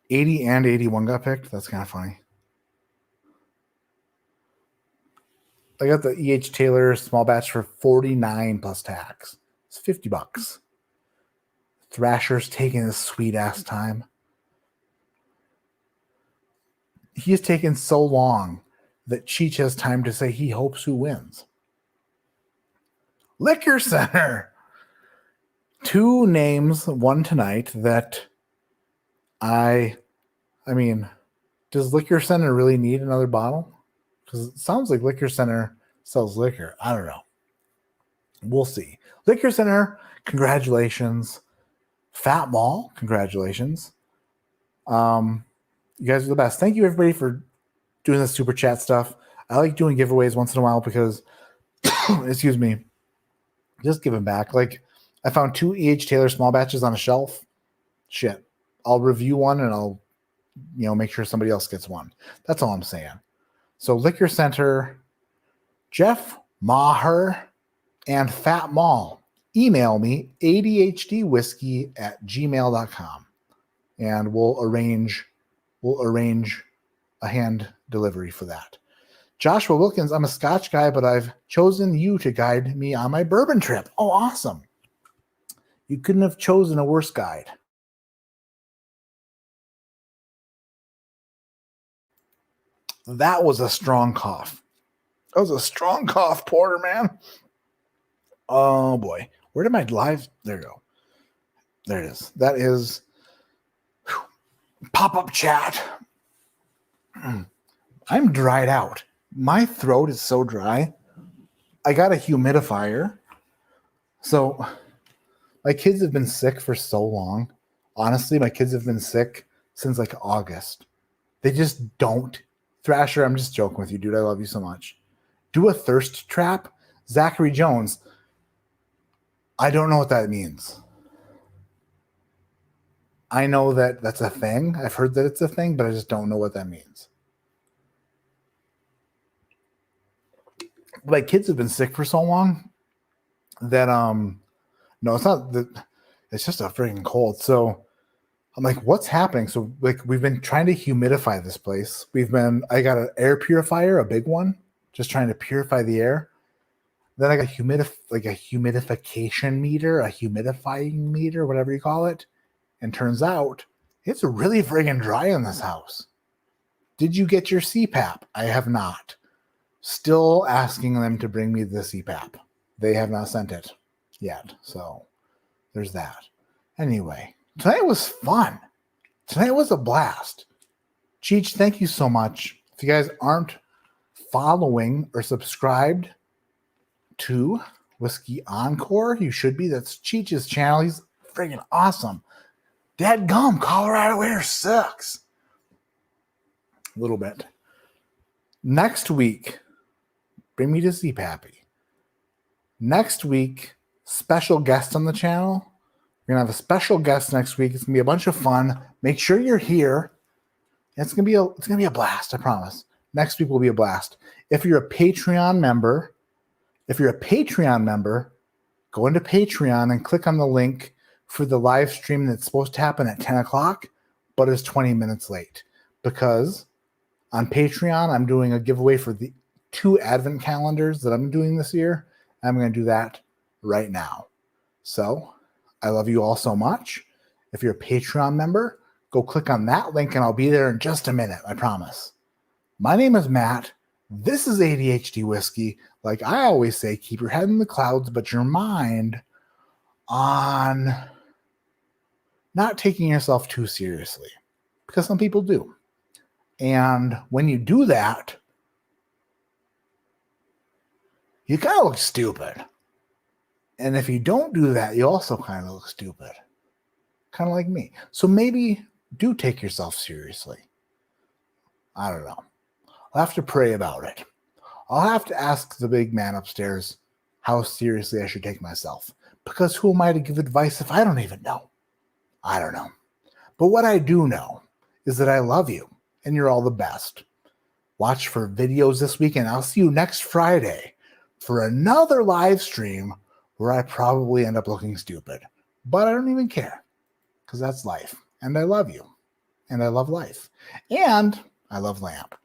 80 and 81 got picked. That's kind of funny. I got the E.H. Taylor Small Batch for $49 plus tax. It's $50. Thrasher's taking his sweet ass time. He has taken so long that Cheech has time to say he hopes who wins. Liquor Center. 2 names won tonight that I mean, does Liquor Center really need another bottle? Because it sounds like Liquor Center sells liquor. I don't know. We'll see. Liquor Center, congratulations. Fat Mall, congratulations. You guys are the best. Thank you, everybody, for doing the super chat stuff. I like doing giveaways once in a while because, excuse me, just giving back. Like, I found 2 E.H. Taylor Small Batches on a shelf. Shit. I'll review one and I'll, make sure somebody else gets one. That's all I'm saying. So Liquor Center, Jeff Maher, and Fat Mall. Email me, adhdwhiskey@gmail.com, and we'll arrange a hand delivery for that. Joshua Wilkins, I'm a Scotch guy, but I've chosen you to guide me on my bourbon trip. Oh, awesome. You couldn't have chosen a worse guide. That was a strong cough. That was a strong cough, Porter, man. Oh, boy. Where did my live? There you go. There it is. That is pop-up chat. I'm dried out. My throat is so dry. I got a humidifier. So my kids have been sick for so long. Honestly, my kids have been sick since like August. They just don't. Thrasher, I'm just joking with you, dude. I love you so much. Do a thirst trap. Zachary Jones. I don't know what that means. I know that that's a thing. I've heard that it's a thing, but I just don't know what that means. My kids have been sick for so long that no, it's not that, it's just a freaking cold. So I'm like, what's happening? So like we've been trying to humidify this place. I got an air purifier, a big one, just trying to purify the air. Then I got a humidification meter, a humidifying meter, whatever you call it. And turns out it's really friggin' dry in this house. Did you get your CPAP? I have not. Still asking them to bring me the CPAP. They have not sent it yet. So there's that. Anyway, tonight was fun. Tonight was a blast. Cheech, thank you so much. If you guys aren't following or subscribed to Whiskey Encore, you should be. That's Cheech's channel. He's friggin' awesome. Dadgum, Colorado air sucks. A little bit. Next week, bring me to CPAPy. Next week, special guest on the channel. We're going to have a special guest next week. It's going to be a bunch of fun. Make sure you're here. It's going to be a blast, I promise. Next week will be a blast. If you're a Patreon member, go into Patreon and click on the link for the live stream that's supposed to happen at 10 o'clock, but is 20 minutes late. Because on Patreon, I'm doing a giveaway for the 2 advent calendars that I'm doing this year. I'm going to do that right now. So I love you all so much. If you're a Patreon member, go click on that link and I'll be there in just a minute. I promise. My name is Matt. This is ADHD Whiskey. Like I always say, keep your head in the clouds, but your mind on not taking yourself too seriously. Because some people do. And when you do that, you kind of look stupid. And if you don't do that, you also kind of look stupid. Kind of like me. So maybe do take yourself seriously. I don't know. I'll have to pray about it. I'll have to ask the big man upstairs how seriously I should take myself. Because who am I to give advice if I don't even know? I don't know. But what I do know is that I love you and you're all the best. Watch for videos this week and I'll see you next Friday for another live stream where I probably end up looking stupid. But I don't even care because that's life. And I love you. And I love life. And I love lamp.